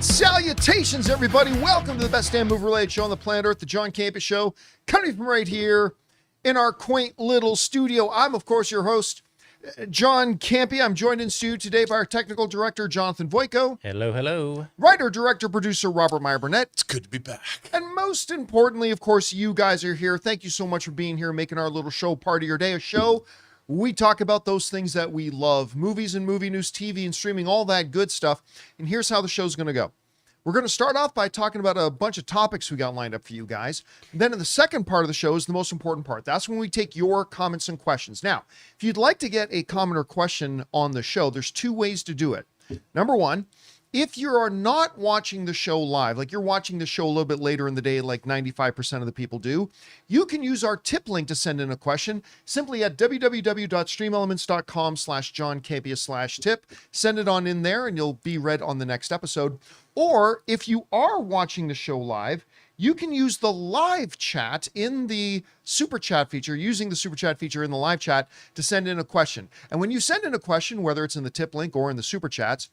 And salutations, everybody. Welcome to the best damn movie-related show on the planet Earth, the John Campea Show, coming from right here in our quaint little studio. I'm, of course, your host, John Campea. I'm joined in studio today by our technical director, Jonathan Voico. Hello, hello. Writer, director, producer, Robert Meyer Burnett. It's good to be back. And most importantly, of course, you guys are here. Thank you so much for being here, making our little show part of your day. A show we talk about those things that we love, movies and movie news, TV and streaming, all that good stuff. And here's how the show's going to go. We're going to start off by talking about a bunch of topics we got lined up for you guys. Then in the second part of the show is the most important part. That's when we take your comments and questions. Now, if you'd like to get a comment or question on the show, there's two ways to do it. Number one, if you are not watching the show live, like you're watching the show a little bit later in the day, like 95% of the people do, you can use our tip link to send in a question simply at www.streamelements.com/JohnCampea/tip. Send it on in there and you'll be read on the next episode. Or if you are watching the show live, you can use the live chat in the super chat feature, using the super chat feature in the live chat to send in a question. And when you send in a question, whether it's in the tip link or in the super chats,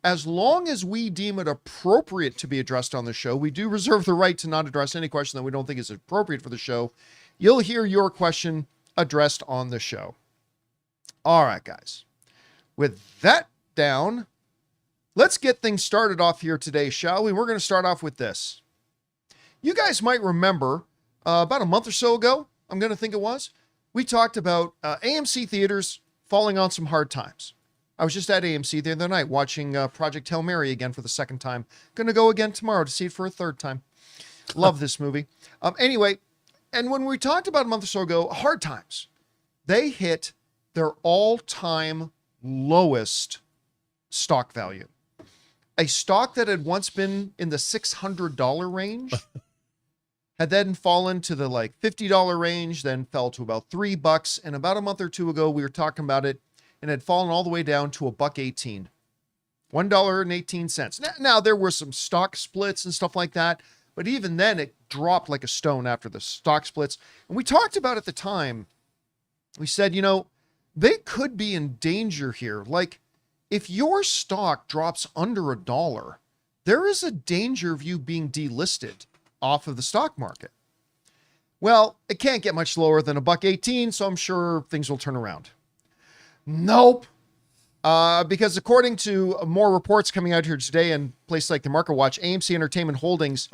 as long as we deem it appropriate to be addressed on the show, we do reserve the right to not address any question that we don't think is appropriate for the show. You'll hear your question addressed on the show. All right, guys. With that down, let's get things started off here today, shall we? We're going to start off with this. You guys might remember about a month or so ago, I'm going to think it was, we talked about AMC theaters falling on some hard times. I was just at AMC the other night watching Project Hail Mary again for the second time. Going to go again tomorrow to see it for a third time. Love this movie. Anyway, and when we talked about a month or so ago, hard times, they hit their all-time lowest stock value. A stock that had once been in the $600 range had then fallen to the like $50 range, then fell to about $3. And about a month or two ago, we were talking about it, and had fallen all the way down to $1.18, $1.18. Now, there were some stock splits and stuff like that, but even then it dropped like a stone after the stock splits. And we talked about at the time, we said, you know, they could be in danger here. Like, if your stock drops under $1, there is a danger of you being delisted off of the stock market. Well, it can't get much lower than $1.18, so I'm sure things will turn around. Nope. Because according to more reports coming out here today in places like the Market Watch, AMC Entertainment Holdings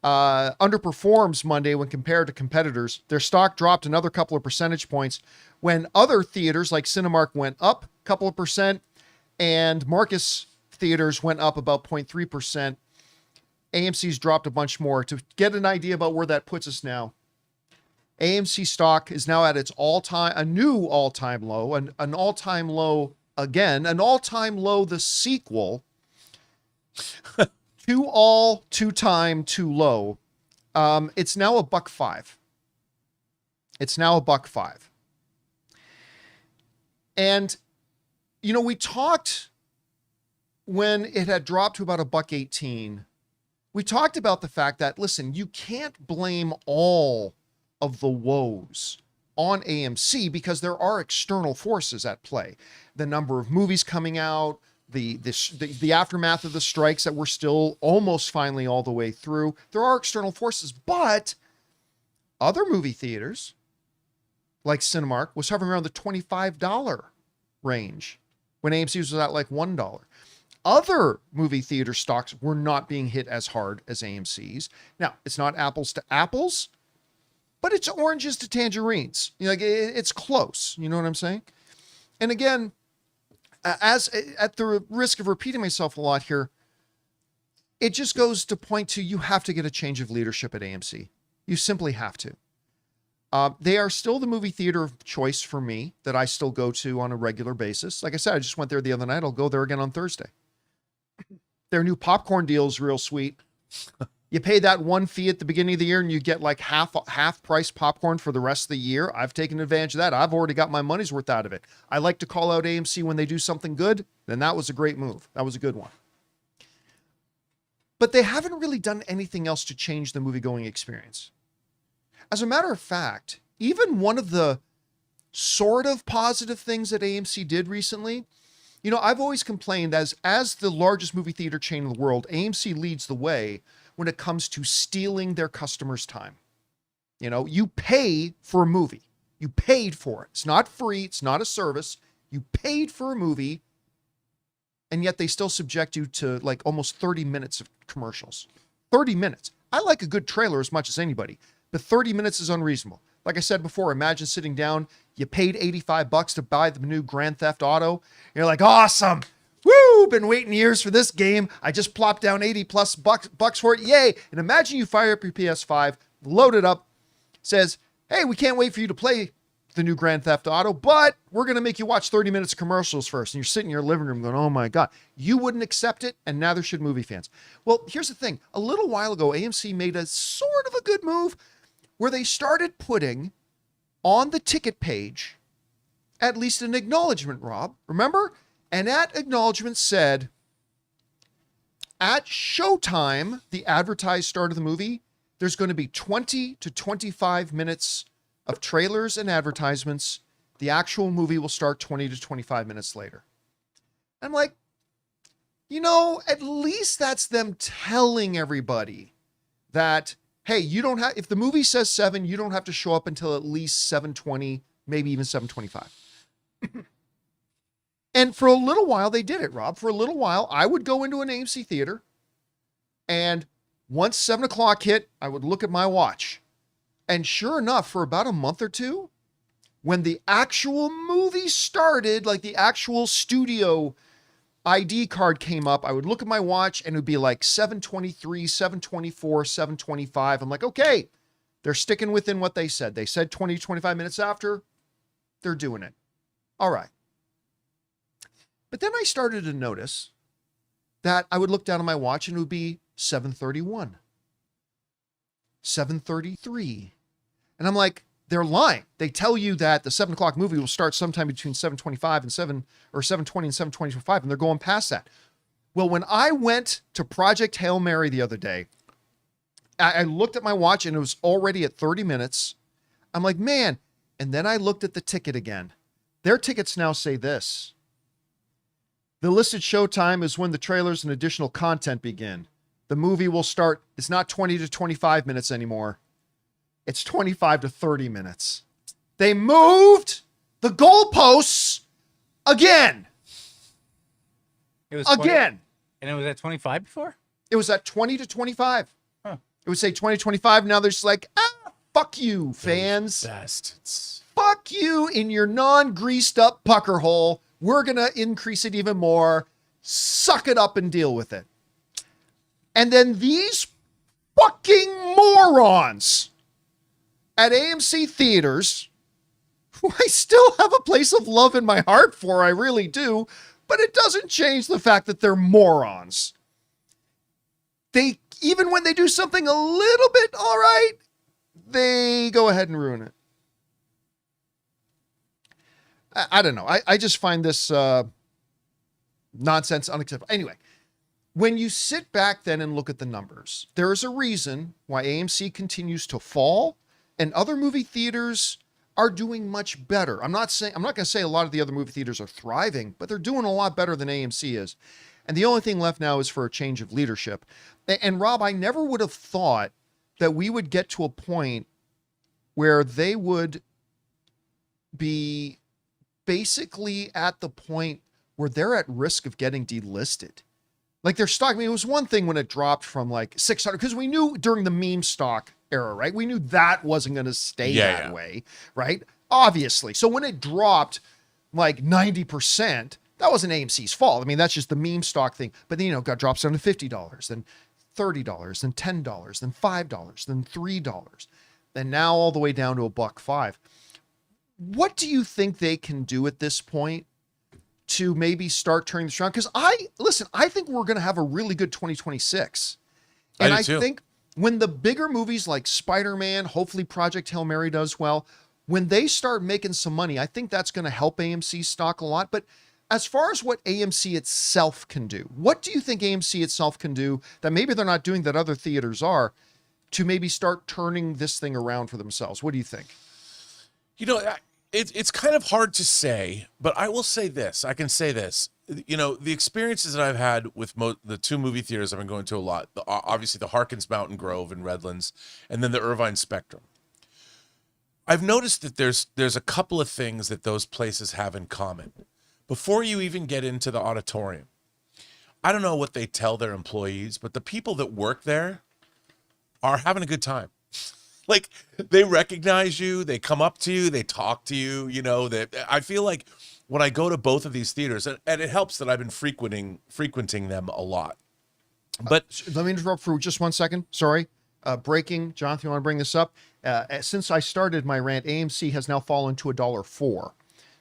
underperforms Monday when compared to competitors. Their stock dropped another couple of percentage points when other theaters like Cinemark went up a couple of percent and Marcus theaters went up about 0.3%. AMC's dropped a bunch more. To get an idea about where that puts us now, AMC stock is now at its a new all-time low, an all-time low again, an all-time low, the sequel to two-time too low. It's now $1.05. It's now $1.05. And, you know, we talked when it had dropped to about $1.18. We talked about the fact that, listen, you can't blame all of the woes on AMC because there are external forces at play. The number of movies coming out, the aftermath of the strikes that we're still almost finally all the way through. There are external forces, but other movie theaters like Cinemark was hovering around the $25 range when AMC was at like $1. Other movie theater stocks were not being hit as hard as AMC's. Now, it's not apples to apples, but it's oranges to tangerines. You know, like it's close. You know what I'm saying? And again, as at the risk of repeating myself a lot here, it just goes to point to you have to get a change of leadership at AMC. You simply have to. They are still the movie theater of choice for me that I still go to on a regular basis. Like I said, I just went there the other night. I'll go there again on Thursday. Their new popcorn deal is real sweet. You pay that one fee at the beginning of the year and you get like half price popcorn for the rest of the year. I've taken advantage of that. I've already got my money's worth out of it. I like to call out AMC when they do something good. Then that was a great move. That was a good one. But they haven't really done anything else to change the movie-going experience. As a matter of fact, even one of the sort of positive things that AMC did recently I've always complained as the largest movie theater chain in the world, AMC leads the way when it comes to stealing their customers' time. You pay for a movie. You paid for it. It's not free. It's not a service. You paid for a movie, and yet they still subject you to like almost 30 minutes of commercials. 30 minutes. I like a good trailer as much as anybody, but 30 minutes is unreasonable. Like I said before, imagine sitting down, you paid $85 to buy the new Grand Theft Auto. You're like, awesome. Woo, been waiting years for this game. I just plopped down 80 plus bucks for it. Yay. And imagine you fire up your PS5, load it up, says, hey, we can't wait for you to play the new Grand Theft Auto, but we're going to make you watch 30 minutes of commercials first. And you're sitting in your living room going, oh my God, you wouldn't accept it, and neither should movie fans. Well, here's the thing. A little while ago, AMC made a sort of a good move where they started putting on the ticket page at least an acknowledgement, Rob. Remember? And that acknowledgement said, at showtime, the advertised start of the movie, there's going to be 20 to 25 minutes of trailers and advertisements. The actual movie will start 20 to 25 minutes later. I'm like, at least that's them telling everybody that, hey, you don't have, if the movie says 7, you don't have to show up until at least 7:20, maybe even 7:25. And for a little while, they did it, Rob. For a little while, I would go into an AMC theater, and once 7 o'clock hit, I would look at my watch. And sure enough, for about a month or two, when the actual movie started, like the actual studio ID card came up, I would look at my watch and it would be like 7:23, 7:24, 7:25. I'm like, okay, they're sticking within what they said. They said 20, 25 minutes after, they're doing it. All right. But then I started to notice that I would look down at my watch and it would be 7:31, 7:33. And I'm like, they're lying. They tell you that the 7 o'clock movie will start sometime between 7:25 and 7:20 and 7:25, and they're going past that. Well, when I went to Project Hail Mary the other day, I looked at my watch and it was already at 30 minutes. I'm like, man. And then I looked at the ticket again. Their tickets now say this: the listed showtime is when the trailers and additional content begin. The movie will start. It's not 20 to 25 minutes anymore. It's 25 to 30 minutes. They moved the goalposts again. It was again. 20, and it was at 25 before? It was at 20 to 25. Huh. It would say 20, 25. Now they're just like, fuck you, fans. Bastards. Fuck you in your non-greased up pucker hole. We're going to increase it even more. Suck it up and deal with it. And then these fucking morons at AMC theaters, who I still have a place of love in my heart for, I really do, but it doesn't change the fact that they're morons. They, even when they do something a little bit all right, they go ahead and ruin it. I don't know. I just find this nonsense unacceptable. Anyway, when you sit back then and look at the numbers, there is a reason why AMC continues to fall and other movie theaters are doing much better. I'm not going to say a lot of the other movie theaters are thriving, but they're doing a lot better than AMC is. And the only thing left now is for a change of leadership. And Rob, I never would have thought that we would get to a point where they would be basically at the point where they're at risk of getting delisted. Like their stock, I mean, it was one thing when it dropped from like 600, because we knew during the meme stock era, right? We knew that wasn't going to stay that way, right? Obviously. So when it dropped like 90%, that wasn't AMC's fault. I mean, that's just the meme stock thing. But then, got drops down to $50, then $30, then $10, then $5, then $3, then now all the way down to $1.05. What do you think they can do at this point to maybe start turning this around? Because I think we're going to have a really good 2026. And I think when the bigger movies like Spider-Man, hopefully Project Hail Mary does well, when they start making some money, I think that's going to help AMC stock a lot. But as far as what AMC itself can do, what do you think AMC itself can do that maybe they're not doing that other theaters are to maybe start turning this thing around for themselves? What do you think? it's kind of hard to say, but I will say this. I can say this. You know, the experiences that I've had with the two movie theaters I've been going to a lot, obviously the Harkins Mountain Grove in Redlands, and then the Irvine Spectrum. I've noticed that there's a couple of things that those places have in common. Before you even get into the auditorium, I don't know what they tell their employees, but the people that work there are having a good time. Like, they recognize you, they come up to you, they talk to you, you know, that I feel like when I go to both of these theaters, and it helps that I've been frequenting them a lot. But let me interrupt for just 1 second. Sorry. Breaking. Jonathan, you want to bring this up? Since I started my rant, AMC has now fallen to $1.04.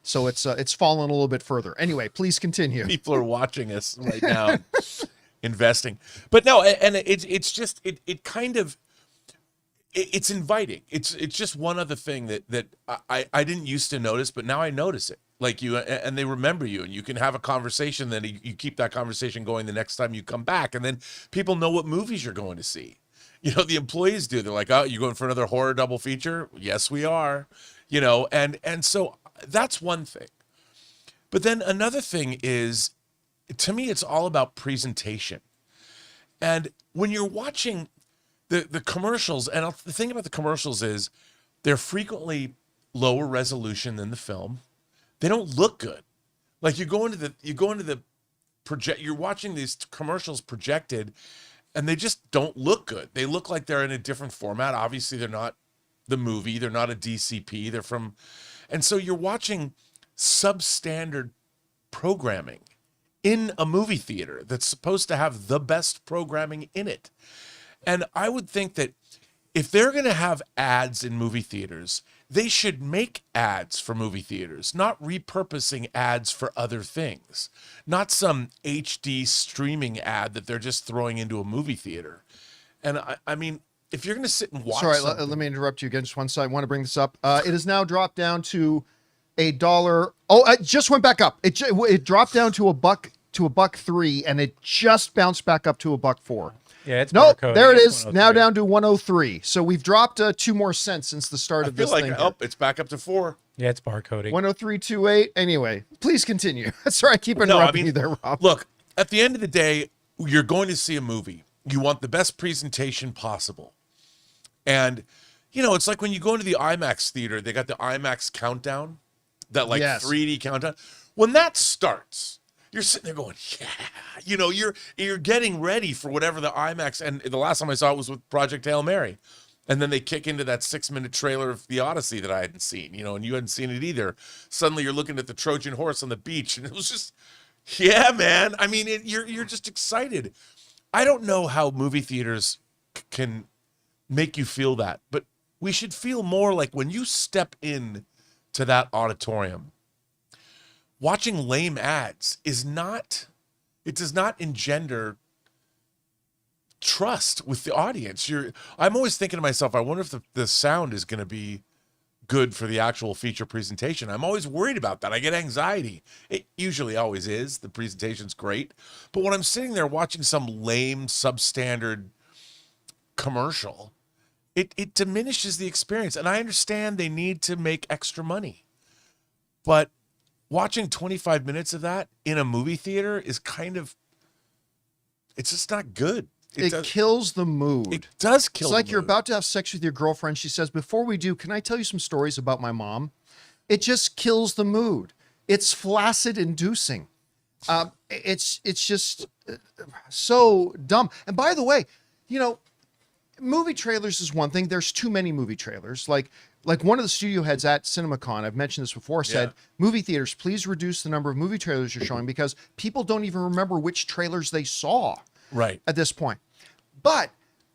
So it's fallen a little bit further. Anyway, please continue. people are watching us right now, investing. But no, and it's just it kind of, it's inviting. It's just one other thing that I didn't used to notice, but now I notice it. Like you, and they remember you, and you can have a conversation. Then you keep that conversation going the next time you come back, and then people know what movies you're going to see. You know, the employees do. They're like, "Oh, you going for another horror double feature?" Yes, we are. You know, and so that's one thing. But then another thing is, to me, it's all about presentation. And when you're watching the commercials, and the thing about the commercials is they're frequently lower resolution than the film. They don't look good. Like you're watching these commercials projected, and they just don't look good. They look like they're in a different format. Obviously, they're not the movie. They're not a DCP. They're from, and so you're watching substandard programming in a movie theater that's supposed to have the best programming in it. And I would think that if they're going to have ads in movie theaters, they should make ads for movie theaters, not repurposing ads for other things, not some HD streaming ad that they're just throwing into a movie theater. And I mean, if you're going to sit and watch, sorry, let me interrupt you again. Just one second. I want to bring this up. It has now dropped down to $1. Oh, it just went back up. It dropped down to $1.03, and it just bounced back up to $1.04. Yeah, it's nope. barcoding. There it is. It's Now down to 103. So we've dropped 2 more cents since the start of this thing. It's back up to 4. Yeah, it's barcoding. 103.28. Anyway, please continue. Sorry, I keep interrupting you there, Rob. Look, at the end of the day, you're going to see a movie. You want the best presentation possible. And, you know, it's like when you go into the IMAX theater, they got the IMAX countdown, that like 3D countdown. When that starts, you're sitting there going, yeah, you know, you're getting ready for whatever the IMAX. And the last time I saw it was with Project Hail Mary. And then they kick into that 6-minute trailer of The Odyssey that I hadn't seen, you know, and you hadn't seen it either. Suddenly you're looking at the Trojan horse on the beach, and it was just, yeah, man. I mean, you're just excited. I don't know how movie theaters can make you feel that, but we should feel more like when you step in to that auditorium, watching lame ads does not engender trust with the audience. I'm always thinking to myself, I wonder if the sound is going to be good for the actual feature presentation. I'm always worried about that. I get anxiety. It usually always is. The presentation's great. But when I'm sitting there watching some lame, substandard commercial, it diminishes the experience. And I understand they need to make extra money. But watching 25 minutes of that in a movie theater is it's just not good. It kills the mood. It does kill the mood. It's like you're about to have sex with your girlfriend. She says, before we do, can I tell you some stories about my mom? It just kills the mood. It's flaccid inducing. It's just so dumb. And by the way, you know, movie trailers is one thing. There's too many movie trailers. Like one of the studio heads at CinemaCon, I've mentioned this before, said, movie theaters, please reduce the number of movie trailers you're showing because people don't even remember which trailers they saw at this point. But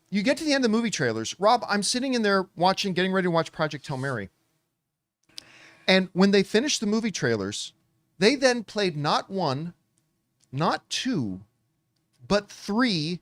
you get to the end of the movie trailers. Rob, I'm sitting in there getting ready to watch Project Hail Mary. And when they finished the movie trailers, they then played not 1, not 2, but 3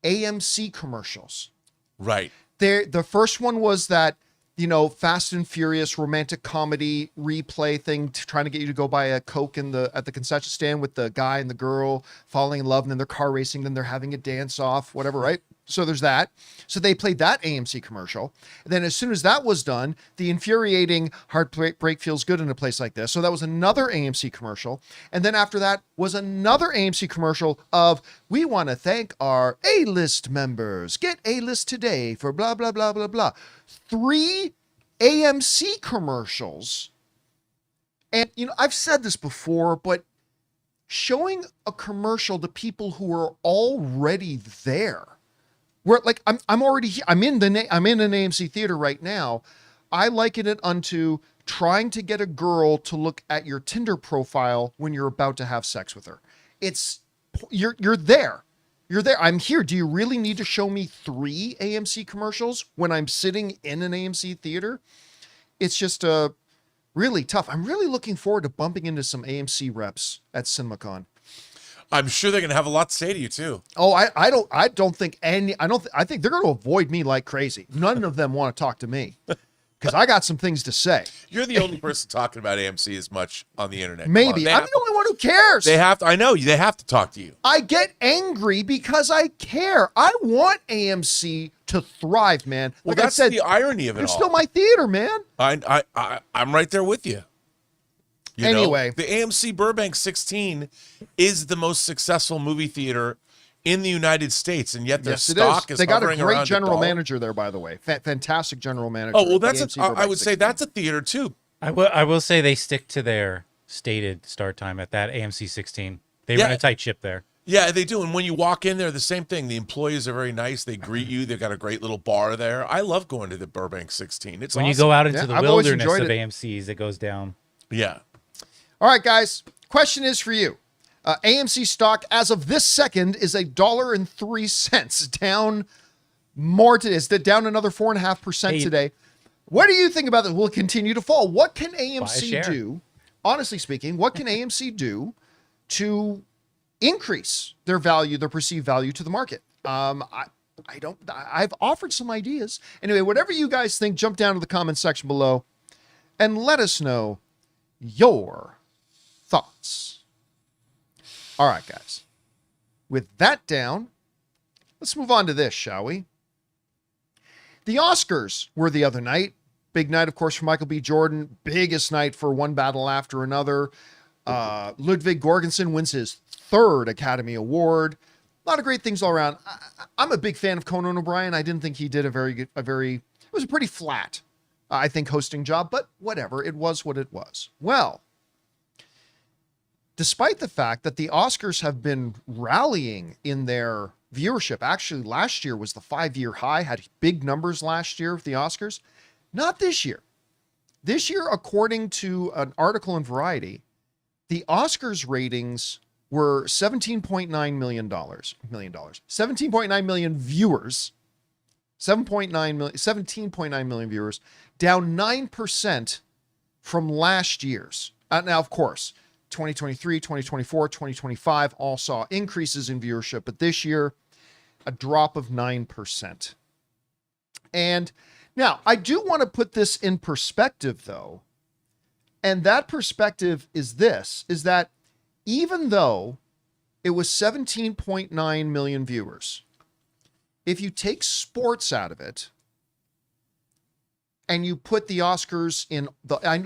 AMC commercials. Right. The first one was that, you know, Fast and Furious romantic comedy replay thing, trying to get you to go buy a Coke at the concession stand with the guy and the girl falling in love, and then they're car racing, then they're having a dance off, whatever, right? So there's that. So they played that AMC commercial. And then as soon as that was done, the infuriating heartbreak feels good in a place like this. So that was another AMC commercial. And then after that was another AMC commercial of, we want to thank our A-list members. Get A-list today for blah, blah, blah, blah, blah. 3 AMC commercials. And, I've said this before, but showing a commercial to people who are already there, where like I'm already here. I'm in an AMC theater right now. I liken it unto trying to get a girl to look at your Tinder profile when you're about to have sex with her. You're there. You're there. I'm here. Do you really need to show me 3 AMC commercials when I'm sitting in an AMC theater? It's just really tough. I'm really looking forward to bumping into some AMC reps at CinemaCon. I'm sure they're going to have a lot to say to you too. Oh, I think they're going to avoid me like crazy. None of them want to talk to me because I got some things to say. You're the only person talking about AMC as much on the internet. Maybe. I'm the only one who cares. They have to. I know they have to talk to you. I get angry because I care. I want AMC to thrive, man. Well, like that's I said, the irony of it all. It's still my theater, man. I'm right there with you. Anyway, the AMC Burbank 16 is the most successful movie theater in the United States, and yet their stock is they got a hovering great around general $1. manager there, by the way. Fantastic general manager. Oh, well, I would say that's a theater too. I will say they stick to their stated start time at that AMC 16. They run a tight ship there. Yeah, they do. And when you walk in there, the same thing. The employees are very nice. They greet you. They've got a great little bar there. I love going to the Burbank 16. It's when awesome. you go out into the I've always wilderness enjoyed of it. AMCs, it goes down. Yeah. All right, guys. Question is for you. AMC stock as of this second is $1.03, down more today. It's down another 4.5% today. What do you think about that? Will it continue to fall? What can AMC do? Honestly speaking, what can AMC do to increase their value, their perceived value to the market? I've offered some ideas. Anyway, whatever you guys think, jump down to the comment section below and let us know your thoughts. All right, guys. With that down, let's move on to this, shall we? The Oscars were the other night. Big night, of course, for Michael B. Jordan. Biggest night for One Battle After Another. Ludwig Göransson wins his 3rd Academy Award. A lot of great things all around. I'm a big fan of Conan O'Brien. I didn't think he did it was a pretty flat, I think, hosting job, but whatever. It was what it was. Well, despite the fact that the Oscars have been rallying in their viewership, actually last year was the 5-year high, had big numbers last year with the Oscars. Not this year. This year, according to an article in Variety, the Oscars ratings were $17.9 million. 17.9 million viewers. 17.9 million viewers, down 9% from last year's. Now, of course, 2023, 2024, 2025 all saw increases in viewership, but this year, a drop of 9%. And now, I do want to put this in perspective, though. And that perspective is that even though it was 17.9 million viewers, if you take sports out of it and you put the Oscars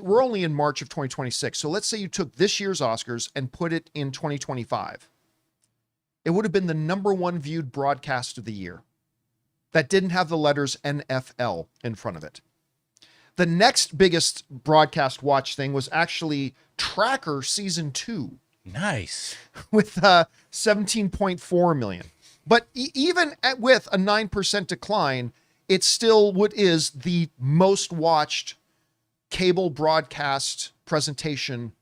we're only in March of 2026. So let's say you took this year's Oscars and put it in 2025. It would have been the #1 viewed broadcast of the year that didn't have the letters NFL in front of it. The next biggest broadcast watch thing was actually Tracker Season 2. Nice. With 17.4 million. But even with a 9% decline, it still is the most watched cable broadcast presentation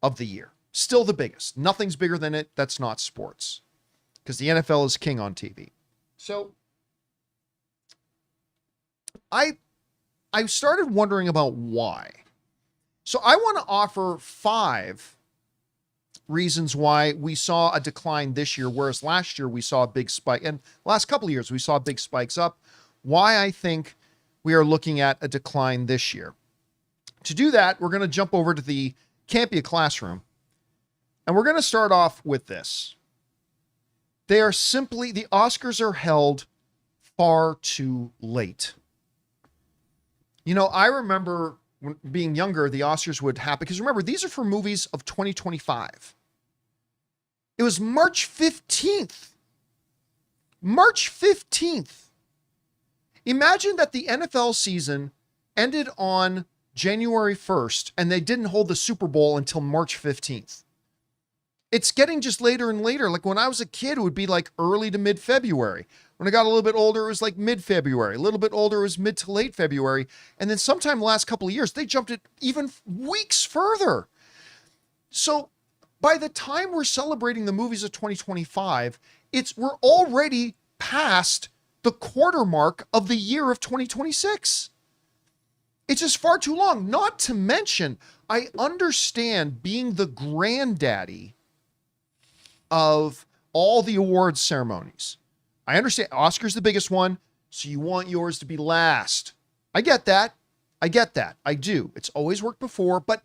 of the year. Still the biggest. Nothing's bigger than it. That's not sports. Because the NFL is king on TV. So I started wondering about why. So I want to offer 5 reasons why we saw a decline this year, whereas last year we saw a big spike. And last couple of years we saw big spikes up. Why I think we are looking at a decline this year. To do that, we're going to jump over to the Campea classroom. And we're going to start off with this. The Oscars are held far too late. You know, I remember when being younger, the Oscars would happen, because remember, these are for movies of 2025. It was March 15th. March 15th. Imagine that the NFL season ended on January 1st and they didn't hold the Super Bowl until March 15th. It's getting just later and later. Like when I was a kid, it would be like early to mid-February. When I got a little bit older, it was like mid-February. A little bit older, it was mid to late February. And then sometime the last couple of years, they jumped it even weeks further. So by the time we're celebrating the movies of 2025, we're already past the quarter mark of the year of 2026. It's just far too long. Not to mention, I understand being the granddaddy of all the awards ceremonies. I understand Oscar's the biggest one, so you want yours to be last. I get that. I do. It's always worked before, but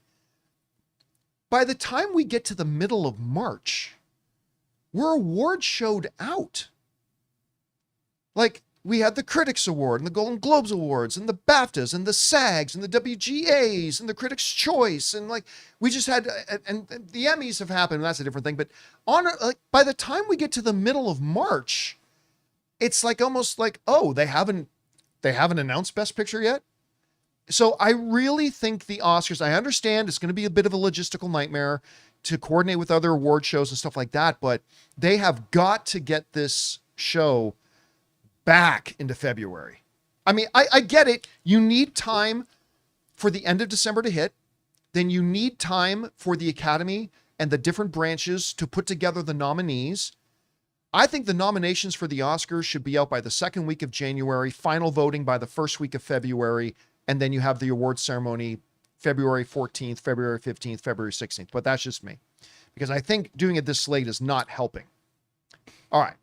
by the time we get to the middle of March, we're award showed out. Like, we had the Critics Award and the Golden Globes Awards and the BAFTAs and the SAGs and the WGAs and the Critics' Choice. And like, we just had, and the Emmys have happened, and that's a different thing. But by the time we get to the middle of March, it's like almost like, oh, they haven't announced Best Picture yet. So I really think the Oscars, I understand it's going to be a bit of a logistical nightmare to coordinate with other award shows and stuff like that, but they have got to get this show back into February. I mean, I get it. You need time for the end of December to hit. Then you need time for the Academy and the different branches to put together the nominees. I think the nominations for the Oscars should be out by the second week of January, final voting by the first week of February, and then you have the award ceremony February 14th, February 15th, February 16th. But that's just me, because I think doing it this late is not helping. All right.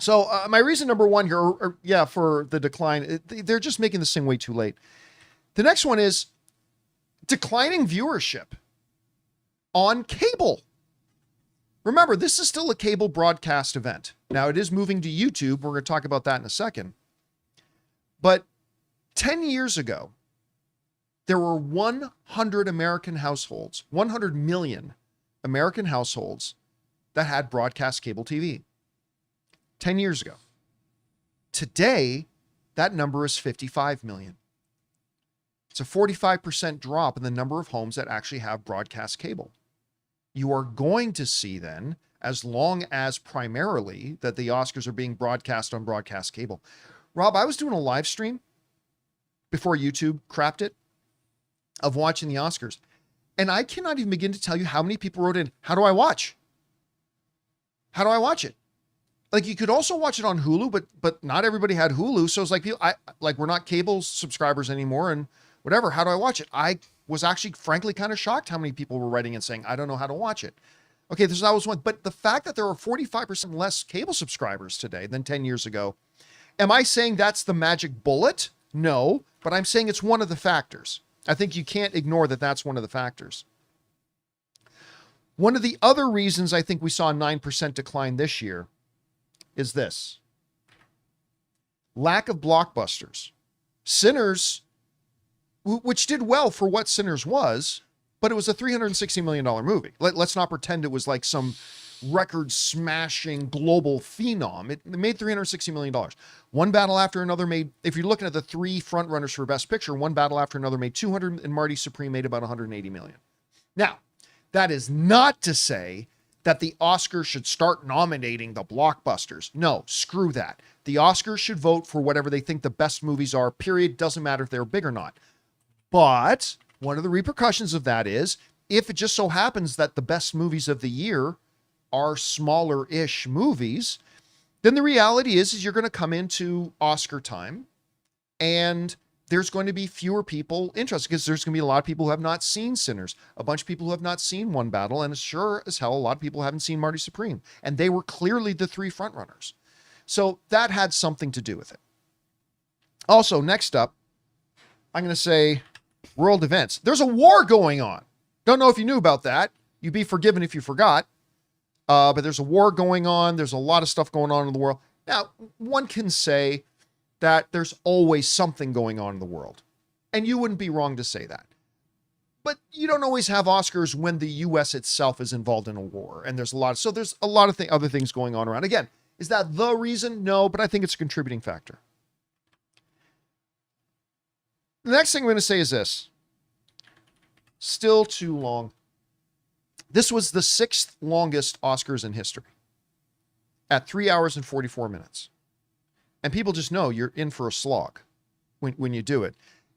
So my reason number one here, for the decline, they're just making this thing way too late. The next one is declining viewership on cable. Remember, this is still a cable broadcast event. Now, it is moving to YouTube. We're going to talk about that in a second. But 10 years ago, there were 100 American households, 100 million American households that had broadcast cable TV. 10 years ago. Today, that number is 55 million. It's a 45% drop in the number of homes that actually have broadcast cable. You are going to see then, as long as primarily that the Oscars are being broadcast on broadcast cable. Rob, I was doing a live stream before YouTube crapped it of watching the Oscars. And I cannot even begin to tell you how many people wrote in, how do I watch? How do I watch it? Like, you could also watch it on Hulu, but not everybody had Hulu. So it's like, we're not cable subscribers anymore and whatever. How do I watch it? I was actually, frankly, kind of shocked how many people were writing and saying, I don't know how to watch it. Okay, that was one. But the fact that there are 45% less cable subscribers today than 10 years ago, am I saying that's the magic bullet? No, but I'm saying it's one of the factors. I think you can't ignore that that's one of the factors. One of the other reasons I think we saw a 9% decline this year is this. Lack of blockbusters. Sinners, which did well for what Sinners was, but it was a $360 million movie. Let's not pretend it was like some record-smashing global phenom. It made $360 million. One Battle After Another made, if you're looking at the three frontrunners for Best Picture, One Battle After Another made 200, and Marty Supreme made about 180 million. Now, that is not to say that the Oscars should start nominating the blockbusters. No, screw that. The Oscars should vote for whatever they think the best movies are, period. Doesn't matter if they're big or not. But one of the repercussions of that is, if it just so happens that the best movies of the year are smaller-ish movies, then the reality is you're going to come into Oscar time and there's going to be fewer people interested, because there's going to be a lot of people who have not seen Sinners, a bunch of people who have not seen One Battle, and sure as hell, a lot of people haven't seen Marty Supreme. And they were clearly the three frontrunners. So that had something to do with it. Also, next up, I'm going to say world events. There's a war going on. Don't know if you knew about that. You'd be forgiven if you forgot. But there's a war going on. There's a lot of stuff going on in the world. Now, one can say that there's always something going on in the world, and you wouldn't be wrong to say that. But you don't always have Oscars when the U.S. itself is involved in a war, and there's a lot of other things going on around. Again, is that the reason? No, but I think it's a contributing factor. The next thing I'm going to say is this. Still too long. This was the 6th longest Oscars in history at 3 hours and 44 minutes. And people just know you're in for a slog when you do it.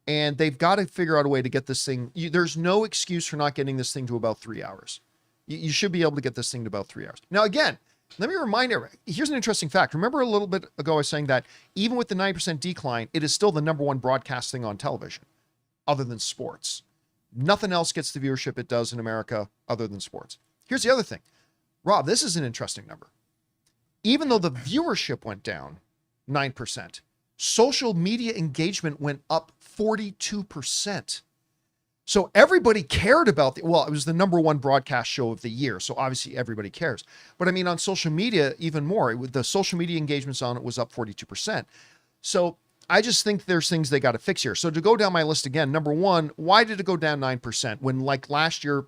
And they've got to figure out a way to get this thing. There's no excuse for not getting this thing to about 3 hours. You should be able to get this thing to about 3 hours. Now, again, let me remind everyone, here's an interesting fact. Remember a little bit ago I was saying that even with the 9% decline, it is still the number one broadcast thing on television, other than sports. Nothing else gets the viewership it does in America other than sports. Here's the other thing. Rob, this is an interesting number. Even though the viewership went down 9%, social media engagement went up 42%. So everybody cared about it was the number one broadcast show of the year. So obviously everybody cares. But I mean, on social media, even more, the social media engagements on it was up 42%. So I just think there's things they got to fix here. So to go down my list again, number one, why did it go down 9% when like last 2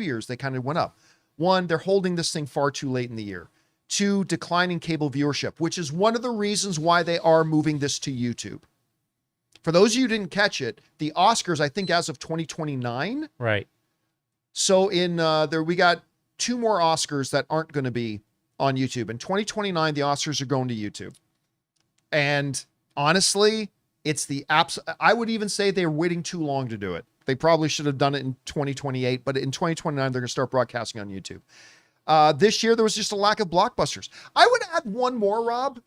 years, they kind of went up? One, they're holding this thing far too late in the year. Two, declining cable viewership, which is one of the reasons why they are moving this to YouTube. For those of you who didn't catch it, the Oscars, I think as of 2029. Right. So we got 2 more Oscars that aren't going to be on YouTube. In 2029, the Oscars are going to YouTube. And honestly, I would even say they're waiting too long to do it. They probably should have done it in 2028, but in 2029, they're going to start broadcasting on YouTube. This year, there was just a lack of blockbusters. I would add one more, Rob.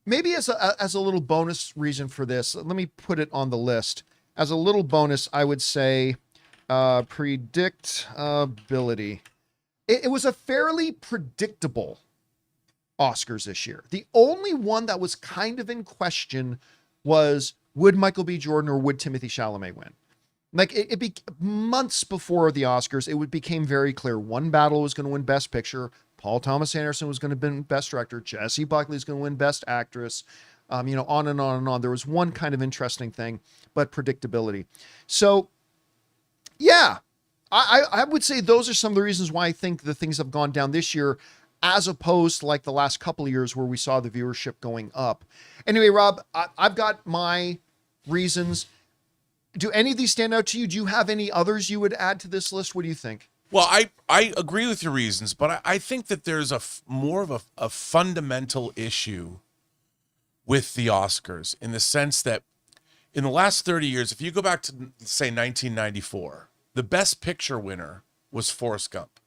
Maybe as a little bonus reason for this, let me put it on the list. As a little bonus, I would say predictability. It was a fairly predictable Oscars this year. The only one that was kind of in question was, would Michael B. Jordan or would Timothée Chalamet win? Like it be months before the Oscars, it became very clear one battle was going to win Best Picture. Paul Thomas Anderson was going to win Best Director. Jessie Buckley is going to win Best Actress. On and on and on. There was one kind of interesting thing, but predictability. So, yeah, I would say those are some of the reasons why I think the things have gone down this year, as opposed to like the last couple of years where we saw the viewership going up. Anyway, Rob, I've got my reasons. Do any of these stand out to you? Do you have any others you would add to this list? What do you think? Well, I agree with your reasons, but I think that there's more of a fundamental issue with the Oscars in the sense that in the last 30 years, if you go back to, say, 1994, the Best Picture winner was Forrest Gump,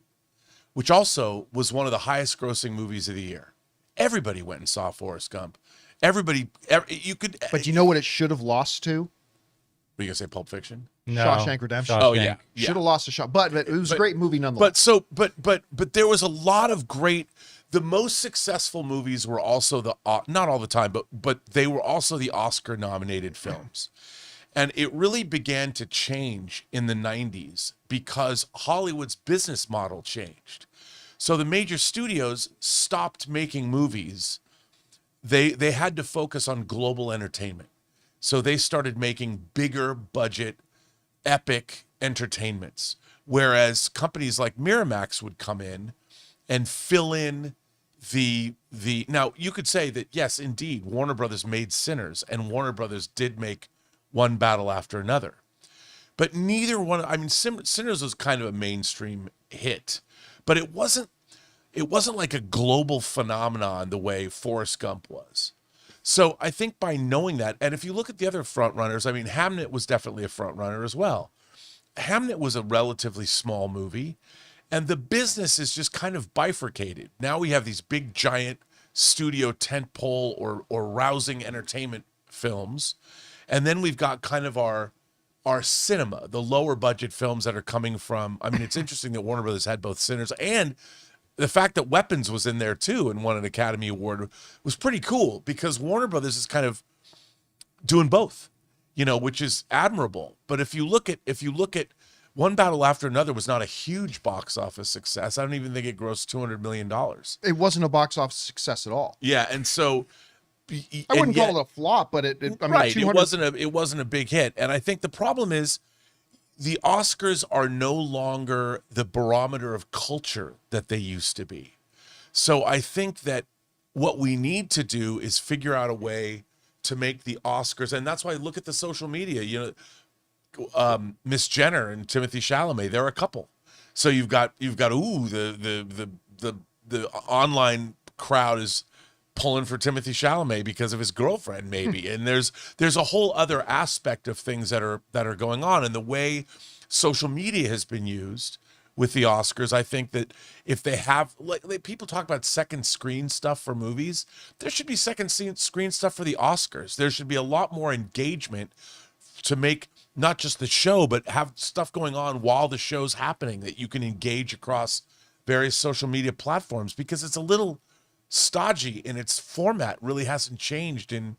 which also was one of the highest grossing movies of the year. Everybody went and saw Forrest Gump. You could. But you know what it should have lost to? Were you gonna say Pulp Fiction? No. Shawshank Redemption. Oh yeah. Should have lost a shot, but it was a great movie nonetheless. But there was a lot of great. The most successful movies were also not all the time, but they were also the Oscar nominated films, and it really began to change in the 90s because Hollywood's business model changed. So the major studios stopped making movies. They had to focus on global entertainment. So they started making bigger budget, epic entertainments. Whereas companies like Miramax would come in and fill in the now you could say that, yes, indeed, Warner Brothers made Sinners and Warner Brothers did make one battle after another. But neither one, I mean, Sinners was kind of a mainstream hit, but it wasn't like a global phenomenon the way Forrest Gump was. So I think by knowing that, and if you look at the other front runners, I mean, Hamnet was definitely a front runner as well. Hamnet was a relatively small movie, and the business is just kind of bifurcated. Now we have these big, giant studio tentpole or rousing entertainment films, and then we've got kind of our cinema, the lower budget films that are coming from. I mean, it's interesting that Warner Brothers had both Sinners and the fact that Weapons was in there too and won an Academy Award was pretty cool because Warner Brothers is kind of doing both, which is admirable. But if you look at One Battle After Another was not a huge box office success. I don't even think it grossed $200 million. It wasn't a box office success at all. Yeah, and so I wouldn't call it a flop, but I mean, right, 200... it wasn't a big hit. And I think the problem is the Oscars are no longer the barometer of culture that they used to be. So I think that what we need to do is figure out a way to make the Oscars, and that's why I look at the social media, Miss Jenner and Timothy Chalamet, they're a couple. So you've got the online crowd is pulling for Timothy Chalamet because of his girlfriend, maybe. And there's a whole other aspect of things that are going on. And the way social media has been used with the Oscars, I think that if they have, like people talk about second screen stuff for movies, there should be second screen stuff for the Oscars. There should be a lot more engagement to make not just the show, but have stuff going on while the show's happening that you can engage across various social media platforms, because it's a little stodgy in its format, really hasn't changed in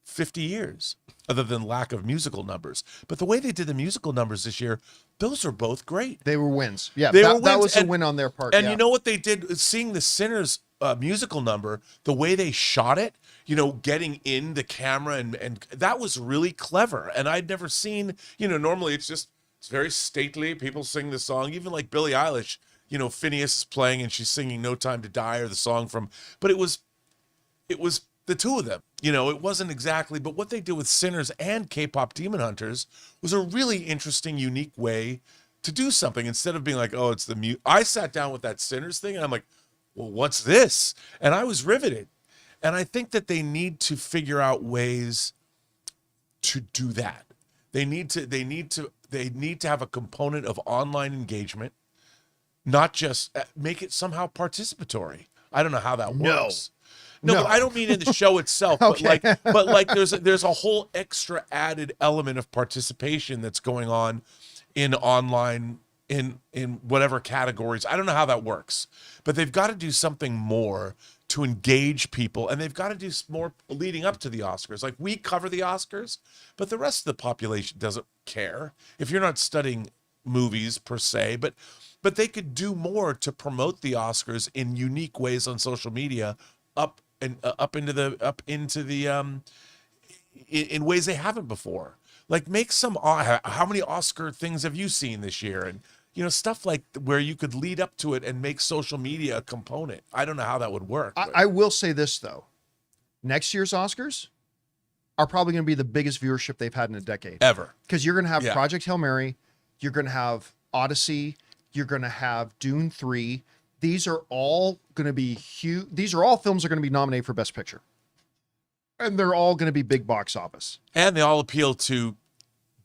50 years, other than lack of musical numbers. But the way they did the musical numbers this year, those are both great. They were wins. Yeah, They were wins. That was a win on their part. And yeah. you know what they did? Seeing the Sinners musical number, the way they shot it, getting in the camera, and that was really clever. And I'd never seen, normally it's very stately. People sing the song, even like Billie Eilish, Phineas is playing and she's singing No Time to Die, or the song from, but it was the two of them. It wasn't exactly, but what they did with Sinners and K-Pop Demon Hunters was a really interesting, unique way to do something. Instead of being like, oh, it's I sat down with that Sinners thing and I'm like, well, what's this? And I was riveted. And I think that they need to figure out ways to do that. They need to have a component of online engagement, not just make it somehow participatory. I don't know how that works. No, but I don't mean in the show itself, Okay. but like there's a whole extra added element of participation that's going on in online in whatever categories. I don't know how that works, but they've got to do something more to engage people, and they've got to do more leading up to the Oscars. Like, we cover the Oscars, but the rest of the population doesn't care if you're not studying movies per se, but they could do more to promote the Oscars in unique ways on social media, in ways they haven't before. Like, make some, how many Oscar things have you seen this year? And, stuff like where you could lead up to it and make social media a component. I don't know how that would work. I will say this, though. Next year's Oscars are probably going to be the biggest viewership they've had in a decade. Ever. Because you're going to have Yeah. Project Hail Mary. You're going to have Odyssey. You're going to have Dune 3. These are all going to be huge. These are all films that are going to be nominated for Best Picture. And they're all going to be big box office. And they all appeal to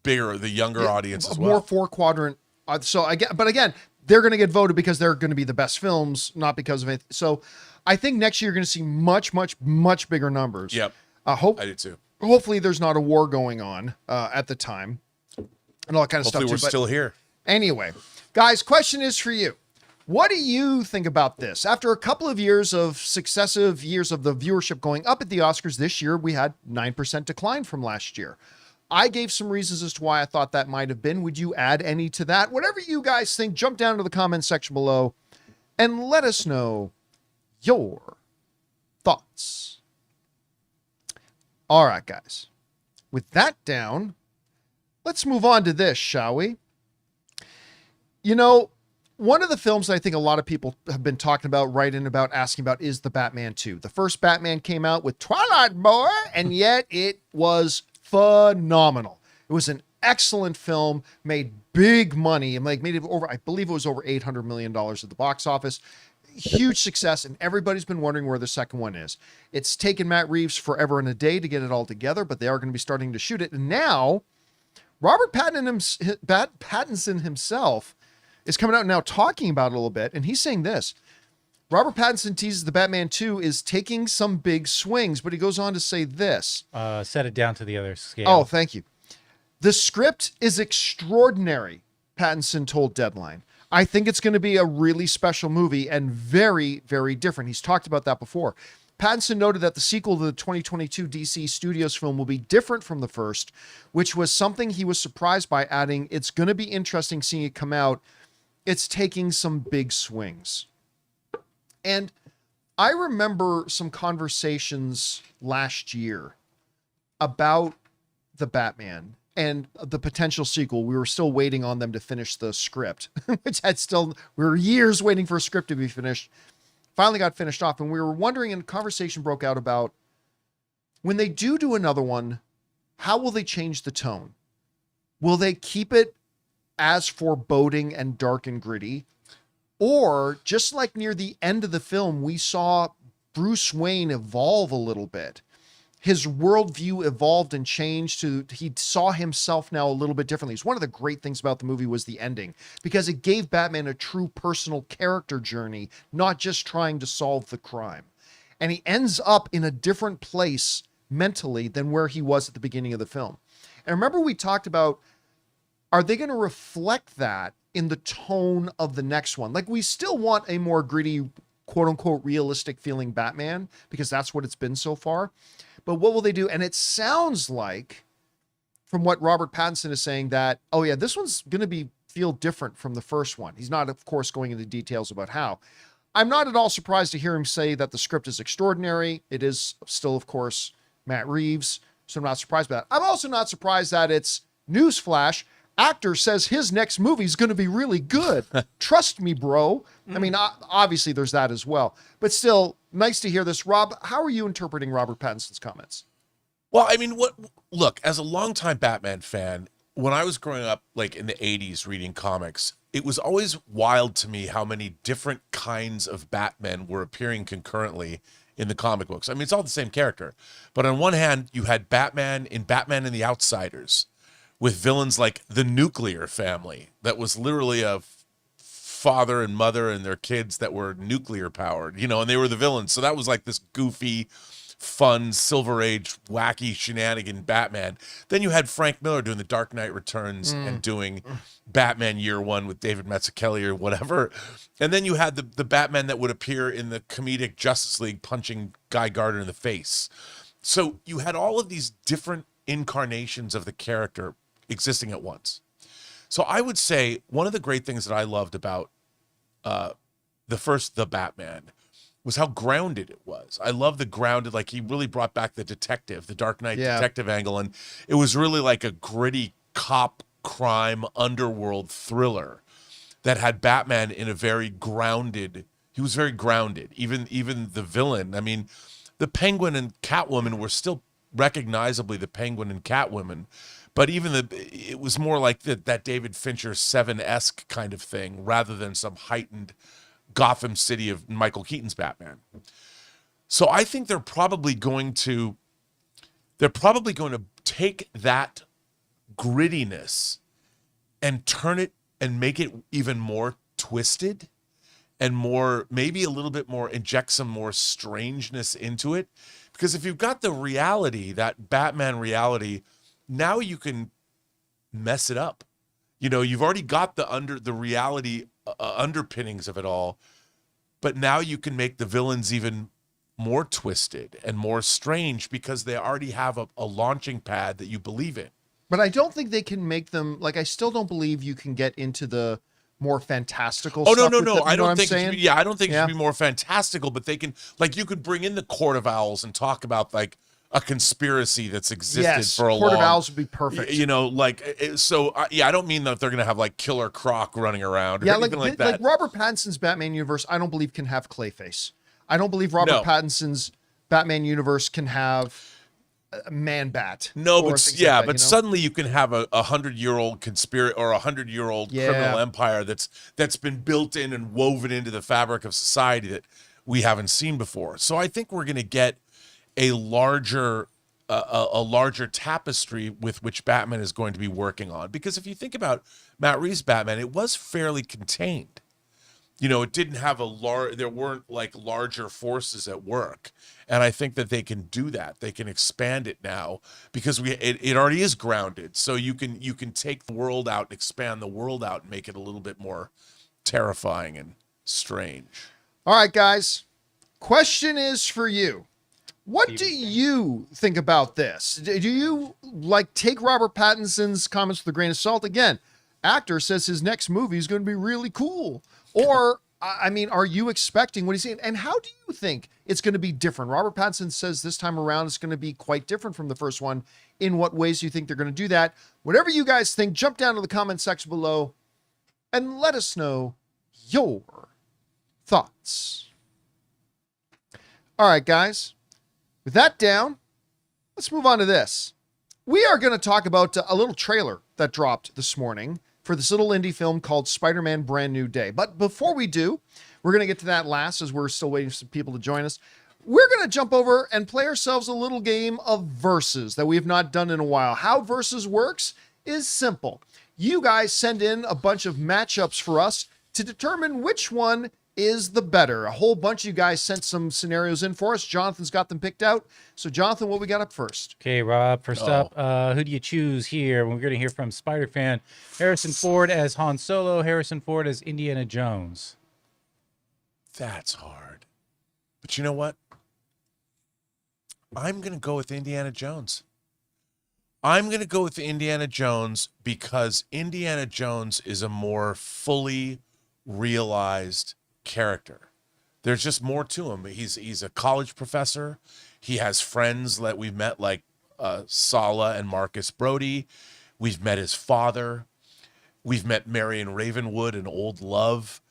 the younger audience as well. More four-quadrant. But again, they're going to get voted because they're going to be the best films, not because of anything. So I think next year you're going to see much, much, much bigger numbers. Yep. I do too. Hopefully there's not a war going on at the time and all that kind of Hopefully stuff. we're still here. Anyway, guys, question is for you. What do you think about this? After a couple of years of successive years of the viewership going up at the Oscars, this year we had 9% decline from last year. I gave some reasons as to why I thought that might have been. Would you add any to that? Whatever you guys think, jump down to the comment section below and let us know your thoughts. All right, guys. With that down, let's move on to this, shall we? One of the films that I think a lot of people have been talking about, writing about, asking about is the Batman 2. The first Batman came out with Twilight Boy, and yet it was phenomenal. It was an excellent film, made big money, and made it over, I believe it was over $800 million at the box office. Huge success, and everybody's been wondering where the second one is. It's taken Matt Reeves forever and a day to get it all together, but they are going to be starting to shoot it. And now, Robert Pattinson himself is coming out now talking about it a little bit, and he's saying this. Robert Pattinson teases the Batman 2 is taking some big swings, but he goes on to say this. Set it down to the other scale. Oh, thank you. The script is extraordinary, Pattinson told Deadline. I think it's going to be a really special movie and very, very different. He's talked about that before. Pattinson noted that the sequel to the 2022 DC Studios film will be different from the first, which was something he was surprised by, adding, "It's going to be interesting seeing it come out. It's taking some big swings." And I remember some conversations last year about the Batman and the potential sequel. We were still waiting on them to finish the script, which we were years waiting for a script to be finished. Finally got finished off. And we were wondering, and a conversation broke out about, when they do another one, how will they change the tone? Will they keep it as foreboding and dark and gritty? Or just like near the end of the film, we saw Bruce Wayne evolve a little bit. His worldview evolved and changed he saw himself now a little bit differently. It's one of the great things about the movie was the ending, because it gave Batman a true personal character journey, not just trying to solve the crime. And he ends up in a different place mentally than where he was at the beginning of the film. And remember, we talked about, are they going to reflect that in the tone of the next one? Like, we still want a more gritty, quote unquote, realistic feeling Batman, because that's what it's been so far. But what will they do? And it sounds like, from what Robert Pattinson is saying, that, oh yeah, this one's going to feel different from the first one. He's not, of course, going into details about how. I'm not at all surprised to hear him say that the script is extraordinary. It is still, of course, Matt Reeves, so I'm not surprised by that. I'm also not surprised that it's newsflash. Actor says his next movie is going to be really good. Trust me, bro. I mean, obviously there's that as well, but still nice to hear this. Rob, how are you interpreting Robert Pattinson's comments? Well, I mean, look, as a longtime Batman fan, when I was growing up, like in the 80s reading comics, it was always wild to me how many different kinds of Batmen were appearing concurrently in the comic books. I mean, it's all the same character, but on one hand, you had Batman and the Outsiders, with villains like the Nuclear Family, that was literally a father and mother and their kids that were nuclear powered, and they were the villains. So that was like this goofy, fun, Silver Age, wacky shenanigan Batman. Then you had Frank Miller doing the Dark Knight Returns and doing Batman Year One with David Mazzucchelli or whatever. And then you had the Batman that would appear in the comedic Justice League punching Guy Gardner in the face. So you had all of these different incarnations of the character existing at once. So I would say one of the great things that I loved about the Batman was how grounded it was. I love the grounded, like he really brought back the Dark Knight detective angle. And it was really like a gritty cop crime underworld thriller that had Batman in a very grounded, he was very grounded. Even the villain, I mean, the Penguin and Catwoman were still recognizably the Penguin and Catwoman, but it was more like that David Fincher Seven-esque kind of thing, rather than some heightened Gotham City of Michael Keaton's Batman. So I think they're probably going to take that grittiness and turn it and make it even more twisted and more, maybe a little bit more, inject some more strangeness into it. Because if you've got the reality, that Batman reality, now you can mess it up. You've already got the reality underpinnings of it all, but now you can make the villains even more twisted and more strange because they already have a launching pad that you believe in. But I don't think they can make them, like, I still don't believe you can get into the more fantastical stuff. No. I don't think it should be more fantastical, but they can, like, you could bring in the Court of Owls and talk about like a conspiracy that's existed for a long. Court of Owls would be perfect. I don't mean that they're gonna have like Killer Croc running around or anything like that. Like Robert Pattinson's Batman universe, I don't believe can have Clayface. I don't believe Robert Pattinson's Batman universe can have Man-Bat. No, but suddenly you can have a 100-year-old conspiracy or 100-year-old criminal empire that's been built in and woven into the fabric of society that we haven't seen before. So I think we're going to get a larger tapestry with which Batman is going to be working on. Because if you think about Matt Reeves' Batman, it was fairly contained. It didn't have there weren't like larger forces at work. And I think that they can do that. They can expand it now because it already is grounded. So you can take the world out and expand the world out and make it a little bit more terrifying and strange. All right, guys. Question is for you. What do you think about this? Do you like take Robert Pattinson's comments with a grain of salt? Again, actor says his next movie is going to be really cool. Or, I mean, are you expecting what he's saying? And how do you think it's going to be different? Robert Pattinson says this time around it's going to be quite different from the first one. In what ways do you think they're going to do that? Whatever you guys think, jump down to the comment section below and let us know your thoughts. All right, guys. With that down, let's move on to this. We are going to talk about a little trailer that dropped this morning for this little indie film called Spider-Man Brand New Day. But before we do, we're going to get to that last as we're still waiting for some people to join us. We're going to jump over and play ourselves a little game of Versus that we have not done in a while. How Versus works is simple. You guys send in a bunch of matchups for us to determine which one is the better. A whole bunch of you guys sent some scenarios in for us. Jonathan's got them picked out. So Jonathan, what we got up first? Okay, Rob, first up, who do you choose here? We're going to hear from Spider-Fan Harrison Ford as Han Solo, Harrison Ford as Indiana Jones. That's hard. But you know what? I'm going to go with Indiana Jones. I'm going to go with Indiana Jones because Indiana Jones is a more fully realized character. There's just more to him. He's a college professor. He has friends that we've met like Sala and Marcus Brody. We've met his father. We've met Marion Ravenwood and Old Love.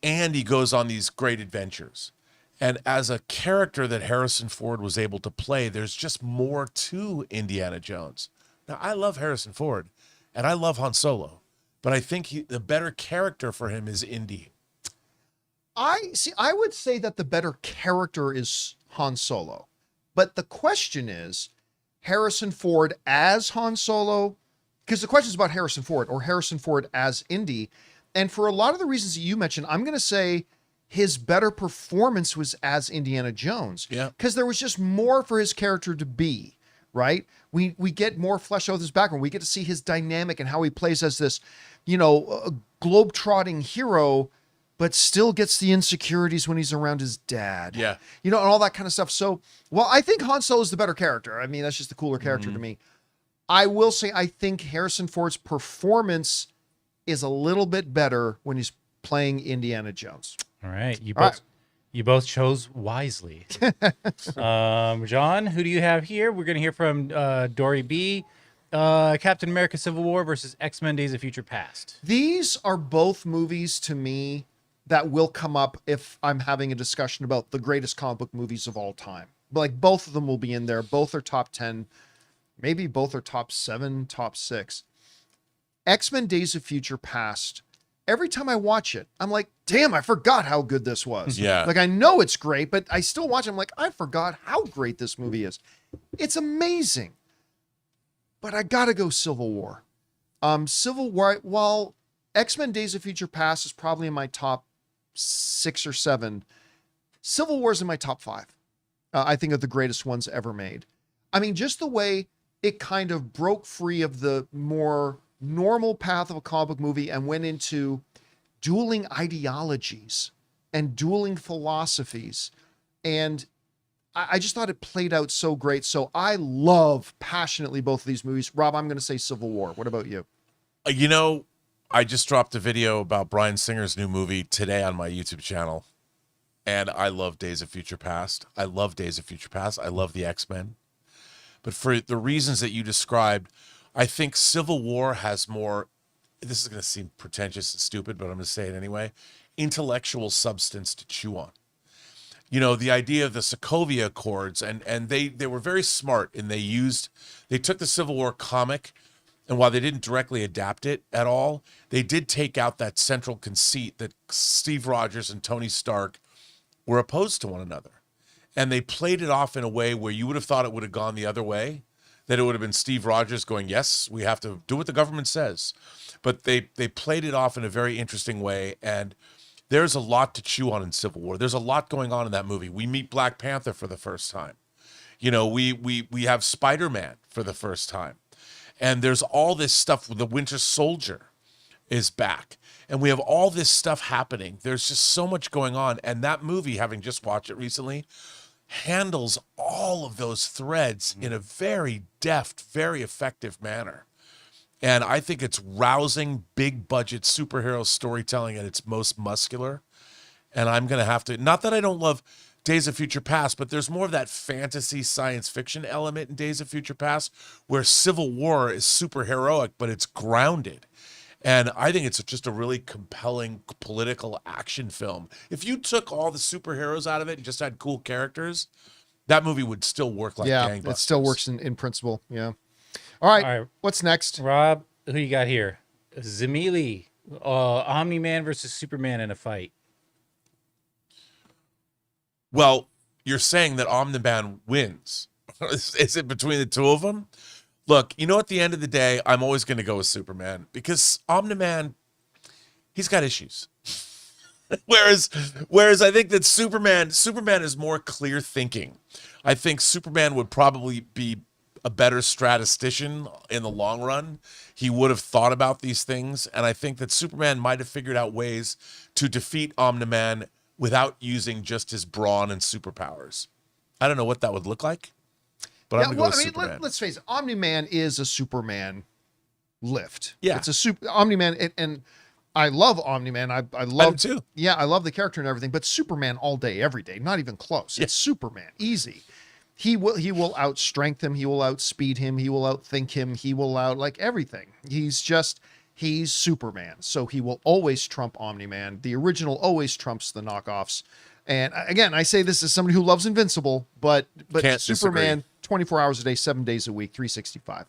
And he goes on these great adventures. And as a character that Harrison Ford was able to play, there's just more to Indiana Jones. Now, I love Harrison Ford, and I love Han Solo, but I think the better character for him is Indy. I would say that the better character is Han Solo. But the question is, Harrison Ford as Han Solo? Because the question is about Harrison Ford or Harrison Ford as Indy. And for a lot of the reasons that you mentioned, I'm going to say his better performance was as Indiana Jones. Yeah. Because there was just more for his character to be, right? We get more flesh out of his background. We get to see his dynamic and how he plays as this, globe-trotting hero, but still gets the insecurities when he's around his dad. Yeah. And all that kind of stuff. So, I think Han Solo is the better character. I mean, that's just the cooler character to me. I will say I think Harrison Ford's performance is a little bit better when he's playing Indiana Jones. All right. You both chose wisely. John, who do you have here? We're going to hear from Dory B. Captain America Civil War versus X-Men Days of Future Past. These are both movies to me that will come up if I'm having a discussion about the greatest comic book movies of all time. Like both of them will be in there. Both are top 10. Maybe both are top 7, top 6. X-Men Days of Future Past. Every time I watch it, I'm like, damn, I forgot how good this was. Yeah. Like, I know it's great, but I still watch it. I'm like, I forgot how great this movie is. It's amazing. But I gotta go Civil War. Civil War, while X-Men Days of Future Past is probably in my top 6 or 7, Civil War is in my top 5. I think of the greatest ones ever made. I mean, just the way it kind of broke free of the more normal path of a comic book movie and went into dueling ideologies and dueling philosophies. And I just thought it played out so great. So I love passionately both of these movies. Rob, I'm going to say Civil War. What about you? I just dropped a video about Bryan Singer's new movie today on my YouTube channel. And I love Days of Future Past. I love Days of Future Past. I love the X-Men. But for the reasons that you described, I think Civil War has more, this is going to seem pretentious and stupid, but I'm going to say it anyway, intellectual substance to chew on. The idea of the Sokovia Accords, and they were very smart, and they took the Civil War comic, and while they didn't directly adapt it at all, they did take out that central conceit that Steve Rogers and Tony Stark were opposed to one another. And they played it off in a way where you would have thought it would have gone the other way, that it would have been Steve Rogers going, yes, we have to do what the government says. But they played it off in a very interesting way, and there's a lot to chew on in Civil War. There's a lot going on in that movie. We meet Black Panther for the first time. We have Spider-Man for the first time. And there's all this stuff. The Winter Soldier is back. And we have all this stuff happening. There's just so much going on. And that movie, having just watched it recently, handles all of those threads in a very deft, very effective manner. And I think it's rousing, big budget superhero storytelling at its most muscular. And I'm going to have to, not that I don't love Days of Future Past, but there's more of that fantasy science fiction element in Days of Future Past where Civil War is super heroic, but it's grounded. And I think it's just a really compelling political action film. If you took all the superheroes out of it and just had cool characters, that movie would still work like gangbusters. It still works in principle. Yeah. All right. What's next? Rob, who you got here? Zemili, Omni-Man versus Superman in a fight. Well, you're saying that Omni-Man wins. Is it between the two of them? Look, at the end of the day, I'm always going to go with Superman because Omni-Man, he's got issues. whereas I think that Superman is more clear thinking. I think Superman would probably be a better statistician in the long run. He would have thought about these things, and I think that Superman might have figured out ways to defeat Omni-Man without using just his brawn and superpowers. I don't know what that would look like. But I'm going to go with Superman. Let's face it. Omni-Man is a Superman lift. Yeah. It's a Omni-Man, and I love Omni-Man. I love him too. Yeah, I love the character and everything, but Superman all day, every day, not even close. Yeah. It's Superman. Easy. He will outstrength him. He will outspeed him. He will outthink him. He will everything. He's Superman. So he will always trump Omni-Man. The original always trumps the knockoffs. And again, I say this as somebody who loves Invincible, but Can't Superman, disagree. 24 hours a day, 7 days a week, 365.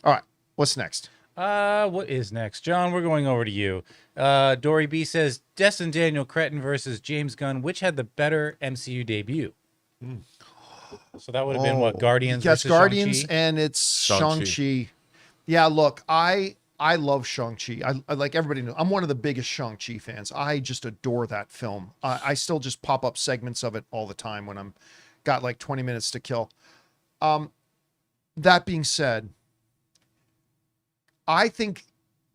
All right, what's next? What is next? John, we're going over to you. Dory B says, Destin Daniel Cretton versus James Gunn. Which had the better MCU debut? So that would have been what, Guardians versus Guardians, Shang-Chi? and it's Shang-Chi. Yeah, look, I love Shang-Chi. I like everybody knows. I'm one of the biggest Shang-Chi fans. I just adore that film. I still just pop up segments of it all the time when I'm got like 20 minutes to kill. That being said, I think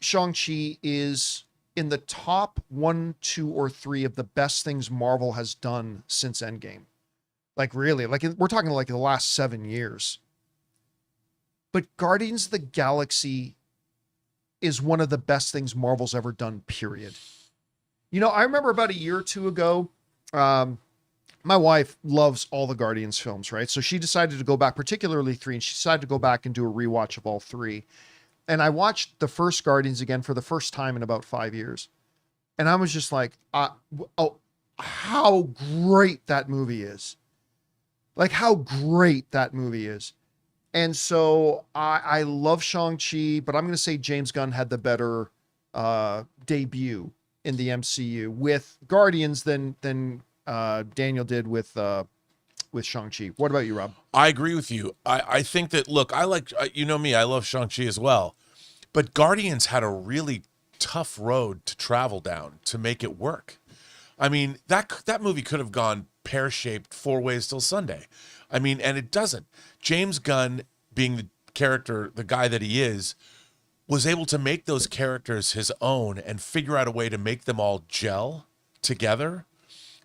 Shang-Chi is in the top 1, 2, or 3 of the best things Marvel has done since Endgame. Like really, like we're talking like the last 7 years. But Guardians of the Galaxy is one of the best things Marvel's ever done, period. I remember about a year or two ago, my wife loves all the Guardians films, right? So she decided to go back, particularly 3, and she decided to go back and do a rewatch of all 3. And I watched the first Guardians again for the first time in about 5 years. And I was just like, how great that movie is. Like how great that movie is. And so I love Shang-Chi, but I'm going to say James Gunn had the better debut in the MCU with Guardians than Daniel did with Shang-Chi. What about you, Rob? I agree with you. I think that, look, I like, me, I love Shang-Chi as well. But Guardians had a really tough road to travel down to make it work. I mean, that movie could have gone pear-shaped 4 ways till Sunday. I mean, and it doesn't. James Gunn, being the character, the guy that he is, was able to make those characters his own and figure out a way to make them all gel together.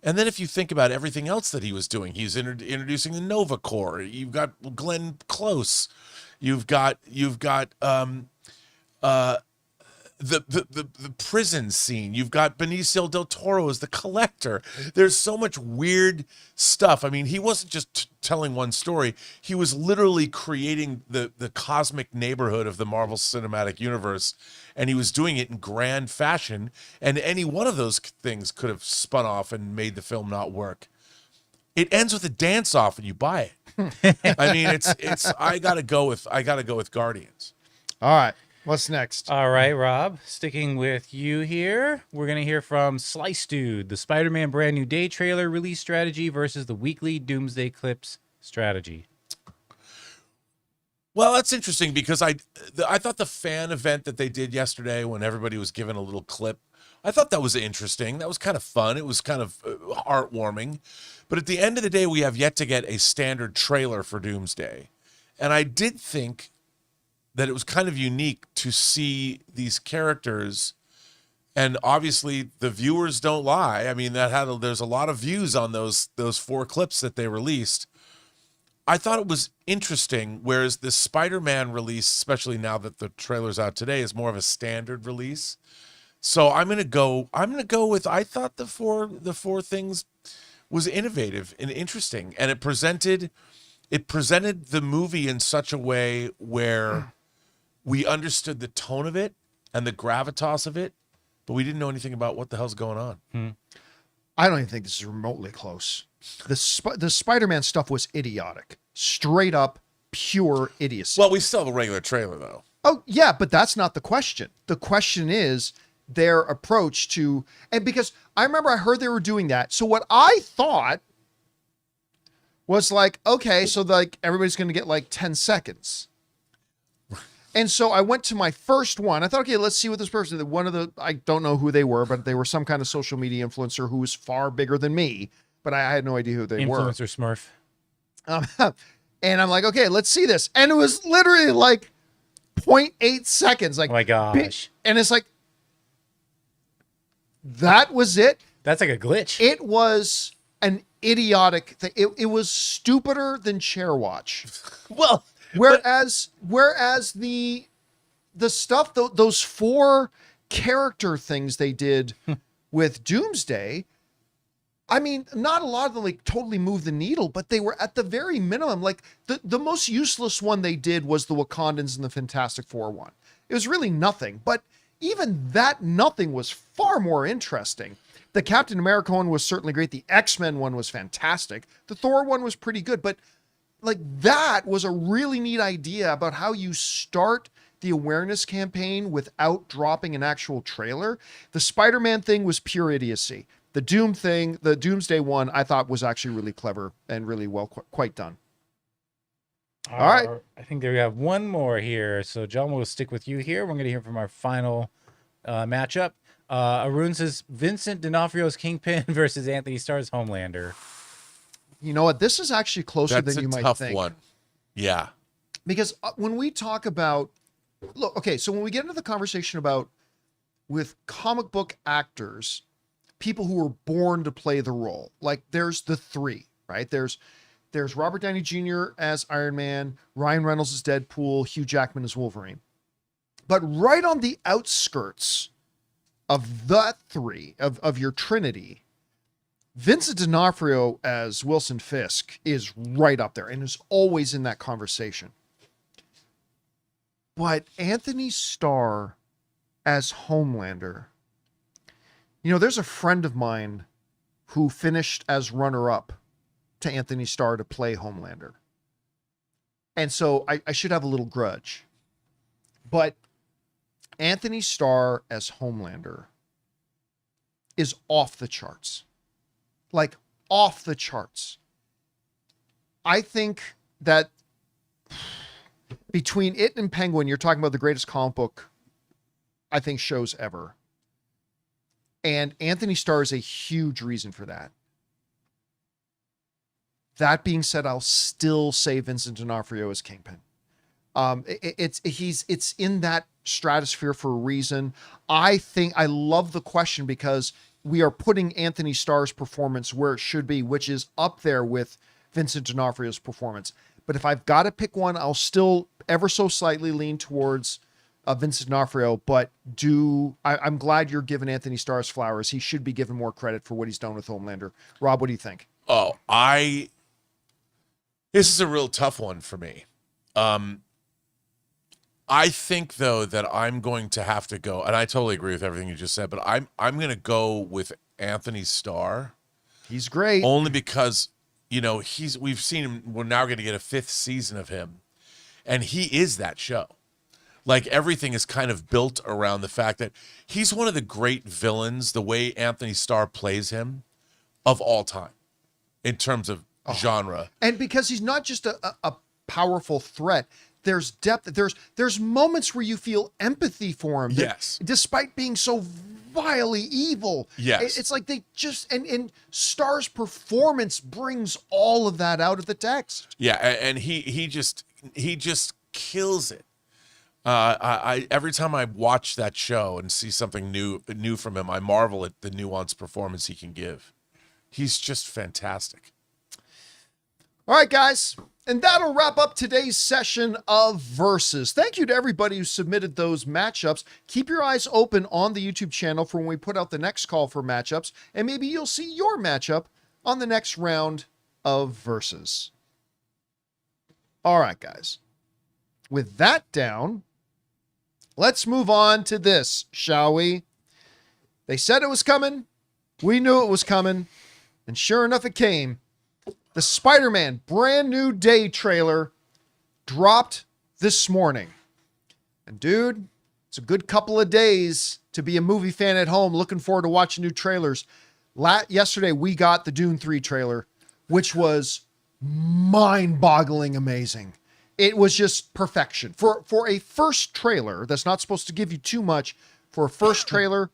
And then if you think about everything else that he was doing, he's introducing the Nova Corps. You've got Glenn Close. You've got the prison scene. You've got Benicio del Toro as the collector. There's so much weird stuff. I mean, he wasn't just telling one story. He was literally creating the cosmic neighborhood of the Marvel Cinematic Universe, and he was doing it in grand fashion. And any one of those things could have spun off and made the film not work. It ends with a dance off, and you buy it. I mean, it's. I gotta go with Guardians. All right. What's next? All right, Rob, sticking with you here. We're going to hear from Slice Dude, the Spider-Man Brand New Day trailer release strategy versus the weekly Doomsday Clips strategy. Well, that's interesting because I thought the fan event that they did yesterday when everybody was given a little clip, I thought that was interesting. That was kind of fun. It was kind of heartwarming. But at the end of the day, we have yet to get a standard trailer for Doomsday. And I did think that it was kind of unique to see these characters And obviously the viewers don't lie. I mean, there's a lot of views on those 4 clips that they released. I thought it was interesting, whereas the Spider-Man release, especially now that the trailer's out today, is more of a standard release. So I'm gonna go with, I thought the four things was innovative and interesting, and it presented the movie in such a way where we understood the tone of it and the gravitas of it, but we didn't know anything about what the hell's going on. I don't even think this is remotely close. The Spider-Man stuff was idiotic. Straight up, pure idiocy. Well, we still have a regular trailer, though. Oh, yeah, but that's not the question. The question is their approach to... And because I remember I heard they were doing that. So what I thought was like, okay, so like everybody's going to get like 10 seconds. And so I went to my first one. I thought, okay, let's see what this person... I don't know who they were, but they were some kind of social media influencer who was far bigger than me. But I had no idea who they were. Influencer Smurf. And I'm like, okay, let's see this. And it was literally like 0.8 seconds. Like, Oh my gosh. And it's like, that was it. That's like a glitch. It was an idiotic thing. It was stupider than Chair Watch. Well, Whereas the stuff, those 4 character things they did with Doomsday, I mean, not a lot of them like totally moved the needle, but they were at the very minimum. Like the most useless one they did was the Wakandans and the Fantastic Four one. It was really nothing, but even that nothing was far more interesting. The Captain America one was certainly great. The X-Men one was fantastic. The Thor one was pretty good, but like that was a really neat idea about how you start the awareness campaign without dropping an actual trailer. The Spider-Man thing was pure idiocy. The Doom thing, the Doomsday one, I thought was actually really clever and really well, quite done. All right. I think we have one more here. So, John, we'll stick with you here. We're going to hear from our final matchup. Arun says Vincent D'Onofrio's Kingpin versus Anthony Starr's Homelander. You know what? This is actually closer that's than you a might tough think. one. Yeah. Because when we talk about, look, okay, so when we get into the conversation about with comic book actors, people who were born to play the role, like there's the 3, right? There's Robert Downey Jr. as Iron Man, Ryan Reynolds as Deadpool, Hugh Jackman as Wolverine. But right on the outskirts of that 3, of your trinity, Vincent D'Onofrio as Wilson Fisk is right up there and is always in that conversation. But Anthony Starr as Homelander, you know, there's a friend of mine who finished as runner-up to Anthony Starr to play Homelander. And so I should have a little grudge. But Anthony Starr as Homelander is off the charts. Like, off the charts. I think that between it and Penguin, you're talking about the greatest comic book, I think, shows ever. And Anthony Starr is a huge reason for that. That being said, I'll still say Vincent D'Onofrio is Kingpin. It's in that stratosphere for a reason. I think I love the question because we are putting Anthony Starr's performance where it should be, which is up there with Vincent D'Onofrio's performance. But if I've got to pick one, I'll still ever so slightly lean towards Vincent D'Onofrio, but I'm glad you're giving Anthony Starr's flowers. He should be given more credit for what he's done with Homelander. Rob, what do you think? Oh, this is a real tough one for me. I think though that I'm going to have to go, and I totally agree with everything you just said, but I'm going to go with Anthony Starr. He's great. Only because, you know, we've seen him, we're now going to get a 5th season of him, and he is that show. Like, everything is kind of built around the fact that he's one of the great villains, the way Anthony Starr plays him, of all time in terms of genre. And because he's not just a powerful threat, there's depth. There's moments where you feel empathy for him. Yes. Despite being so vilely evil. Yes. It's like they just, and Starr's performance brings all of that out of the text. Yeah, and he just kills it. I every time I watch that show and see something new from him, I marvel at the nuanced performance he can give. He's just fantastic. All right, guys. And that'll wrap up today's session of Versus. Thank you to everybody who submitted those matchups. Keep your eyes open on the YouTube channel for when we put out the next call for matchups, and maybe you'll see your matchup on the next round of Versus. All right, guys. With that down, let's move on to this, shall we? They said it was coming. We knew it was coming. And sure enough, it came. The Spider-Man Brand New Day trailer dropped this morning. And dude, it's a good couple of days to be a movie fan at home looking forward to watching new trailers. Yesterday, we got the Dune 3 trailer, which was mind-boggling amazing. It was just perfection. For a first trailer that's not supposed to give you too much, for a first trailer,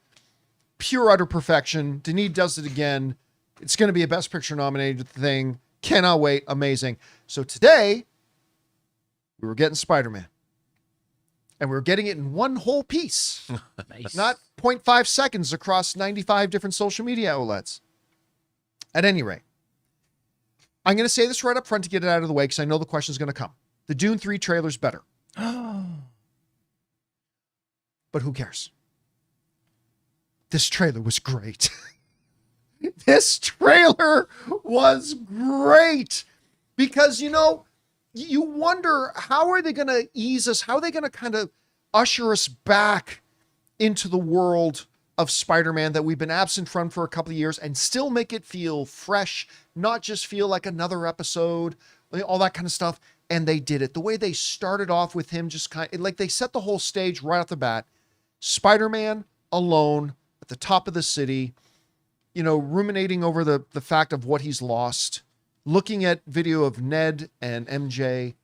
pure utter perfection. Denis does it again. It's going to be a Best Picture nominated thing. Cannot wait. Amazing. So today, we were getting Spider-Man. And we were getting it in one whole piece. Nice. Not 0.5 seconds across 95 different social media outlets. At any rate, I'm going to say this right up front to get it out of the way because I know the question is going to come. The Dune 3 trailer's better. But who cares? This trailer was great. This trailer was great because, you know, you wonder how are they going to ease us? How are they going to kind of usher us back into the world of Spider-Man that we've been absent from for a couple of years and still make it feel fresh, not just feel like another episode, all that kind of stuff. And they did it. The way they started off with him just kind of like they set the whole stage right off the bat. Spider-Man alone at the top of the city, you know, ruminating over the fact of what he's lost, looking at video of Ned and MJ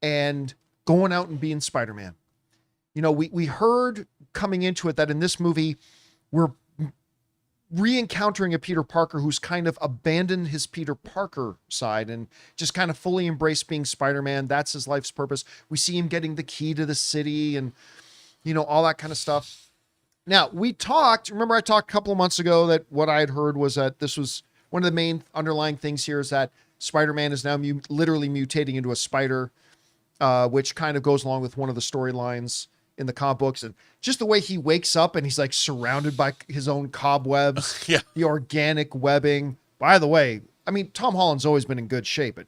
and going out and being Spider-Man. You know, we heard coming into it that in this movie, we're re-encountering a Peter Parker who's kind of abandoned his Peter Parker side and just kind of fully embraced being Spider-Man. That's his life's purpose. We see him getting the key to the city and, you know, all that kind of stuff. Now, remember I talked a couple of months ago that what I had heard was that this was one of the main underlying things here is that Spider-Man is now literally mutating into a spider, which kind of goes along with one of the storylines in the comic books. And just the way he wakes up and he's like surrounded by his own cobwebs, Yeah. the organic webbing. By the way, I mean, Tom Holland's always been in good shape.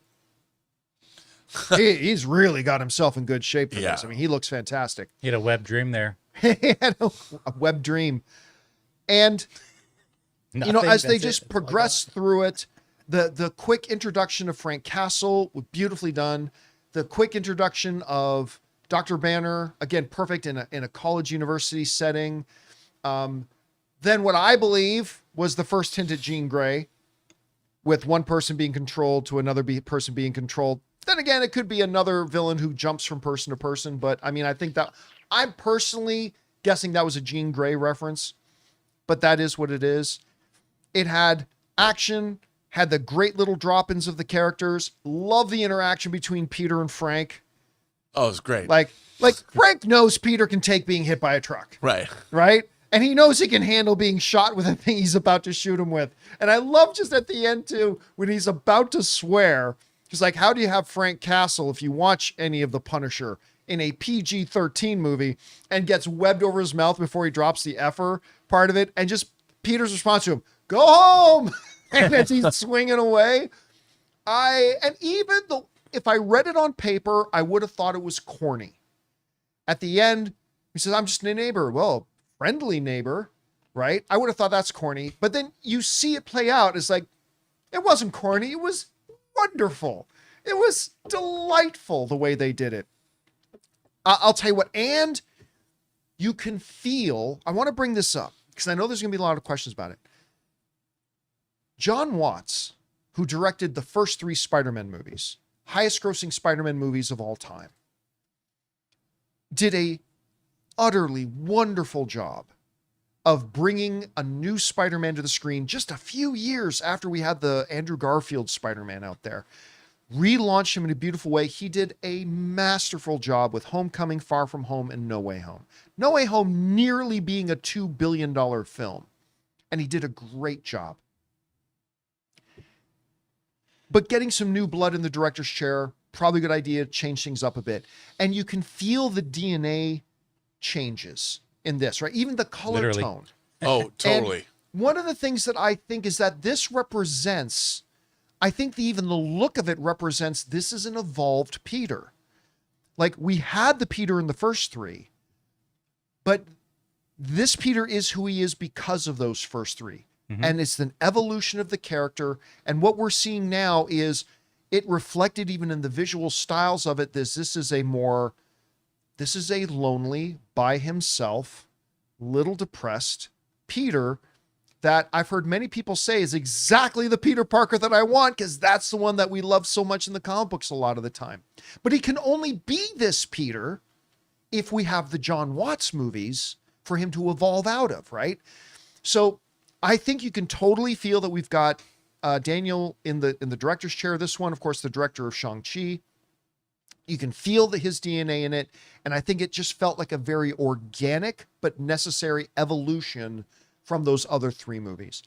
He's really got himself in good shape for this. I mean, he looks fantastic. He had a web dream there. He had a web dream. And, you know, as they just progress through it, the quick introduction of Frank Castle was beautifully done. The quick introduction of Dr. Banner, again, perfect in a college university setting. Then what I believe was the first hint at Jean Grey, with one person being controlled to another person being controlled. Then again, it could be another villain who jumps from person to person. But I mean, I think that I'm personally guessing that was a Jean Grey reference, but that is what it is. It had action, had the great little drop-ins of the characters. Love the interaction between Peter and Frank. Oh, it's great. Like Frank knows Peter can take being hit by a truck. Right. Right? And he knows he can handle being shot with the thing he's about to shoot him with. And I love just at the end too, when he's about to swear, he's like, how do you have Frank Castle, if you watch any of The Punisher, in a PG-13 movie, and gets webbed over his mouth before he drops the F-er part of it. And just Peter's response to him, go home. And as he's swinging away, if I read it on paper, I would have thought it was corny. At the end, he says, I'm just a neighbor. Well, friendly neighbor, right? I would have thought that's corny. But then you see it play out. It's like, it wasn't corny. It was wonderful. It was delightful the way they did it. I'll tell you what, and you can feel, I want to bring this up because I know there's going to be a lot of questions about it. John Watts, who directed the first 3 Spider-Man movies, highest grossing Spider-Man movies of all time, did a utterly wonderful job of bringing a new Spider-Man to the screen just a few years after we had the Andrew Garfield Spider-Man out there. relaunched him in a beautiful way. He did a masterful job with Homecoming, Far From Home, and No Way Home. No Way Home nearly being a $2 billion film. And he did a great job. But getting some new blood in the director's chair, probably a good idea, change things up a bit. And you can feel the DNA changes in this, right? Even the color Literally. tone. Oh, totally. And one of the things that I think is that this represents, I think even the look of it represents this is an evolved Peter. Like we had the Peter in the first three, but this Peter is who he is because of those first three. Mm-hmm. And it's an evolution of the character. And what we're seeing now is it reflected even in the visual styles of it. This is a lonely, by himself, little depressed Peter that I've heard many people say is exactly the Peter Parker that I want, because that's the one that we love so much in the comic books a lot of the time. But he can only be this Peter if we have the John Watts movies for him to evolve out of, right? So I think you can totally feel that we've got Daniel in the director's chair. This one, of course, the director of Shang-Chi. You can feel his DNA in it. And I think it just felt like a very organic but necessary evolution from those other three movies.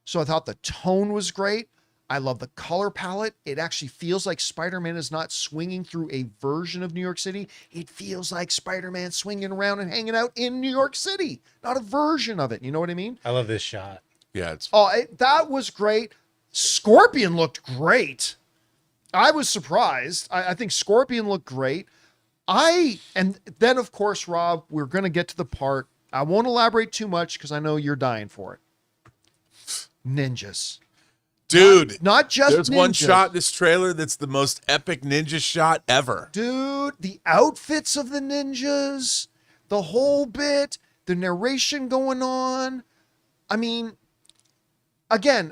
So I thought the tone was great. I love the color palette. It actually feels like Spider-Man is not swinging through a version of New York City. It feels like Spider-Man swinging around and hanging out in New York City, not a version of it. You know what I mean? I love this shot. Yeah, it's That was great. Scorpion looked great. I was surprised. I think Scorpion looked great. And then of course, Rob, we're going to get to the part. I won't elaborate too much because I know you're dying for it. Ninjas. dude. Not just There's one ninjas. shot in this trailer that's the most epic ninja shot ever. Dude, the outfits of the ninjas, the whole bit, the narration going on. I mean, again,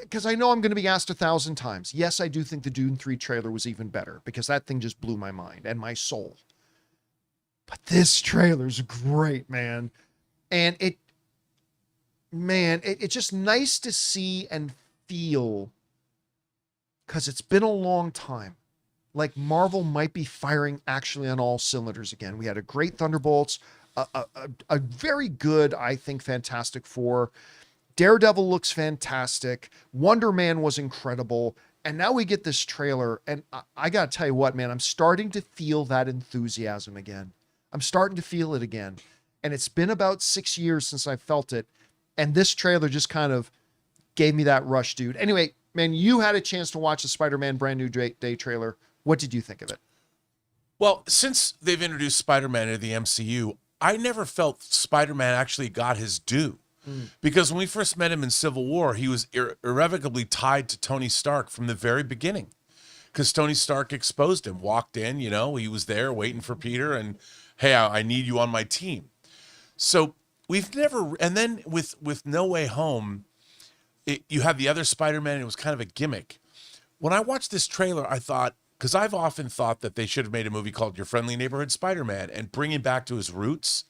because I know I'm going to be asked 1,000 times. Yes, I do think the Dune 3 trailer was even better because that thing just blew my mind and my soul. But this trailer's great, man. And it's just nice to see and feel, because it's been a long time, like Marvel might be firing actually on all cylinders again. We had a great Thunderbolts, a very good, I think, Fantastic Four. Daredevil looks fantastic. Wonder Man was incredible. And now we get this trailer. And I got to tell you what, man, I'm starting to feel that enthusiasm again. I'm starting to feel it again. And it's been about 6 years since I felt it. And this trailer just kind of gave me that rush, dude. Anyway, man, you had a chance to watch the Spider-Man Brand New Day trailer. What did you think of it? Well, since they've introduced Spider-Man into the MCU, I never felt Spider-Man actually got his due. Because when we first met him in Civil War, he was irrevocably tied to Tony Stark from the very beginning. Because Tony Stark exposed him, walked in, he was there waiting for Peter, and hey, I need you on my team. So we've never, and then with No Way Home, you have the other Spider-Man, and it was kind of a gimmick. When I watched this trailer, I thought, because I've often thought that they should have made a movie called Your Friendly Neighborhood Spider-Man and bring him back to his roots.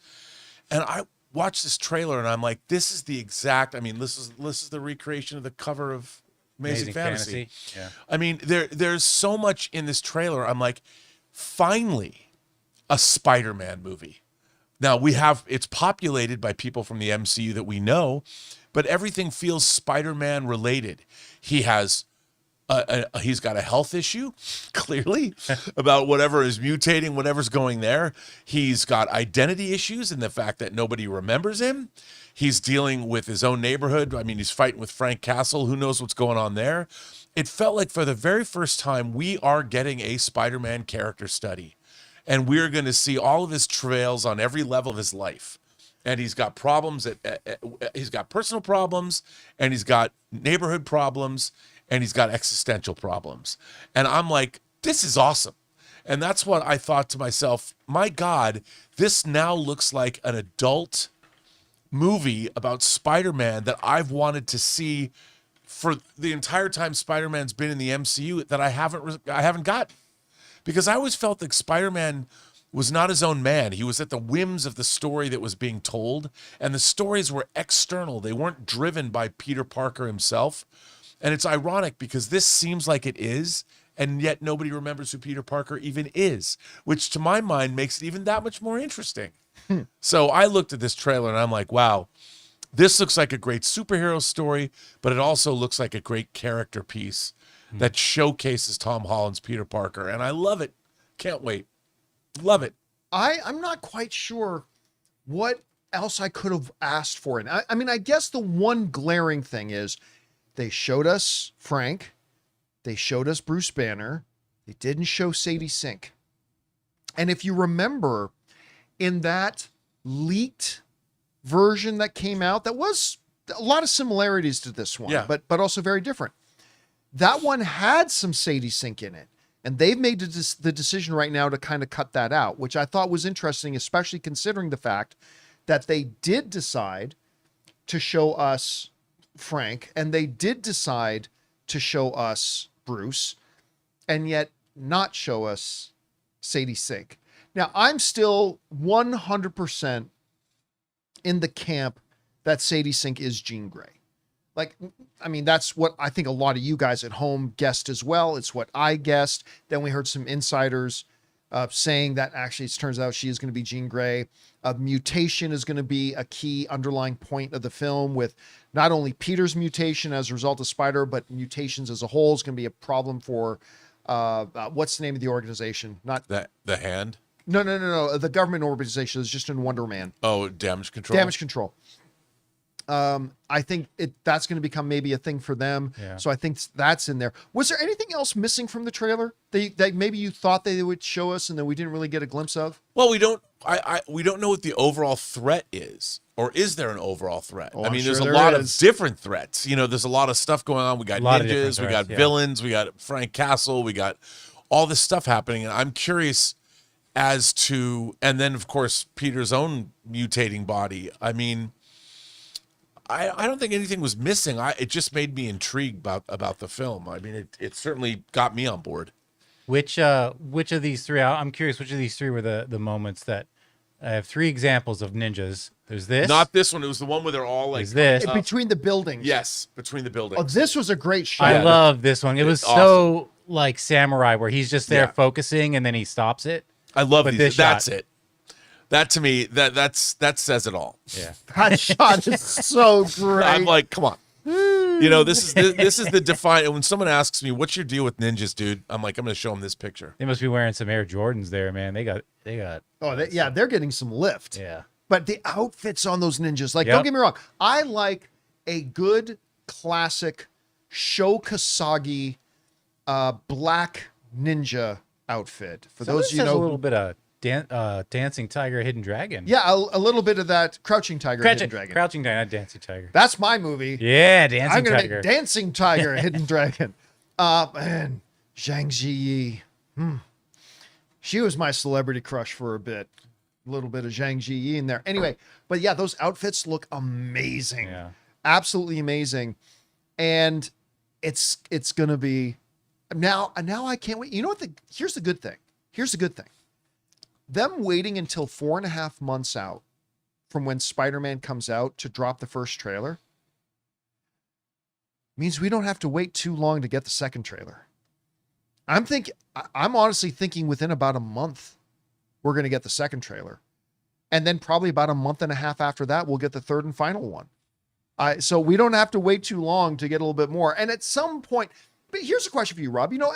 And I watched this trailer and I'm like, this is the exact, this is the recreation of the cover of Amazing Fantasy. Yeah. I mean, there's so much in this trailer. I'm like, finally, a Spider-Man movie. Now it's populated by people from the MCU that we know, but everything feels Spider-Man related. He has he's got a health issue, clearly, about whatever is mutating, whatever's going there. He's got identity issues in the fact that nobody remembers him. He's dealing with his own neighborhood. He's fighting with Frank Castle. Who knows what's going on there? It felt like for the very first time, we are getting a Spider-Man character study. And we're going to see all of his travails on every level of his life. And he's got problems. He's got personal problems, and he's got neighborhood problems, and he's got existential problems. And I'm like, this is awesome. And that's what I thought to myself, my God, this now looks like an adult movie about Spider-Man that I've wanted to see for the entire time Spider-Man's been in the MCU that I haven't gotten. Because I always felt like Spider-Man was not his own man. He was at the whims of the story that was being told, and the stories were external. They weren't driven by Peter Parker himself. And it's ironic because this seems like it is, and yet nobody remembers who Peter Parker even is, which to my mind makes it even that much more interesting. So I looked at this trailer and I'm like, wow, this looks like a great superhero story, but it also looks like a great character piece that showcases Tom Holland's Peter Parker. And I love it. Can't wait. Love it. I'm not quite sure what else I could have asked for. And I mean, I guess the one glaring thing is they showed us Frank. They showed us Bruce Banner. They didn't show Sadie Sink. And if you remember, in that leaked version that came out, that was a lot of similarities to this one, Yeah. but also very different. That one had some Sadie Sink in it. And they've made the decision right now to kind of cut that out, which I thought was interesting, especially considering the fact that they did decide to show us Frank and they did decide to show us Bruce and yet not show us Sadie Sink. Now, I'm still 100% in the camp that Sadie Sink is Jean Grey. Like, I mean, that's what I think a lot of you guys at home guessed as well. It's what I guessed. Then we heard some insiders saying that actually it turns out she is going to be Jean Grey. Mutation is going to be a key underlying point of the film, with not only Peter's mutation as a result of Spider, but mutations as a whole is going to be a problem for what's the name of the organization? Not The Hand. No. The government organization is just in Wonder Man. Oh, Damage Control. Damage Control. I think that's going to become maybe a thing for them. Yeah. So I think that's in there. Was there anything else missing from the trailer that maybe you thought they would show us and that we didn't really get a glimpse of? Well, we don't know what the overall threat is, or is there an overall threat? Oh, I I'm mean, sure there's a there lot is. of different threats. You know, there's a lot of stuff going on. We got A lot of different ninjas, we threats, got yeah. villains, we got Frank Castle, we got all this stuff happening, and I'm curious as to, and then of course Peter's own mutating body. I mean, I don't think anything was missing. It just made me intrigued about the film. I mean, it certainly got me on board. Which of these three? I'm curious. Which of these three were the moments that I have three examples of ninjas? There's this. Not this one. It was the one where they're all like There's this. up. Between the buildings. Yes, between the buildings. Oh, this was a great shot. I love this one. It was It's so like samurai, where he's just there Yeah. focusing and then he stops it. I love But these. this That's shot- it. That to me, that says it all. Yeah. That shot is so great. I'm like, come on. You know, this is the define. When someone asks me, "What's your deal with ninjas, dude?" I'm like, I'm going to show them this picture. They must be wearing some Air Jordans there, man. They got. They're getting some lift. Yeah. But the outfits on those ninjas, like, Yep. don't get me wrong, I like a good classic Sho Kasagi black ninja outfit. For Some of those this of you has a know, little bit of Dancing Tiger, Hidden Dragon. yeah, a little bit of that Crouching Tiger, Hidden Dragon. Crouching Tiger, not Dancing Tiger. That's my movie. Yeah, Dancing I'm gonna Tiger. make Dancing Tiger, Hidden Dragon. Man, Zhang Ziyi. She was my celebrity crush for a bit. A little bit of Zhang Ziyi in there. Anyway, but yeah, those outfits look amazing. Yeah. Absolutely amazing. And it's gonna be now I can't wait. You know what? Here's the good thing. Them waiting until 4.5 months out from when Spider-Man comes out to drop the first trailer means we don't have to wait too long to get the second trailer. I'm honestly thinking within about a month we're going to get the second trailer. And then probably about a month and a half after that, we'll get the third and final one. So we don't have to wait too long to get a little bit more. And at some point, but here's a question for you, Rob. You know,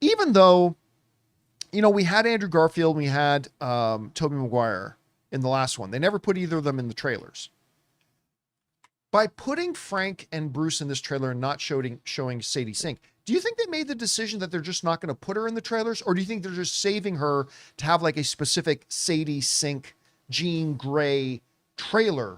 even though, you know, we had Andrew Garfield, we had Tobey Maguire in the last one. They never put either of them in the trailers. By putting Frank and Bruce in this trailer and not showing Sadie Sink, do you think they made the decision that they're just not going to put her in the trailers? Or do you think they're just saving her to have like a specific Sadie Sink, Jean Grey trailer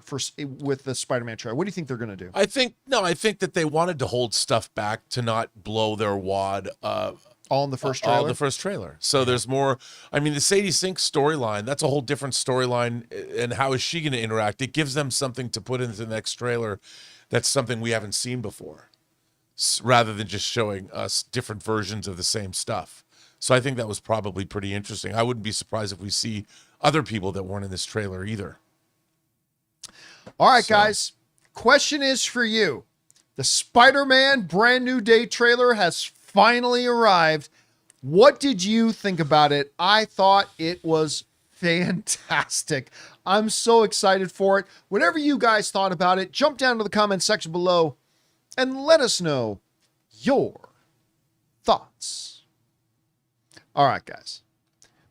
with the Spider-Man trailer? What do you think they're going to do? I think that they wanted to hold stuff back to not blow their wad All in the first trailer? all in the first trailer. So there's more. I mean, the Sadie Sink storyline, that's a whole different storyline. And how is she going to interact? It gives them something to put into the next trailer that's something we haven't seen before, rather than just showing us different versions of the same stuff. So I think that was probably pretty interesting. I wouldn't be surprised if we see other people that weren't in this trailer either. All right, guys. Question is for you. The Spider-Man Brand New Day trailer has finally arrived. What did you think about it? I thought it was fantastic. I'm so excited for it. Whatever you guys thought about it, jump down to the comment section below and let us know your thoughts. All right, guys.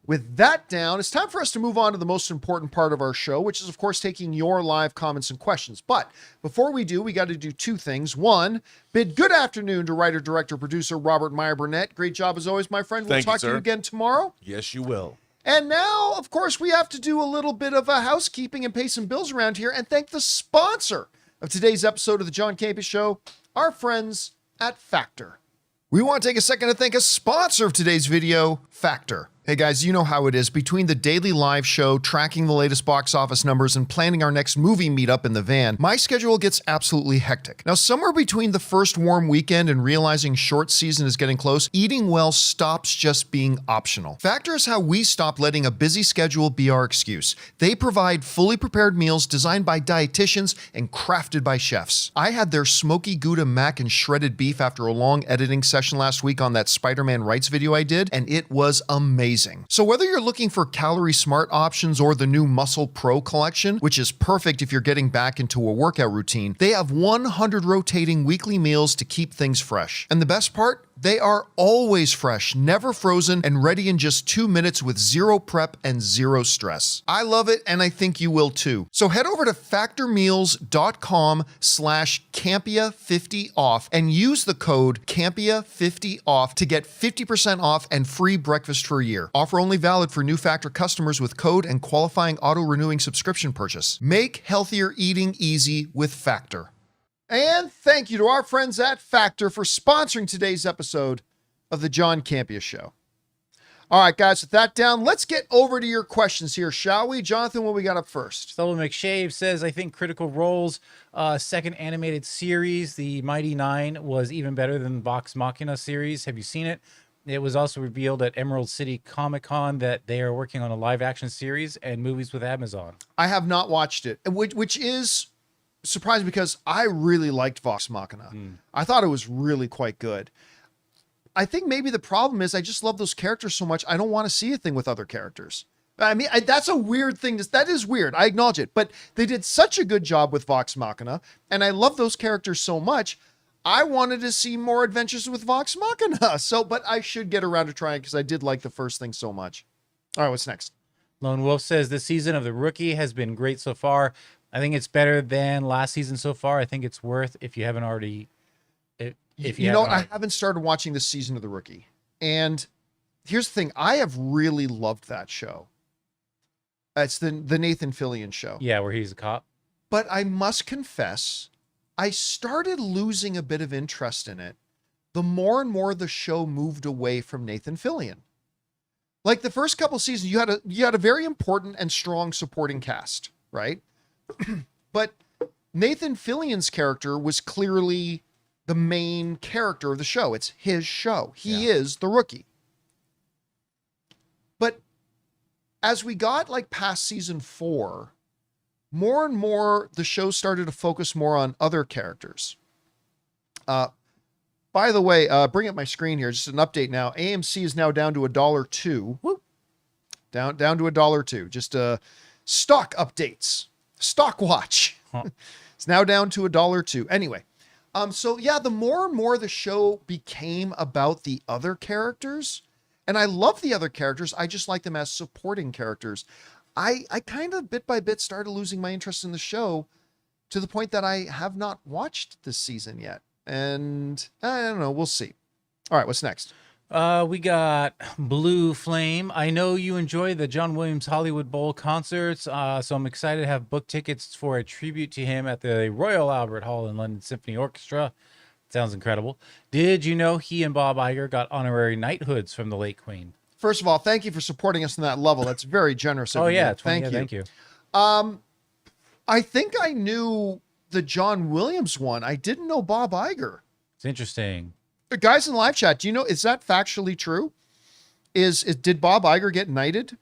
With that down, it's time for us to move on to the most important part of our show, which is, of course, taking your live comments and questions. But before we do, we got to do two things. One, bid good afternoon to writer, director, producer Robert Meyer Burnett. Great job as always, my friend. We'll talk to you again tomorrow. Yes, you will. And now, of course, we have to do a little bit of a housekeeping and pay some bills around here and thank the sponsor of today's episode of the John Campea Show, our friends at Factor. We want to take a second to thank a sponsor of today's video, Factor. Hey guys, you know how it is. Between the daily live show, tracking the latest box office numbers, and planning our next movie meetup in the van, my schedule gets absolutely hectic. Now, somewhere between the first warm weekend and realizing short season is getting close, eating well stops just being optional. Factor is how we stop letting a busy schedule be our excuse. They provide fully prepared meals designed by dietitians and crafted by chefs. I had their smoky Gouda mac and shredded beef after a long editing session last week on that Spider-Man Rights video I did, and it was amazing. So whether you're looking for calorie smart options or the new Muscle Pro collection, which is perfect if you're getting back into a workout routine, they have 100 rotating weekly meals to keep things fresh. And the best part? They are always fresh, never frozen, and ready in just 2 minutes with zero prep and zero stress. I love it, and I think you will too. So head over to factormeals.com/Campea50off and use the code Campea50off to get 50% off and free breakfast for a year. Offer only valid for new Factor customers with code and qualifying auto-renewing subscription purchase. Make healthier eating easy with Factor. And thank you to our friends at Factor for sponsoring today's episode of the John Campea Show. All right, guys, with that down, let's get over to your questions here, shall we? Jonathan, what we got up first? Sullivan McShave says, I think Critical Role's second animated series, The Mighty Nine, was even better than the Vox Machina series. Have you seen it? It was also revealed at Emerald City Comic-Con that they are working on a live-action series and movies with Amazon. I have not watched it, which is surprising because I really liked Vox Machina. I thought it was really quite good. I think maybe the problem is I just love those characters so much, I don't want to see a thing with other characters. I mean, that's a weird thing. That is weird. I acknowledge it. But they did such a good job with Vox Machina, and I love those characters so much, I wanted to see more adventures with Vox Machina. But I should get around to trying because I did like the first thing so much. All right, what's next? Lone Wolf says, this season of The Rookie has been great so far. I think it's better than last season so far. I think it's worth if you haven't already. I haven't started watching this season of The Rookie. And here's the thing. I have really loved that show. It's the Nathan Fillion show. Yeah, where he's a cop. But I must confess, I started losing a bit of interest in it the more and more the show moved away from Nathan Fillion. Like the first couple seasons, you had a very important and strong supporting cast, right? But Nathan Fillion's character was clearly the main character of the show. It's his show. He is the Rookie. But as we got like past season 4, more and more the show started to focus more on other characters. By the way, bring up my screen here. Just an update now. AMC is now down to $1.02. Woo. Down to $1.02. Just stock updates. Stock watch. It's now down to $1.02. Anyway, so yeah, the more and more the show became about the other characters, and I love the other characters, I just like them as supporting characters. I kind of bit by bit started losing my interest in the show to the point that I have not watched this season yet. And I don't know, we'll see. All right, what's next? We got Blue Flame. I know you enjoy the John Williams Hollywood Bowl concerts, so I'm excited to have booked tickets for a tribute to him at the Royal Albert Hall and London Symphony Orchestra. Sounds incredible. Did you know he and Bob Iger got honorary knighthoods from the late Queen? First of all, thank you for supporting us on that level. That's very generous of you. Oh, yeah. Thank you. Thank you. I think I knew the John Williams one. I didn't know Bob Iger. It's interesting. Guys in the live chat, do you know, is that factually true? Did Bob Iger get knighted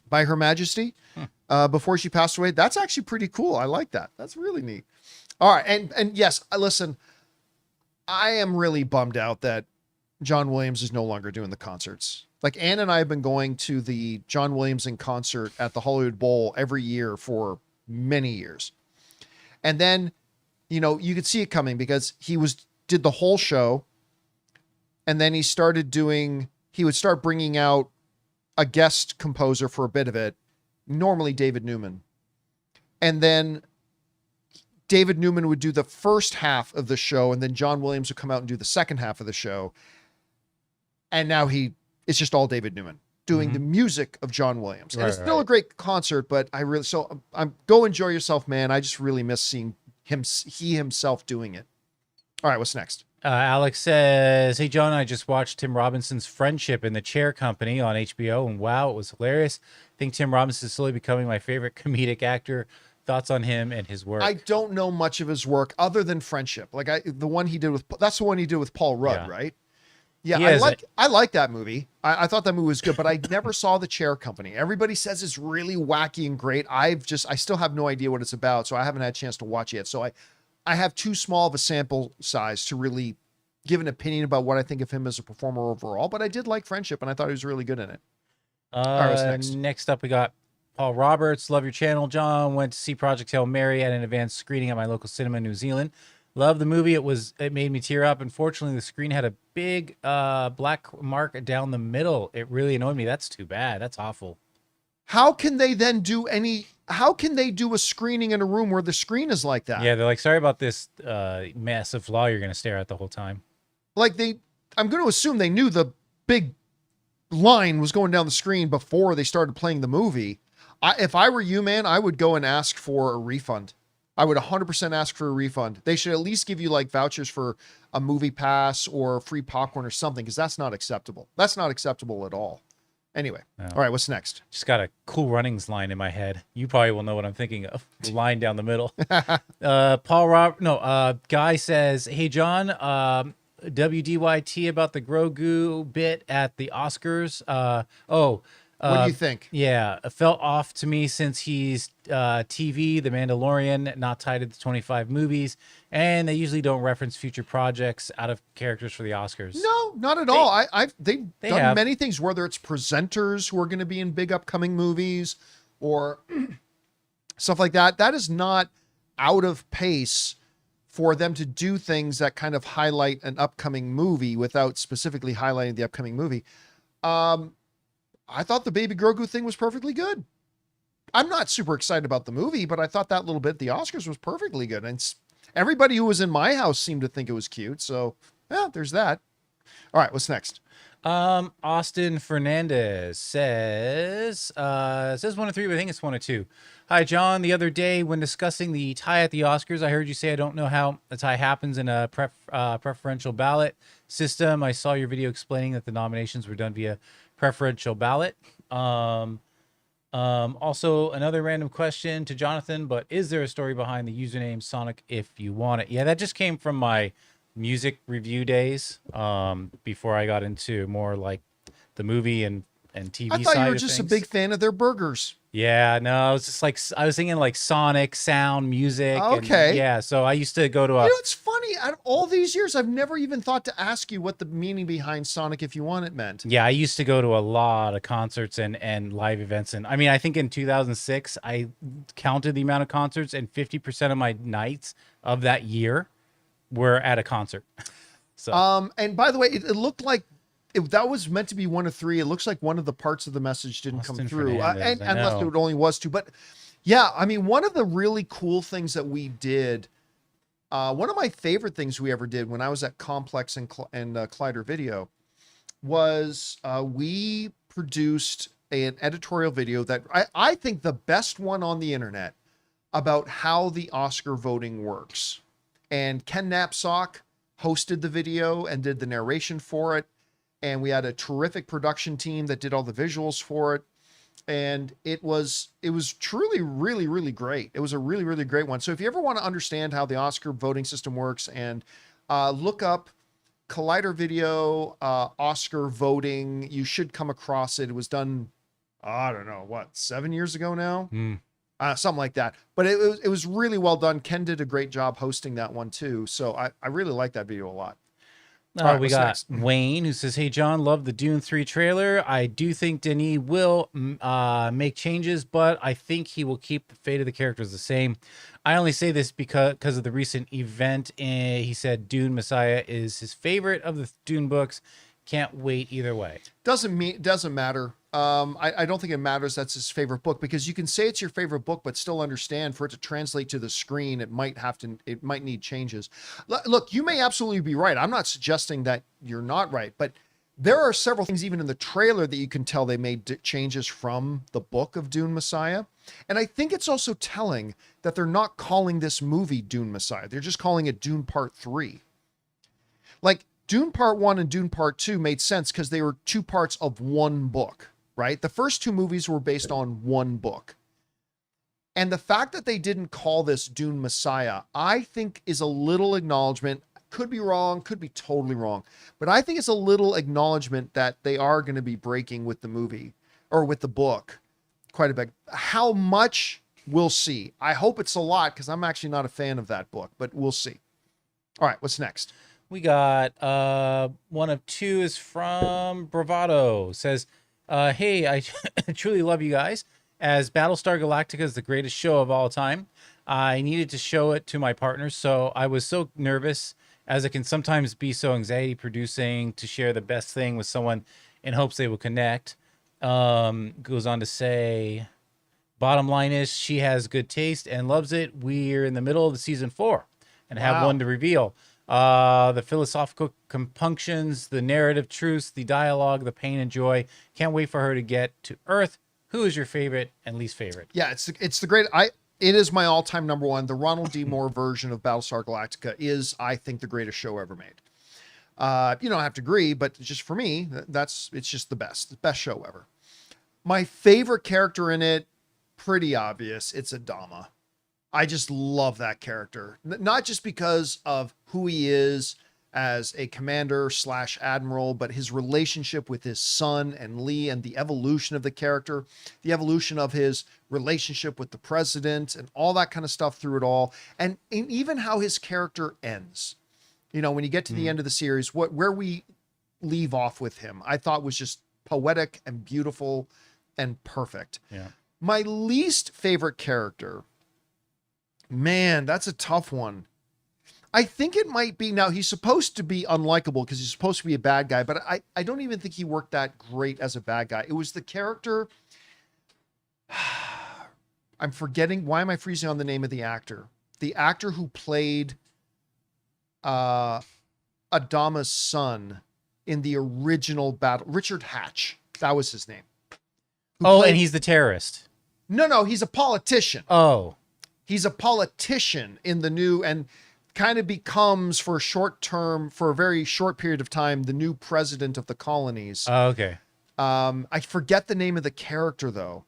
by Her Majesty before she passed away? That's actually pretty cool. I like that. That's really neat. All right. And yes, listen, I am really bummed out that John Williams is no longer doing the concerts. Like Ann and I have been going to the John Williams in concert at the Hollywood Bowl every year for many years. And then, you know, you could see it coming because did the whole show. And then he would start bringing out a guest composer for a bit of it, normally David Newman. And then David Newman would do the first half of the show, and then John Williams would come out and do the second half of the show. And now it's just all David Newman doing the music of John Williams. And it's still a great concert, but I'm go enjoy yourself, man. I just really miss seeing he himself doing it. All right, what's next? Alex says, "Hey John, I just watched Tim Robinson's Friendship in the Chair Company on HBO, and wow, it was hilarious. I think Tim Robinson is slowly becoming my favorite comedic actor. Thoughts on him and his work?" I don't know much of his work other than Friendship. Like that's the one he did with Paul Rudd, right? Yeah, I like that movie. I thought that movie was good, but I never saw The Chair Company. Everybody says it's really wacky and great. I still have no idea what it's about, so I haven't had a chance to watch it yet. So I have too small of a sample size to really give an opinion about what I think of him as a performer overall, but I did like Friendship, and I thought he was really good in it. All right, what's next up, we got Paul Roberts. "Love your channel, John. Went to see Project Hail Mary at an advanced screening at my local cinema in New Zealand. Love the movie. It made me tear up. Unfortunately, the screen had a big black mark down the middle. It really annoyed me. That's too bad. That's awful." How can they do a screening in a room where the screen is like that? Yeah, they're like, "Sorry about this massive flaw you're going to stare at the whole time." Like I'm going to assume they knew the big line was going down the screen before they started playing the movie. If I were you, man, I would go and ask for a refund. I would 100% ask for a refund. They should at least give you like vouchers for a movie pass or free popcorn or something, because that's not acceptable. That's not acceptable at all. Anyway, All right, what's next? Just got a Cool Runnings line in my head. You probably will know what I'm thinking of. The line down the middle. Guy says, "Hey John, WDYT about the Grogu bit at the Oscars. What do you think?" Yeah, it felt off to me since he's TV, The Mandalorian, not tied to the 25 movies, and they usually don't reference future projects out of characters for the Oscars. No, not at all. They've done many things, whether it's presenters who are going to be in big upcoming movies or stuff like that. That is not out of pace for them to do things that kind of highlight an upcoming movie without specifically highlighting the upcoming movie. I thought the Baby Grogu thing was perfectly good. I'm not super excited about the movie, but I thought that little bit at the Oscars was perfectly good. And everybody who was in my house seemed to think it was cute. So, yeah, there's that. All right, what's next? Austin Fernandez says 1 of 3, but I think it's 1 of 2. "Hi, John. The other day when discussing the tie at the Oscars, I heard you say I don't know how a tie happens in a preferential ballot system. I saw your video explaining that the nominations were done via preferential ballot. Also, another random question to Jonathan, but is there a story behind the username Sonic if you want it?" Yeah, that just came from my music review days before I got into more like the movie and TV side. I thought you were just a big fan of their burgers. Yeah, no, it's just like I was thinking like Sonic sound music. Okay. Yeah, so I used to go to it's funny. Out of all these years, I've never even thought to ask you what the meaning behind Sonic If You Want It meant. Yeah, I used to go to a lot of concerts and live events. And I mean, I think in 2006, I counted the amount of concerts, and 50% of my nights of that year were at a concert. So, and by the way, it looked like that was meant to be 1 of 3. It looks like one of the parts of the message didn't come through, and unless it only was 2. But yeah, I mean, one of the really cool things that we did, one of my favorite things we ever did when I was at Complex and Collider Video was we produced an editorial video that I think the best one on the internet about how the Oscar voting works. And Ken Knapsack hosted the video and did the narration for it. And we had a terrific production team that did all the visuals for it. And it was truly, really, really great. It was a really, really great one. So if you ever want to understand how the Oscar voting system works, and look up Collider Video Oscar voting, you should come across it. It was done, I don't know, 7 years ago now? Something like that. But it was really well done. Ken did a great job hosting that one too. So I really like that video a lot. All right, We what's got next? Wayne who says, "Hey John, love the Dune 3 trailer. I do think Denis will make changes, but I think he will keep the fate of the characters the same. I only say this because of the recent event. He said Dune Messiah is his favorite of the Dune books. Can't wait either way." Doesn't matter. I don't think it matters that's his favorite book, because you can say it's your favorite book but still understand for it to translate to the screen it might need changes. Look, you may absolutely be right. I'm not suggesting that you're not right, but there are several things even in the trailer that you can tell they made changes from the book of Dune Messiah. And I think it's also telling that they're not calling this movie Dune Messiah. They're just calling it Dune Part 3. Like, Dune Part 1 and Dune Part 2 made sense because they were two parts of one book, right? The first two movies were based on one book. And the fact that they didn't call this Dune Messiah, I think is a little acknowledgement. Could be wrong, could be totally wrong. But I think it's a little acknowledgement that they are going to be breaking with the movie or with the book quite a bit. How much, we'll see. I hope it's a lot because I'm actually not a fan of that book, but we'll see. All right, what's next? We got one of two is from Bravado. Says, "Hey, I truly love you guys. As Battlestar Galactica is the greatest show of all time, I needed to show it to my partners, so I was so nervous, as it can sometimes be so anxiety producing to share the best thing with someone in hopes they will connect." Goes on to say, "Bottom line is she has good taste and loves it. We're in the middle of the season 4 and have one to reveal. The philosophical compunctions, the narrative truths, the dialogue, the pain and joy. Can't wait for her to get to Earth. Who is your favorite and least favorite?" Yeah, it's the great. It is my all-time number one. The Ronald D. Moore version of Battlestar Galactica is, I think, the greatest show ever made. You don't have to agree, but just for me, it's just the best show ever. My favorite character in it, pretty obvious. It's Adama. I just love that character, not just because of who he is as a commander / admiral, but his relationship with his son and Lee, and the evolution of the character, the evolution of his relationship with the president, and all that kind of stuff through it all. And even how his character ends, you know, when you get to the end of the series, where we leave off with him, I thought was just poetic and beautiful and perfect. Yeah. My least favorite character, man, that's a tough one. I think it might be, now he's supposed to be unlikable because he's supposed to be a bad guy, but I don't even think he worked that great as a bad guy. It was the character, I'm forgetting, why am I freezing on the name of the actor? The actor who played Adama's son in the original battle, Richard Hatch, that was his name. And he's the terrorist. No, he's a politician. Oh. He's a politician in the new, and kind of becomes for a very short period of time, the new president of the colonies. Oh, okay. I forget the name of the character though.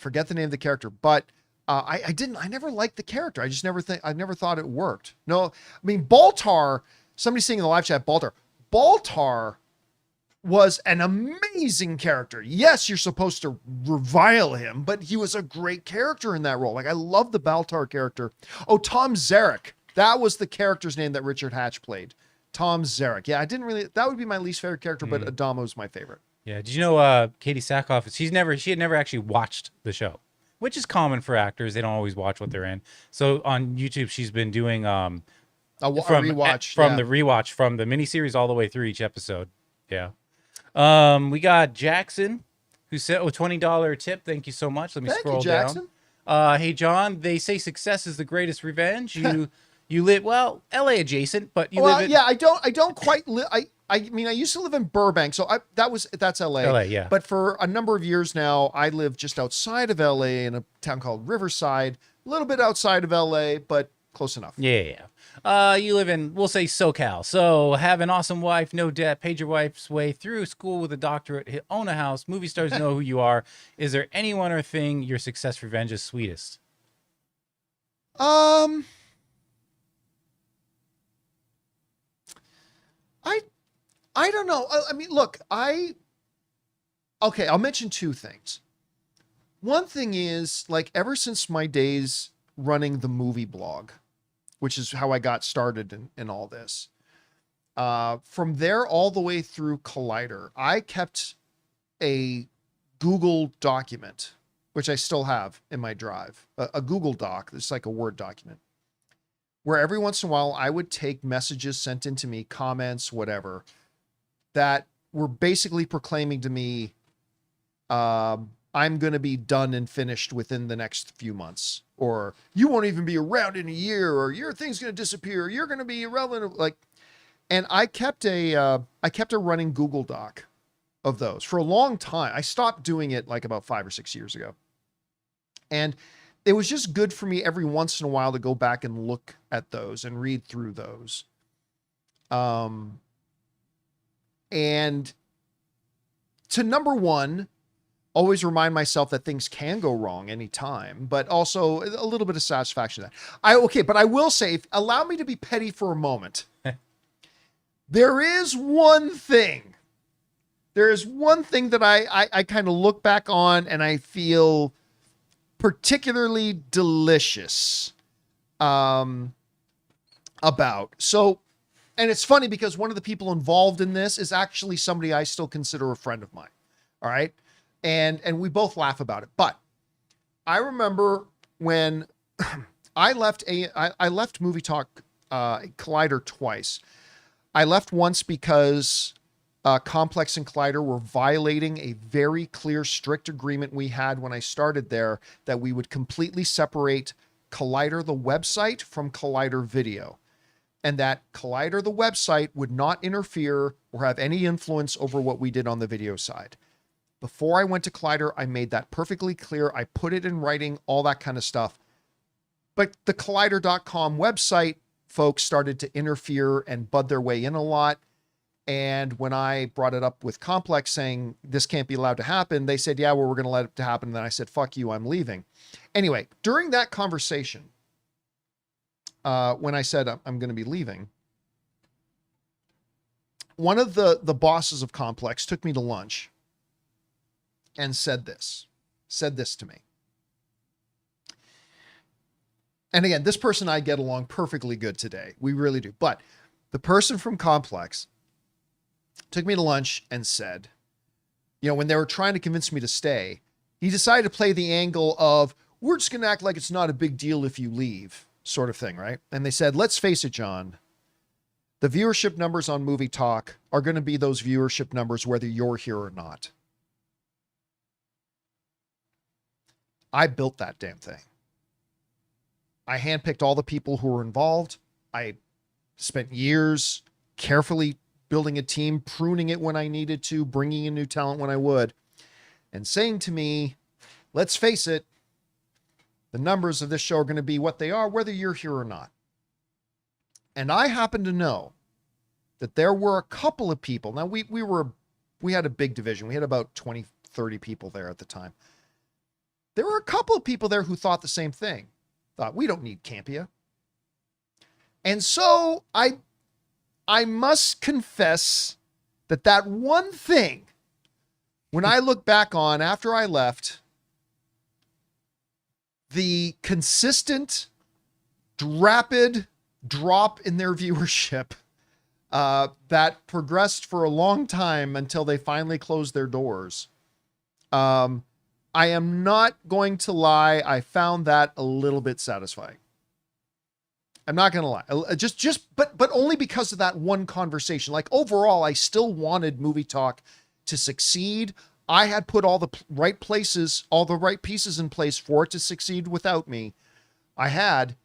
But I never liked the character. I never thought it worked. No, I mean, Baltar, somebody's saying in the live chat, Baltar was an amazing character. Yes, you're supposed to revile him, but he was a great character in that role. Like, I love the Baltar character. Oh, Tom Zarek. That was the character's name that Richard Hatch played. Tom Zarek. Yeah, that would be my least favorite character, but Adama was my favorite. Yeah. Did you know Katie Sackhoff, she had never actually watched the show, which is common for actors. They don't always watch what they're in. So on YouTube, she's been doing a rewatch from the rewatch from the miniseries all the way through each episode. Yeah. We got Jackson, who said, $20 tip. Thank you so much. Let me scroll down. Hey John, they say success is the greatest revenge. You live, well, LA adjacent, but you live in... Yeah, I don't quite live. I mean, I used to live in Burbank, so that's LA. LA, yeah. But for a number of years now, I live just outside of LA in a town called Riverside, a little bit outside of LA, but close enough. Yeah. You live in, we'll say, SoCal. So have an awesome wife, no debt, paid your wife's way through school with a doctorate, own a house, movie stars know who you are. Is there anyone or thing your success revenge is sweetest? I don't know. I mean, look, I'll mention two things. One thing is, like, ever since my days running the movie blog, which is how I got started in all this, From there all the way through Collider, I kept a Google document, which I still have in my drive, a Google Doc. It's like a Word document, where every once in a while I would take messages sent into me, comments, whatever, that were basically proclaiming to me, I'm going to be done and finished within the next few months, or you won't even be around in a year, or your thing's going to disappear. You're going to be irrelevant. Like, and I kept a running Google Doc of those for a long time. I stopped doing it like about 5 or 6 years ago. And it was just good for me every once in a while to go back and look at those and read through those. And to number one, always remind myself that things can go wrong anytime, but also a little bit of satisfaction in that. But I will say, allow me to be petty for a moment. There is one thing that I kind of look back on and I feel particularly delicious about. So, and it's funny because one of the people involved in this is actually somebody I still consider a friend of mine. All right. And we both laugh about it. But I remember when I left Movie Talk Collider twice. I left once because Complex and Collider were violating a very clear, strict agreement we had when I started there, that we would completely separate Collider, the website, from Collider Video, and that Collider, the website, would not interfere or have any influence over what we did on the video side. Before I went to Collider, I made that perfectly clear. I put it in writing, all that kind of stuff. But the Collider.com website folks started to interfere and bud their way in a lot. And when I brought it up with Complex saying this can't be allowed to happen, they said, yeah, well, we're going to let it to happen. And then I said, fuck you, I'm leaving. Anyway, during that conversation, when I said I'm going to be leaving, one of the bosses of Complex took me to lunch and said this to me. And again, this person and I get along perfectly good today. We really do. But the person from Complex took me to lunch and said, when they were trying to convince me to stay, he decided to play the angle of, we're just going to act like it's not a big deal if you leave, sort of thing, right? And they said, let's face it, John, the viewership numbers on Movie Talk are going to be those viewership numbers whether you're here or not. I built that damn thing. I handpicked all the people who were involved. I spent years carefully building a team, pruning it when I needed to, bringing in new talent when I would, and saying to me, let's face it, the numbers of this show are going to be what they are, whether you're here or not. And I happen to know that there were a couple of people. Now we had a big division. We had about 20, 30 people there at the time. There were a couple of people there who thought the same thing. Thought, we don't need Campea. And so I must confess that one thing, when I look back on after I left, the consistent, rapid drop in their viewership that progressed for a long time until they finally closed their doors. I am not going to lie. I found that a little bit satisfying. I'm not going to lie. But only because of that one conversation. Like overall, I still wanted Movie Talk to succeed. I had put all the right places, all the right pieces in place for it to succeed without me. I had,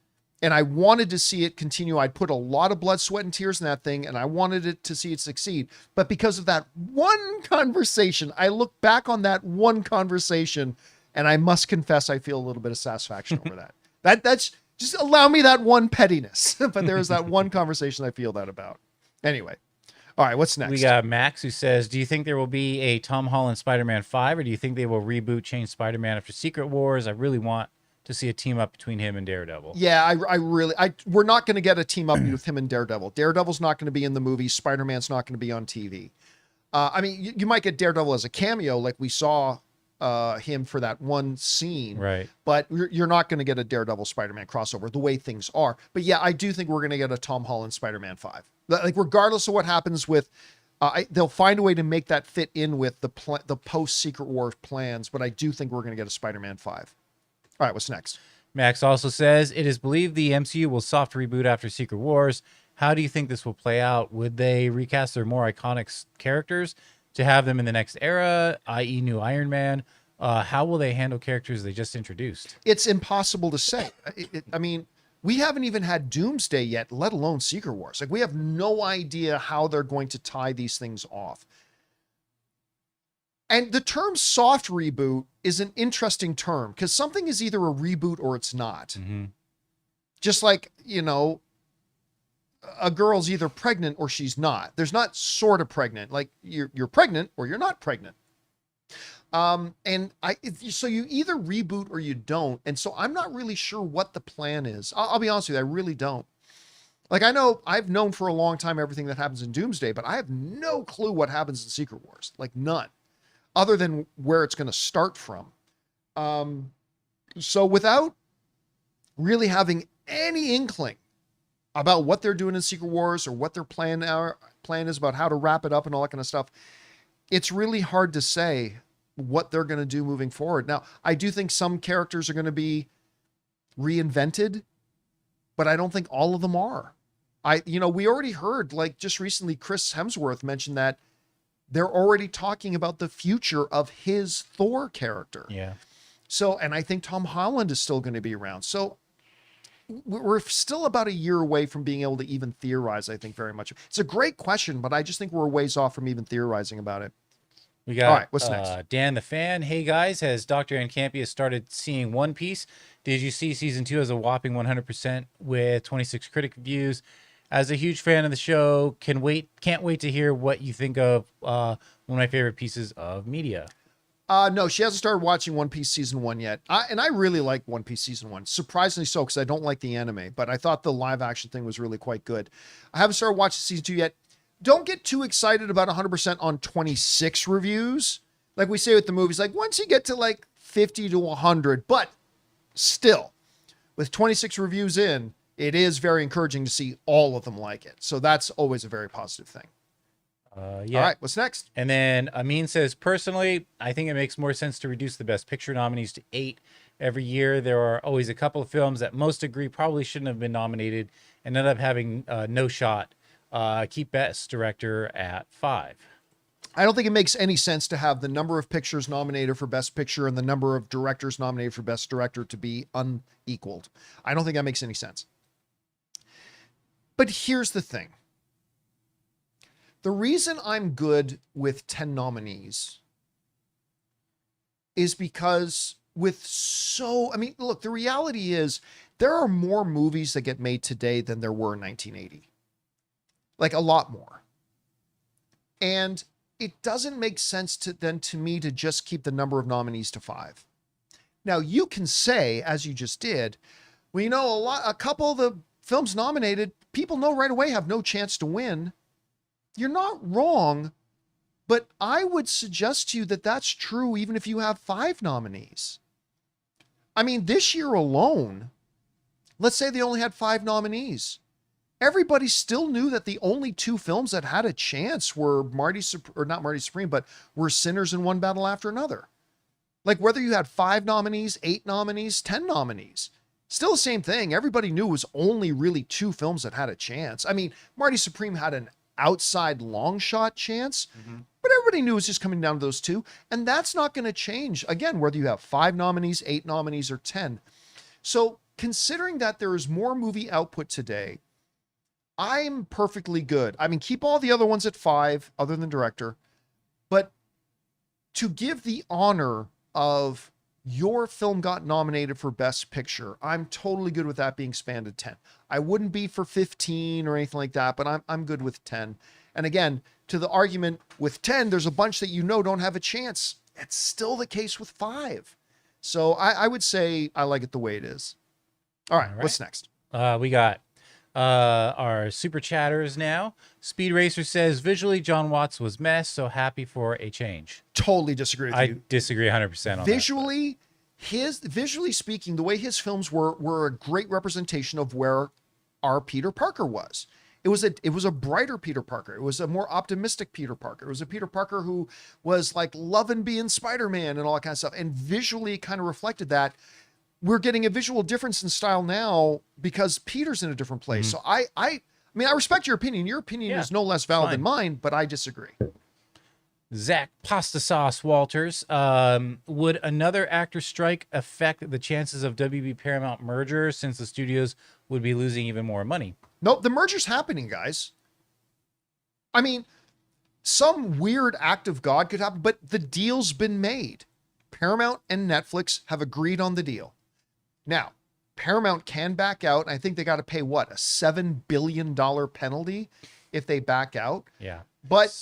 and I wanted to see it continue. I'd put a lot of blood, sweat, and tears in that thing, and I wanted it to see it succeed. But because of that one conversation, I look back on that one conversation, and I must confess I feel a little bit of satisfaction over that. That's just allow me that one pettiness. But there is that one conversation I feel that about. Anyway. All right, what's next? We got Max who says, do you think there will be a Tom Holland Spider-Man 5, or do you think they will reboot, change Spider-Man after Secret Wars? I really want to see a team up between him and Daredevil. Yeah, we're not going to get a team up with him and Daredevil. Daredevil's not going to be in the movie. Spider-Man's not going to be on TV. I mean, you might get Daredevil as a cameo like we saw him for that one scene. Right. But you're not going to get a Daredevil Spider-Man crossover the way things are. But yeah, I do think we're going to get a Tom Holland Spider-Man 5. Like, regardless of what happens with, they'll find a way to make that fit in with the post Secret War plans. But I do think we're going to get a Spider-Man 5. All right, what's next? Max also says, it is believed the MCU will soft reboot after Secret Wars. How do you think this will play out? Would they recast their more iconic characters to have them in the next era, i.e. new Iron Man? How will they handle characters they just introduced? It's impossible to say. I mean, we haven't even had Doomsday yet, let alone Secret Wars. Like, we have no idea how they're going to tie these things off. And the term soft reboot is an interesting term because something is either a reboot or it's not. Mm-hmm. Just like, a girl's either pregnant or she's not. There's not sort of pregnant. Like, you're pregnant or you're not pregnant. So you either reboot or you don't. And so I'm not really sure what the plan is. I'll be honest with you, I really don't. Like, I've known for a long time everything that happens in Doomsday, but I have no clue what happens in Secret Wars. Like, none. Other than where it's going to start from. So without really having any inkling about what they're doing in Secret Wars or what their plan is about how to wrap it up and all that kind of stuff, it's really hard to say what they're going to do moving forward. Now, I do think some characters are going to be reinvented, but I don't think all of them are. We already heard, like, just recently, Chris Hemsworth mentioned that they're already talking about the future of his Thor character. Yeah. So, and I think Tom Holland is still going to be around. So we're still about a year away from being able to even theorize, I think, very much. It's a great question, but I just think we're a ways off from even theorizing about it. We got all right, what's next? Dan the Fan. Hey guys, has Dr. Campea started seeing One Piece? Did you see season 2 as a whopping 100% with 26 critic reviews? As a huge fan of the show, can't wait to hear what you think of one of my favorite pieces of media. No, she hasn't started watching One Piece season 1 yet. And I really like One Piece season 1. Surprisingly so, because I don't like the anime, but I thought the live action thing was really quite good. I haven't started watching season 2 yet. Don't get too excited about 100% on 26 reviews. Like we say with the movies, like once you get to like 50 to 100, but still with 26 reviews in, it is very encouraging to see all of them like it. So that's always a very positive thing. Yeah. All right, what's next? And then Amin says, personally, I think it makes more sense to reduce the Best Picture nominees to 8 every year. There are always a couple of films that most agree probably shouldn't have been nominated and end up having no shot. Keep Best Director at 5. I don't think it makes any sense to have the number of pictures nominated for Best Picture and the number of directors nominated for Best Director to be unequaled. I don't think that makes any sense. But here's the thing. The reason I'm good with 10 nominees is because look, the reality is there are more movies that get made today than there were in 1980. Like a lot more. And it doesn't make sense to me to just keep the number of nominees to 5. Now you can say, as you just did, well, a couple of the films nominated, people know right away have no chance to win. You're not wrong, but I would suggest to you that that's true even if you have 5 nominees. I mean, this year alone, let's say they only had 5 nominees. Everybody still knew that the only 2 films that had a chance were were Sinners and One Battle After Another. Like whether you had 5 nominees, 8 nominees, 10 nominees, still the same thing. Everybody knew it was only really 2 films that had a chance. I mean, Marty Supreme had an outside long shot chance, but everybody knew it was just coming down to those 2. And that's not going to change, again, whether you have 5 nominees, 8 nominees, or 10. So considering that there is more movie output today, I'm perfectly good. I mean, keep all the other ones at 5, other than director, but to give the honor of your film got nominated for Best Picture, I'm totally good with that being spanned at 10. I wouldn't be for 15 or anything like that, but I'm good with 10. And again, to the argument with 10, there's a bunch that don't have a chance. It's still the case with 5. So I would say I like it the way it is. All right. What's next? We got Our super chatters now. Speed Racer says, visually, John Watts was mess, so happy for a change. Totally disagree with I you. disagree 100% on that. Visually speaking, the way his films were a great representation of where our Peter Parker was. It was a brighter Peter Parker. It was a more optimistic Peter Parker. It was a Peter Parker who was like loving being Spider-Man and all that kind of stuff. And visually kind of reflected that. We're getting a visual difference in style now because Peter's in a different place. So I mean, I respect your opinion. Your opinion is no less valid than mine, but I disagree. Zach Pasta Sauce Walters, would another actor strike affect the chances of WB Paramount merger since the studios would be losing even more money? Nope, the merger's happening, guys. I mean, some weird act of God could happen, but the deal's been made. Paramount and Netflix have agreed on the deal. Now, Paramount can back out. And I think they got to pay what, a $7 billion penalty if they back out. Yeah. But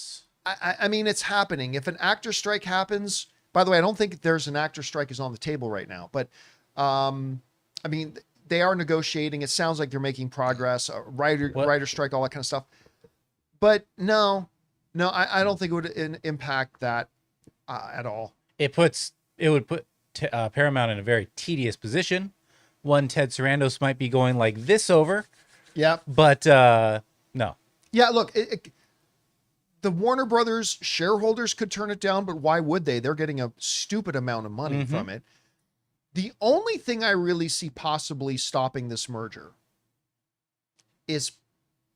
I mean, it's happening. If an actor strike happens, by the way, I don't think there's an actor strike is on the table right now, but I mean, they are negotiating. It sounds like they're making progress. Writer strike, all that kind of stuff. But no, I don't think it would impact that at all. It would put Paramount in a very tedious position. One Ted Sarandos might be going like this over. Yeah. But no. Yeah, look, the Warner Brothers shareholders could turn it down, but why would they? They're getting a stupid amount of money from it. The only thing I really see possibly stopping this merger is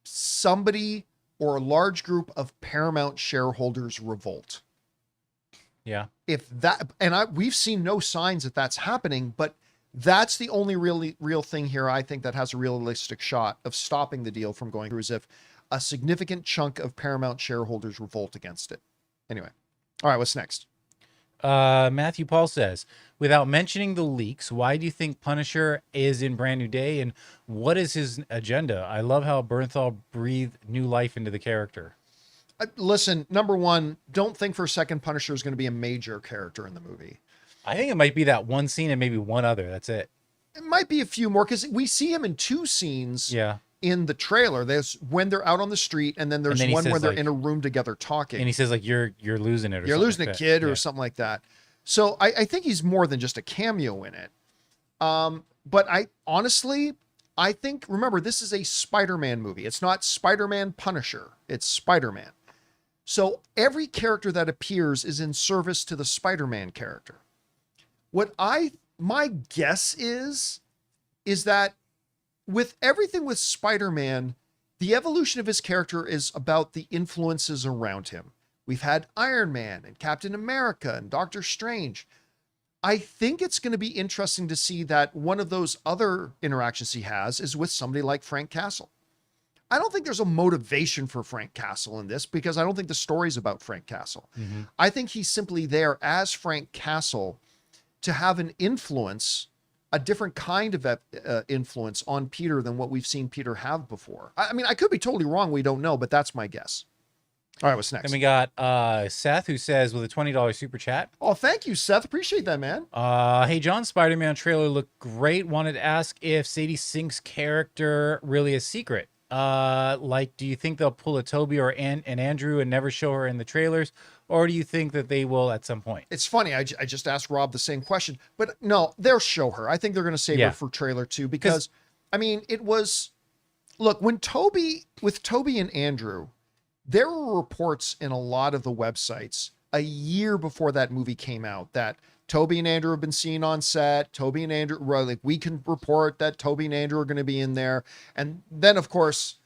somebody or a large group of Paramount shareholders revolt. Yeah. If that, and we've seen no signs that that's happening, but that's the only real thing here I think that has a realistic shot of stopping the deal from going through, is if a significant chunk of Paramount shareholders revolt against it. Anyway. All right, what's next? Matthew Paul says, without mentioning the leaks, why do you think Punisher is in Brand New Day, and what is his agenda? I love how Bernthal breathed new life into the character. Listen, number one, don't think for a second Punisher is going to be a major character in the movie. I think it might be that one scene and maybe one other. That's it. It might be a few more because we see him in two scenes in the trailer. There's when they're out on the street, and then there's one where they're in a room together talking. And he says, like, you're losing it, or you're losing like a kid or something like that. So I think he's more than just a cameo in it. But I think, remember, this is a Spider-Man movie. It's not Spider-Man Punisher. It's Spider-Man. So every character that appears is in service to the Spider-Man character. My guess is that with everything with Spider-Man, the evolution of his character is about the influences around him. We've had Iron Man and Captain America and Doctor Strange. I think it's going to be interesting to see that one of those other interactions he has is with somebody like Frank Castle. I don't think there's a motivation for Frank Castle in this because I don't think the story's about Frank Castle. I think he's simply there as Frank Castle to have an influence, a different kind of influence on Peter than what we've seen Peter have before. I mean, I could be totally wrong. We don't know, but that's my guess. All right, what's next? Then we got Seth, who says, with a $20 super chat. Oh, thank you, Seth. Appreciate that, man. Hey, John, Spider-Man trailer looked great. Wanted to ask if Sadie Sink's character really a secret. Like, do you think they'll pull a Toby or and Andrew and never show her in the trailers? Or do you think that they will at some point? It's funny. I just asked Rob the same question, but no, they'll show her. I think they're going to save her for trailer 2 because, I mean, look, with Toby and Andrew, there were reports in a lot of the websites a year before that movie came out that Toby and Andrew have been seen on set. Toby and Andrew, like, we can report that Toby and Andrew are going to be in there. And then, of course,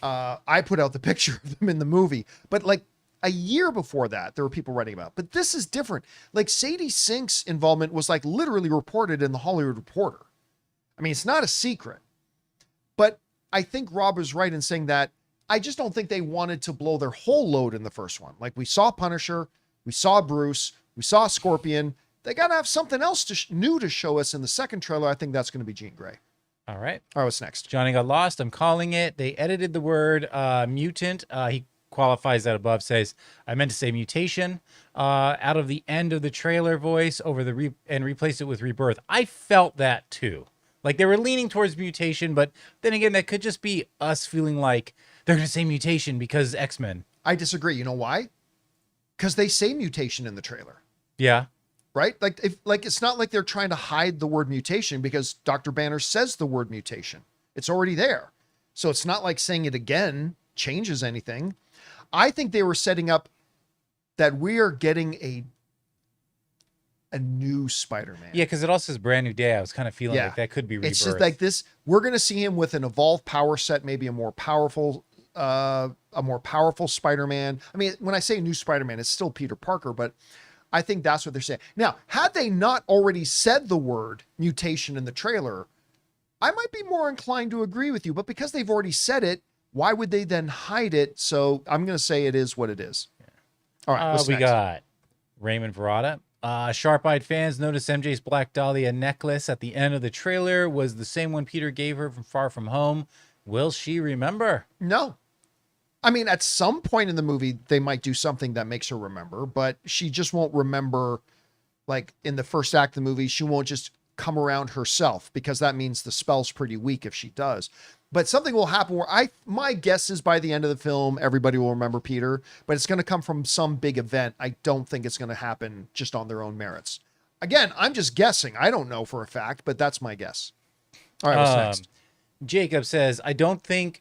I put out the picture of them in the movie. But like a year before that, there were people writing about it. But this is different. Like, Sadie Sink's involvement was like literally reported in the Hollywood Reporter. I mean, it's not a secret. But I think Rob was right in saying that I just don't think they wanted to blow their whole load in the first one. Like, we saw Punisher, we saw Bruce, we saw Scorpion. They got to have something else new to show us in the second trailer. I think that's going to be Jean Grey. All right. All right, what's next? Johnny got lost. I'm calling it. They edited the word mutant. He qualifies that above, says, I meant to say mutation, out of the end of the trailer voice over and replaced it with rebirth. I felt that too. Like they were leaning towards mutation, but then again, that could just be us feeling like they're going to say mutation because X-Men. I disagree. You know why? Because they say mutation in the trailer. Yeah. Right? Like it's not like they're trying to hide the word mutation because Dr. Banner says the word mutation. It's already there. So it's not like saying it again changes anything. I think they were setting up that we are getting a new Spider-Man. Yeah, because it also says brand new day. I was kind of feeling like that could be rebirth. It's just like this. We're going to see him with an evolved power set, maybe a more powerful Spider-Man. I mean, when I say new Spider-Man, it's still Peter Parker, but I think that's what they're saying. Now, had they not already said the word mutation in the trailer, I might be more inclined to agree with you, but because they've already said it, why would they then hide it? So I'm going to say it is what it is. All right, what's we next? got Raymond Verrata. Sharp-eyed fans notice MJ's Black Dahlia necklace at the end of the trailer was the same one Peter gave her from Far From Home. Will she remember? No. I mean, at some point in the movie, they might do something that makes her remember, but she just won't remember, like in the first act of the movie, she won't just come around herself because that means the spell's pretty weak if she does. But something will happen where my guess is by the end of the film, everybody will remember Peter, but it's going to come from some big event. I don't think it's going to happen just on their own merits. Again, I'm just guessing. I don't know for a fact, but that's my guess. All right, what's next? Jacob says, I don't think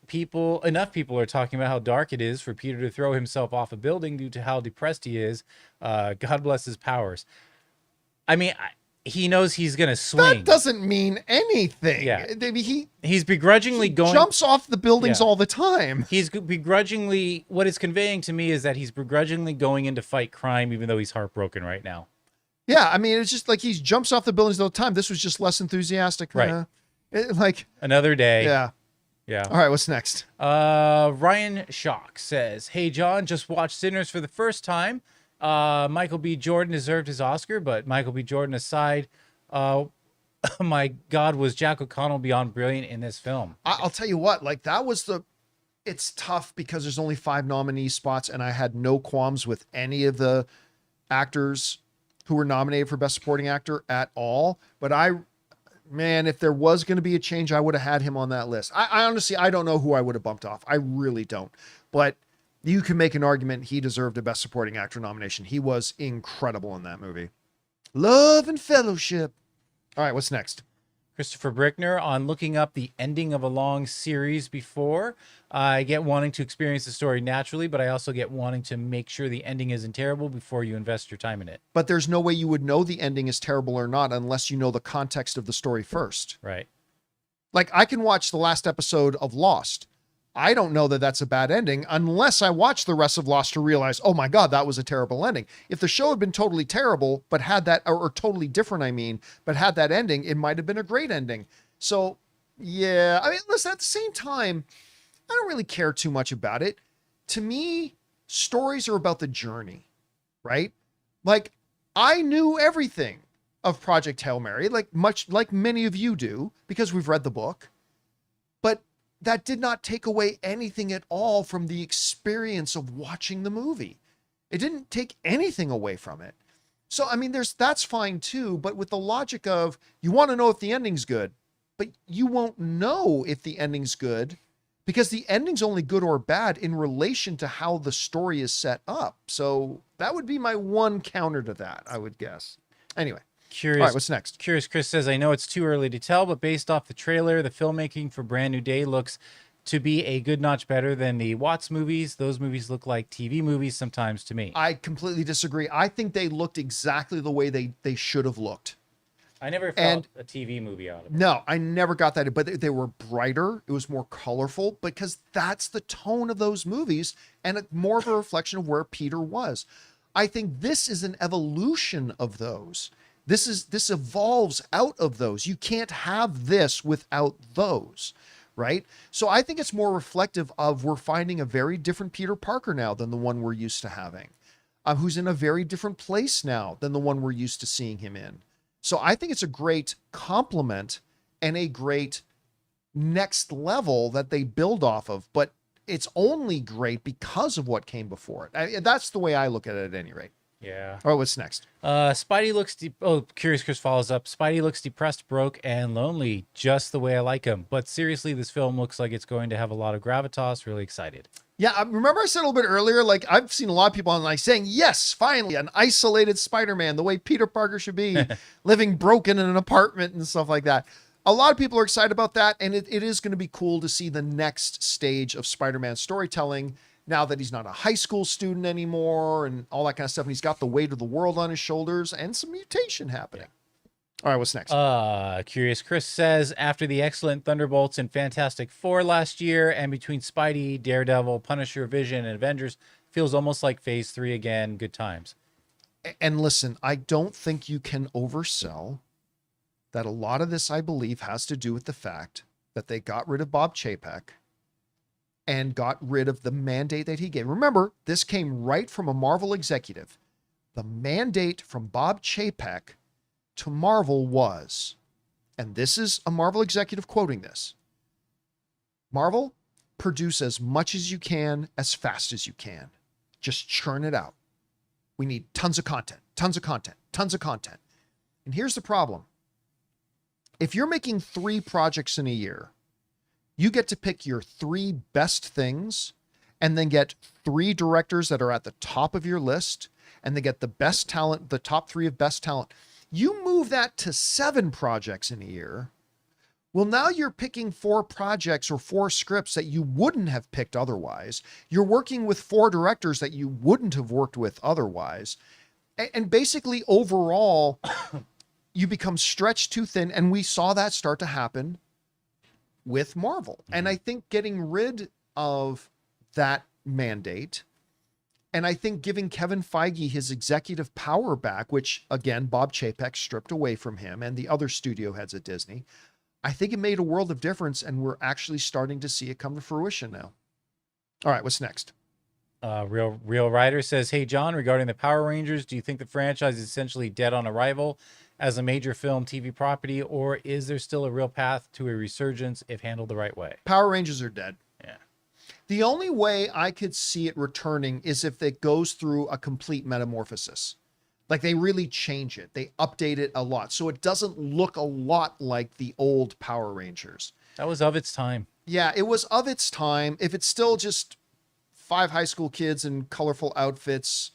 enough people are talking about how dark it is for Peter to throw himself off a building due to how depressed he is. God bless his powers. I mean, he knows he's going to swing. That doesn't mean anything. Yeah. He's begrudgingly going. Jumps off the buildings all the time. He's begrudgingly, what it's conveying to me is that he's begrudgingly going in to fight crime, even though he's heartbroken right now. Yeah. I mean, it's just like he jumps off the buildings all the time. This was just less enthusiastic. Right. Like another day. Yeah. Yeah. All right. What's next? Ryan Shock says, hey, John, just watched Sinners for the first time. Michael B. Jordan deserved his Oscar, but Michael B. Jordan aside, my God, was Jack O'Connell beyond brilliant in this film? I'll tell you what, like it's tough because there's only 5 nominee spots and I had no qualms with any of the actors who were nominated for Best Supporting Actor at all. But if there was going to be a change, I would have had him on that list. I honestly, I don't know who I would have bumped off. I really don't. But you can make an argument he deserved a Best Supporting Actor nomination. He was incredible in that movie. Love and Fellowship. All right, what's next? Christopher Brickner, on looking up the ending of a long series before, I get wanting to experience the story naturally, but I also get wanting to make sure the ending isn't terrible before you invest your time in it. But there's no way you would know the ending is terrible or not unless you know the context of the story first. Right. Like I can watch the last episode of Lost. I don't know that that's a bad ending unless I watch the rest of Lost to realize, oh my God, that was a terrible ending. If the show had been totally terrible, but had that, or totally different, but had that ending, it might have been a great ending. So yeah, I mean, listen, at the same time, I don't really care too much about it. To me, stories are about the journey, right? Like I knew everything of Project Hail Mary, much like many of you do, because we've read the book, but that did not take away anything at all from the experience of watching the movie. It didn't take anything away from it. So, I mean, that's fine too, but with the logic of you want to know if the ending's good, but you won't know if the ending's good because the ending's only good or bad in relation to how the story is set up. So that would be my one counter to that, I would guess. Anyway. Curious. All right, what's next? Curious Chris says, I know it's too early to tell, but based off the trailer, the filmmaking for Brand New Day looks to be a good notch better than the Watts movies. Those movies look like TV movies sometimes to me. I completely disagree. I think they looked exactly the way they should have looked. I never felt a TV movie out of it. No, I never got that. But they were brighter. It was more colorful because that's the tone of those movies and more of a reflection of where Peter was. I think this is an evolution of those. This evolves out of those. You can't have this without those, right? So I think it's more reflective of we're finding a very different Peter Parker now than the one we're used to having, who's in a very different place now than the one we're used to seeing him in. So I think it's a great compliment and a great next level that they build off of, but it's only great because of what came before it. That's the way I look at it at any rate. Yeah. All right, what's next? Spidey looks Curious Chris follows up. Spidey looks depressed, broke, and lonely, just the way I like him. But seriously, this film looks like it's going to have a lot of gravitas. Really excited. Yeah, remember I said a little bit earlier, like I've seen a lot of people online saying, yes, finally, an isolated Spider-Man, the way Peter Parker should be, living broken in an apartment and stuff like that. A lot of people are excited about that, and it is going to be cool to see the next stage of Spider-Man storytelling now that he's not a high school student anymore and all that kind of stuff. And he's got the weight of the world on his shoulders and some mutation happening. All right, what's next? Curious Chris says, after the excellent Thunderbolts and Fantastic Four last year, and between Spidey, Daredevil, Punisher, Vision, and Avengers, feels almost like Phase 3 again. Good times. And listen, I don't think you can oversell that a lot of this, I believe, has to do with the fact that they got rid of Bob Chapek and got rid of the mandate that he gave. Remember, this came right from a Marvel executive. The mandate from Bob Chapek to Marvel was, and this is a Marvel executive quoting this, Marvel, produce as much as you can, as fast as you can. Just churn it out. We need tons of content, tons of content, tons of content. And here's the problem. If you're making 3 projects in a year, you get to pick your 3 best things and then get 3 directors that are at the top of your list and they get the best talent, the top 3 of best talent. You move that to 7 projects in a year. Well, now you're picking 4 projects or 4 scripts that you wouldn't have picked otherwise. You're working with 4 directors that you wouldn't have worked with otherwise. And basically, overall, you become stretched too thin. And we saw that start to happen with Marvel. And I think getting rid of that mandate, and I think giving Kevin Feige his executive power back, which again, Bob Chapek stripped away from him and the other studio heads at Disney, I think it made a world of difference, and we're actually starting to see it come to fruition now. All right, what's next? Real Rider says, hey, John, regarding the Power Rangers, do you think the franchise is essentially dead on arrival as a major film TV property, or is there still a real path to a resurgence if handled the right way? Power Rangers are dead. Yeah. The only way I could see it returning is if it goes through a complete metamorphosis. Like they really change it. They update it a lot. So it doesn't look a lot like the old Power Rangers. That was of its time. Yeah, it was of its time. If it's still just 5 high school kids in colorful outfits,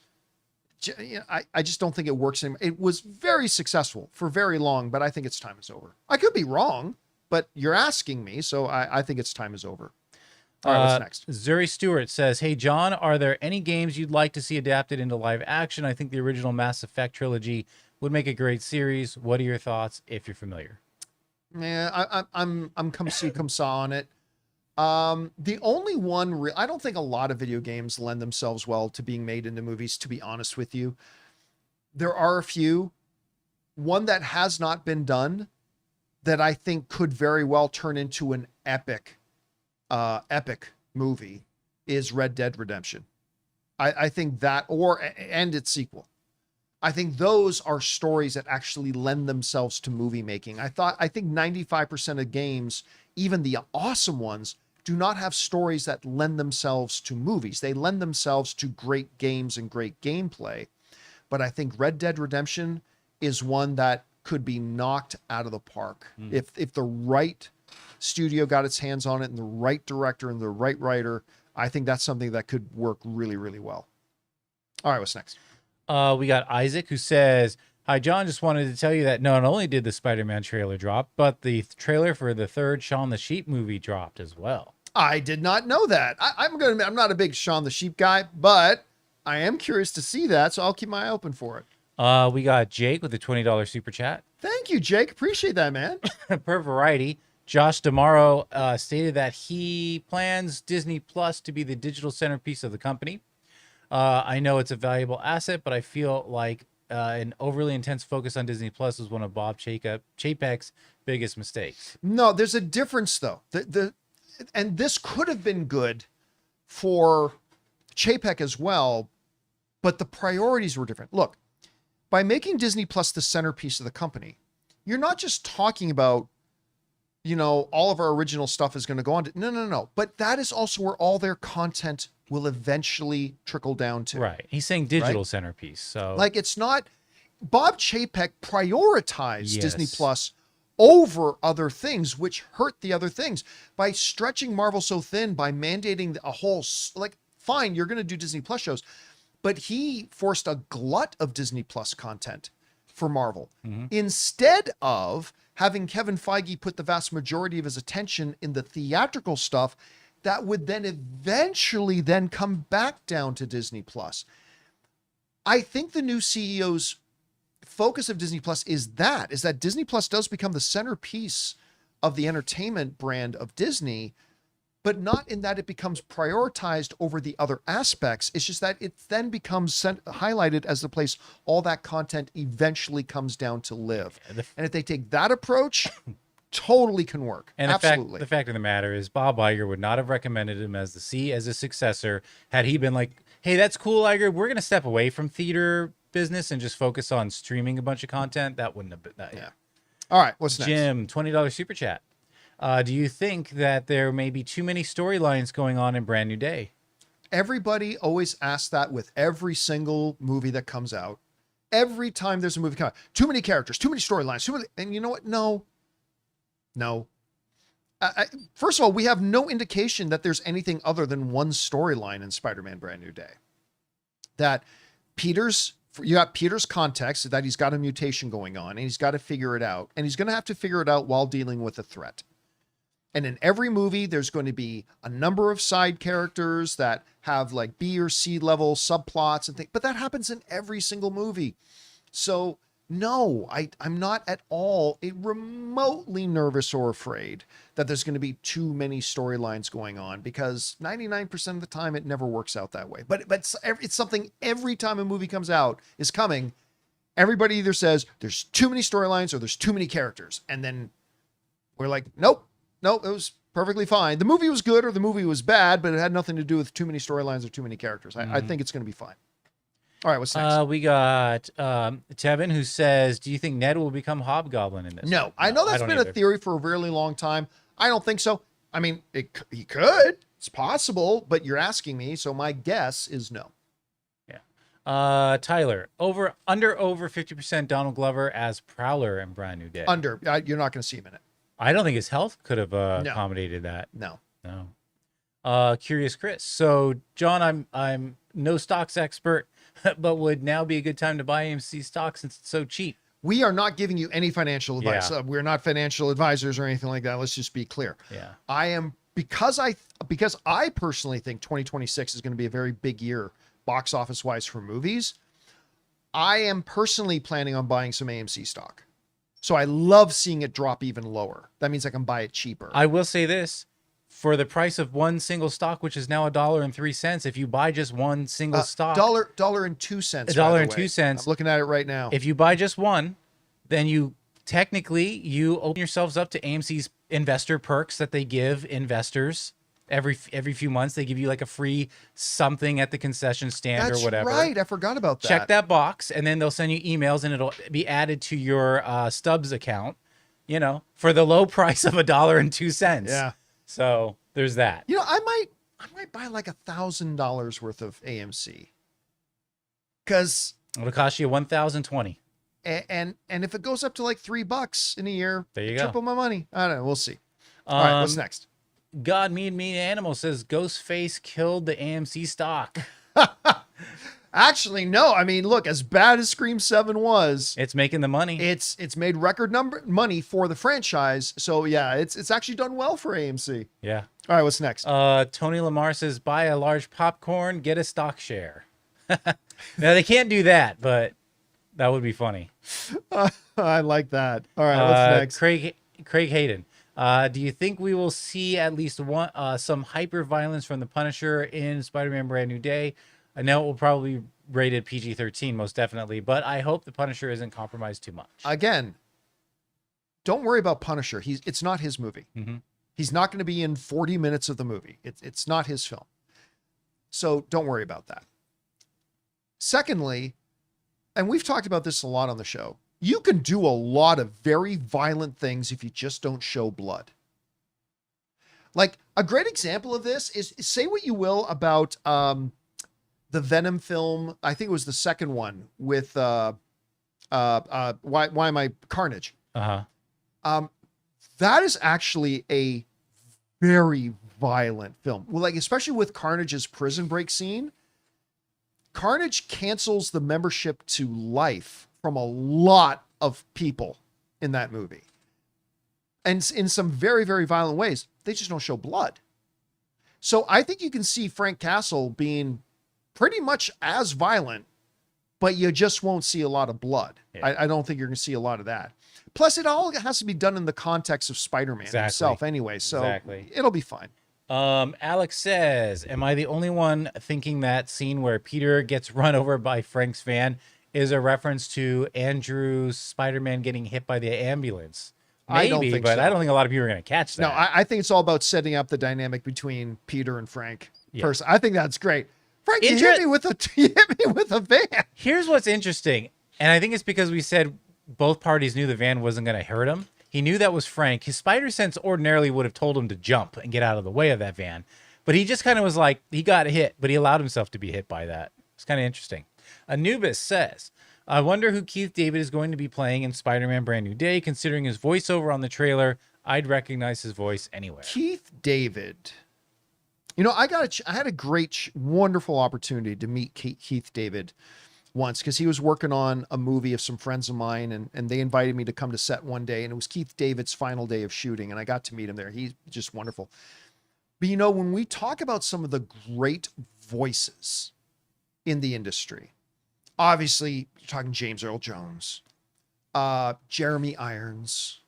I just don't think it works anymore. It was very successful for very long, but I think its time is over. I could be wrong, but you're asking me, so I think its time is over. All right, what's next? Zuri Stewart says, hey, John, are there any games you'd like to see adapted into live action? I think the original Mass Effect trilogy would make a great series. What are your thoughts if you're familiar? Yeah, I'm come see, come saw on it. The only one, I don't think a lot of video games lend themselves well to being made into movies, to be honest with you. There are a few. One that has not been done that I think could very well turn into an epic movie is Red Dead Redemption. I think that, and its sequel. I think those are stories that actually lend themselves to movie making. I think 95% of games, even the awesome ones, do not have stories that lend themselves to movies. They lend themselves to great games and great gameplay. But I think Red Dead Redemption is one that could be knocked out of the park. If the right studio got its hands on it and the right director and the right writer, I think that's something that could work really, really well. All right, what's next? We got Isaac, who says, hi, John, just wanted to tell you that not only did the Spider-Man trailer drop, but the trailer for the 3rd Shaun the Sheep movie dropped as well. I did not know that. I'm not a big Shaun the Sheep guy, but I am curious to see that, so I'll keep my eye open for it. We got Jake with a $20 super chat. Thank you, Jake. Appreciate that, man. Per Variety, Josh Damaro stated that he plans Disney Plus to be the digital centerpiece of the company. I know it's a valuable asset, but I feel like an overly intense focus on Disney Plus was one of Bob Chapek's biggest mistakes. No, there's a difference, though. And this could have been good for Chapek as well, but the priorities were different. Look, by making Disney Plus the centerpiece of the company, you're not just talking about, all of our original stuff is going to go on. No. But that is also where all their content will eventually trickle down to. Right. He's saying digital centerpiece. So Like, it's not, Bob Chapek prioritized Disney Yes. Plus over other things, which hurt the other things by stretching Marvel so thin, by mandating a whole, like, fine, you're going to do Disney Plus shows, but he forced a glut of Disney Plus content for Marvel instead of having Kevin Feige put the vast majority of his attention in the theatrical stuff that would then eventually then come back down to Disney Plus. I think the new CEO's focus of Disney Plus is that Disney Plus does become the centerpiece of the entertainment brand of Disney, but not in that it becomes prioritized over the other aspects. It's just that it then becomes highlighted as the place all that content eventually comes down to live. And if they take that approach, totally can work. And absolutely. the fact of the matter is, Bob Iger would not have recommended him as a successor had he been like, "Hey, that's cool, Iger. We're going to step away from theater business and just focus on streaming a bunch of content." That wouldn't have been that. Yeah. All right. What's next? Jim, $20 super chat. Do you think that there may be too many storylines going on in Brand New Day? Everybody always asks that with every single movie that comes out. Every time there's a movie coming out, too many characters, too many storylines, too many. And you know what? No. First of all, we have no indication that there's anything other than one storyline in Spider-Man Brand New Day. That you got Peter's context, that he's got a mutation going on and he's got to figure it out. And he's going to have to figure it out while dealing with a threat. And in every movie, there's going to be a number of side characters that have like B or C level subplots and things, but that happens in every single movie. So no, I'm not at all remotely nervous or afraid that there's going to be too many storylines going on, because 99% of the time it never works out that way. But it's something every time a movie comes out is coming. Everybody either says there's too many storylines or there's too many characters. And then we're like, nope, it was perfectly fine. The movie was good or the movie was bad, but it had nothing to do with too many storylines or too many characters. I think it's going to be fine. All right, what's next? We got Tevin, who says, "Do you think Ned will become Hobgoblin in this?" No, I know that's been a theory for a really long time. I don't think so. I mean, he could. It's possible, but you're asking me, so my guess is no. Yeah. Tyler, under 50% Donald Glover as Prowler in Brand New Day. Under. You're not going to see him in it. I don't think his health could have accommodated that. No. Curious Chris. So, John, I'm no stocks expert, but would now be a good time to buy AMC stock since it's so cheap? We are not giving you any financial advice. Yeah. We're not financial advisors or anything like that. Let's just be clear. Yeah. I am, because I personally think 2026 is going to be a very big year box office wise for movies. I am personally planning on buying some AMC stock. So I love seeing it drop even lower. That means I can buy it cheaper. I will say this. For the price of one single stock, which is now $1.03, if you buy just one single stock, $1.02. $1.02. I'm looking at it right now. If you buy just one, then you open yourselves up to AMC's investor perks that they give investors every few months. They give you like a free something at the concession stand or whatever. That's right. I forgot about that. Check that box, and then they'll send you emails, and it'll be added to your Stubbs account. For the low price of $1.02. Yeah. So there's that. I might buy like $1,000 worth of AMC, because It'll cost you $1,020. and if it goes up to like $3 in a year, There you go. triple my money. I don't know. We'll see. All right, what's next? God Mean Animal says Ghostface killed the AMC stock. Actually, no. I mean, look, as bad as Scream 7 was, It's making the money. it's made record money for the franchise. So yeah, it's actually done well for AMC. Yeah. All right, what's next? Tony Lamar says buy a large popcorn, get a stock share. Now they can't do that, but that would be funny. I like that. All right, what's next? Craig Hayden. Do you think we will see at least some hyper violence from the Punisher in Spider-Man Brand New Day? I know it will probably be rated PG-13, most definitely, but I hope the Punisher isn't compromised too much. Again, don't worry about Punisher. It's not his movie. Mm-hmm. He's not going to be in 40 minutes of the movie. It's not his film. So don't worry about that. Secondly, and we've talked about this a lot on the show, you can do a lot of very violent things if you just don't show blood. Like a great example of this is say what you will about the Venom film. I think it was the second one with why am I Carnage? That is actually a very violent film. Well, like especially with Carnage's prison break scene. Carnage cancels the membership to life from a lot of people in that movie. And in some very, very violent ways. They just don't show blood. So I think you can see Frank Castle being pretty much as violent, but you just won't see a lot of blood. Yeah. I don't think you're going to see a lot of that. Plus, it all has to be done in the context of Spider-Man himself anyway. So it'll be fine. Alex says, am I the only one thinking that scene where Peter gets run over by Frank's van is a reference to Andrew's Spider-Man getting hit by the ambulance? Maybe, I don't think so. I don't think a lot of people are going to catch that. No, I think it's all about setting up the dynamic between Peter and Frank. I think that's great. Frank, you hit me with a van. Here's what's interesting, and I think it's because we said both parties knew the van wasn't going to hurt him. He knew that was Frank. His spider sense ordinarily would have told him to jump and get out of the way of that van. But he just kind of was like, he got hit, but he allowed himself to be hit by that. It's kind of interesting. Anubis says, I wonder who Keith David is going to be playing in Spider-Man Brand New Day. Considering his voiceover on the trailer, I'd recognize his voice anywhere. Keith David. You know, I had a great, wonderful opportunity to meet Keith David once because he was working on a movie of some friends of mine and they invited me to come to set one day and it was Keith David's final day of shooting and I got to meet him there. He's just wonderful. But you know, when we talk about some of the great voices in the industry, obviously you're talking James Earl Jones, Jeremy Irons,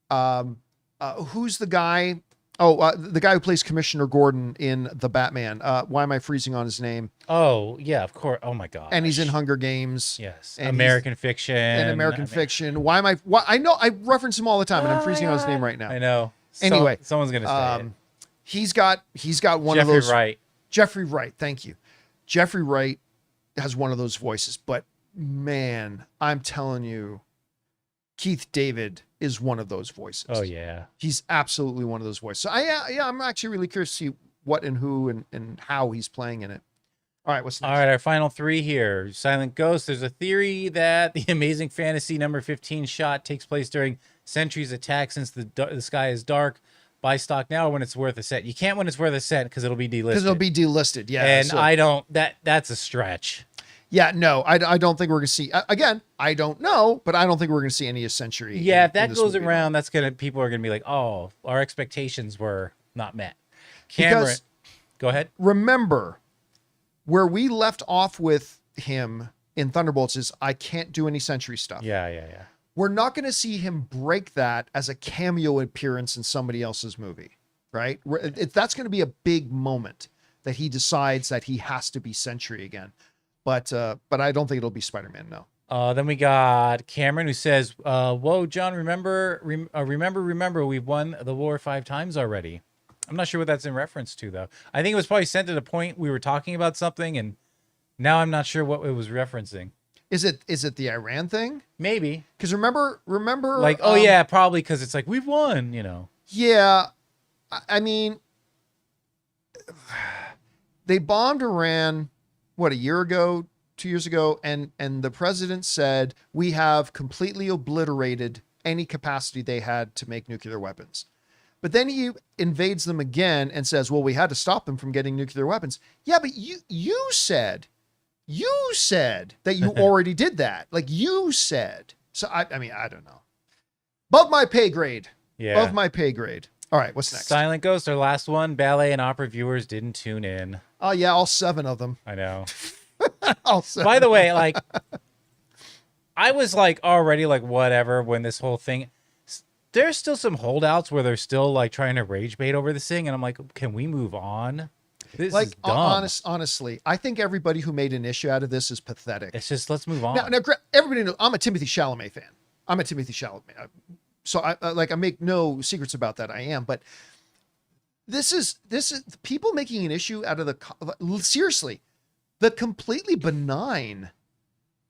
who's the guy? The guy who plays Commissioner Gordon in The Batman. Why am I freezing on his name? Oh, yeah, of course. Oh, my God. And he's in Hunger Games. Yes. American Fiction. And American Fiction. Why am I... I know, I reference him all the time, and I'm freezing on his name right now. I know. Anyway. Someone's going to say it. He's got one of those... Jeffrey Wright. Jeffrey Wright, thank you. Jeffrey Wright has one of those voices, but man, I'm telling you, Keith David is one of those voices. Oh yeah. He's absolutely one of those voices. So I'm actually really curious to see what and who and how he's playing in it. All right, what's next? All right, our final three here. Silent Ghost. There's a theory that the Amazing Fantasy number 15 shot takes place during Sentry's attack since the sky is dark. Buy stock now when it's worth a cent. You can't when it's worth a cent because it'll be delisted. Because it'll be delisted, yeah. And so, I don't, that's a stretch. Yeah, no, I don't think we're going to see, again, I don't know, but I don't think we're going to see any Century. Yeah, if that goes around, people are going to be like, oh, our expectations were not met. Cameron, because, go ahead. Remember, where we left off with him in Thunderbolts is I can't do any Century stuff. Yeah. We're not going to see him break that as a cameo appearance in somebody else's movie, right? That's going to be a big moment that he decides that he has to be Century again. But I don't think it'll be Spider-Man, no. Then we got Cameron who says, whoa, John, remember, we've won the war 5 times already. I'm not sure what that's in reference to, though. I think it was probably sent at a point we were talking about something, and now I'm not sure what it was referencing. Is it the Iran thing? Maybe. Because remember, like, oh yeah, probably because it's like we've won, you know. Yeah, I mean, they bombed Iran. What, a year ago, 2 years ago, and the president said we have completely obliterated any capacity they had to make nuclear weapons. But then he invades them again and says, well, we had to stop them from getting nuclear weapons. Yeah, but you said that you already did that. Like you said. So I mean, I don't know. Above my pay grade. Yeah. Above my pay grade. All right, what's next? Silent Ghost, our last one. Ballet and opera viewers didn't tune in. Oh yeah, all 7 of them. I know. All 7. By the way, like, I was like already like whatever when this whole thing. There's still some holdouts where they're still like trying to rage bait over this thing, and I'm like, can we move on? This is dumb. Honestly, I think everybody who made an issue out of this is pathetic. It's just, let's move on. Now everybody knows I'm a Timothée Chalamet fan. I'm a Timothée Chalamet. So I make no secrets about that. I am, but this is people making an issue out of seriously, the completely benign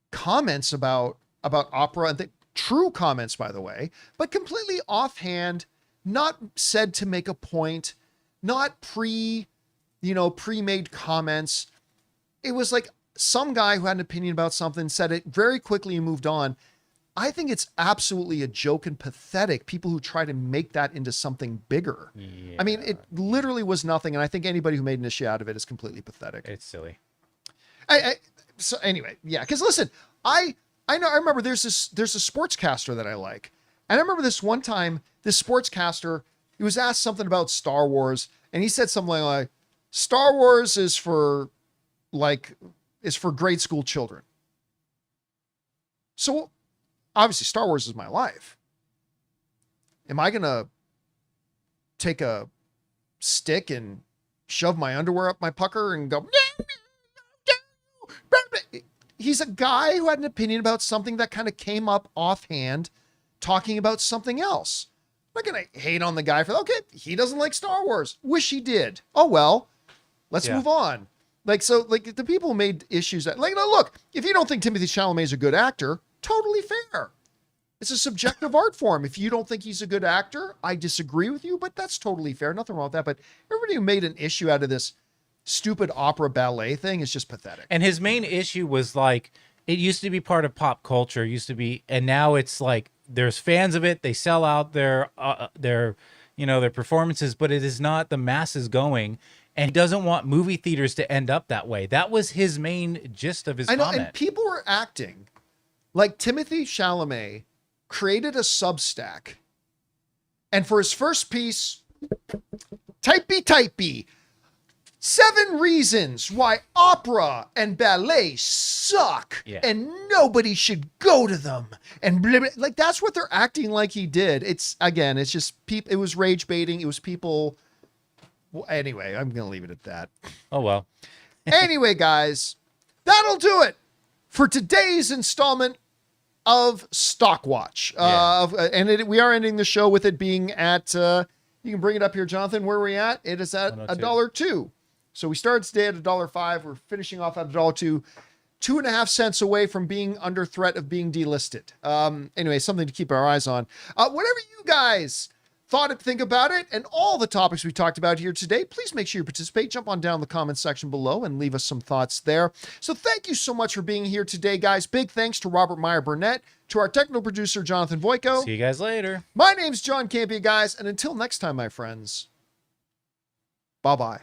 comments about opera and true comments, by the way, but completely offhand, not said to make a point, not pre-made comments. It was like some guy who had an opinion about something, said it very quickly and moved on. I think it's absolutely a joke and pathetic, people who try to make that into something bigger. Yeah. I mean, it literally was nothing, and I think anybody who made an issue out of it is completely pathetic. It's silly. So anyway, yeah, because listen, I remember there's a sportscaster that I like, and I remember this one time, this sportscaster, he was asked something about Star Wars, and he said something like, Star Wars is for grade school children. So obviously Star Wars is my life. Am I going to take a stick and shove my underwear up my pucker and go, he's a guy who had an opinion about something that kind of came up offhand, talking about something else. I'm not going to hate on the guy for, okay, he doesn't like Star Wars. Wish he did. Oh, well, let's move on. The people who made issues that, look, if you don't think Timothée Chalamet is a good actor, totally fair. It's a subjective art form. If you don't think he's a good actor, I disagree with you, but that's totally fair. Nothing wrong with that. But everybody who made an issue out of this stupid opera ballet thing is just pathetic. And his main issue was like, it used to be part of pop culture, and now it's like there's fans of it. They sell out their performances, but it is not the masses going. And he doesn't want movie theaters to end up that way. That was his main gist of his comment. And people were acting like Timothée Chalamet created a Substack, and for his first piece, typey, 7 reasons why opera and ballet suck, and nobody should go to them, and blah, blah. Like that's what they're acting like he did. It's just people. It was rage baiting. It was people. Well, anyway, I'm gonna leave it at that. Oh well. Anyway, guys, that'll do it for today's installment of Stockwatch. We are ending the show with it being at, you can bring it up here, Jonathan, where are we at? It is at $1.02. So we started today at $1.05. We're finishing off at $1.02, 2.5 cents away from being under threat of being delisted. Anyway, something to keep our eyes on. Whatever you guys think about it, and all the topics we talked about here today, please make sure you participate. Jump on down in the comments section below and leave us some thoughts there. So thank you so much for being here today, guys. Big thanks to Robert Meyer Burnett, to our technical producer, Jonathan Voico. See you guys later. My name's John Campea, guys, and until next time, my friends, bye-bye.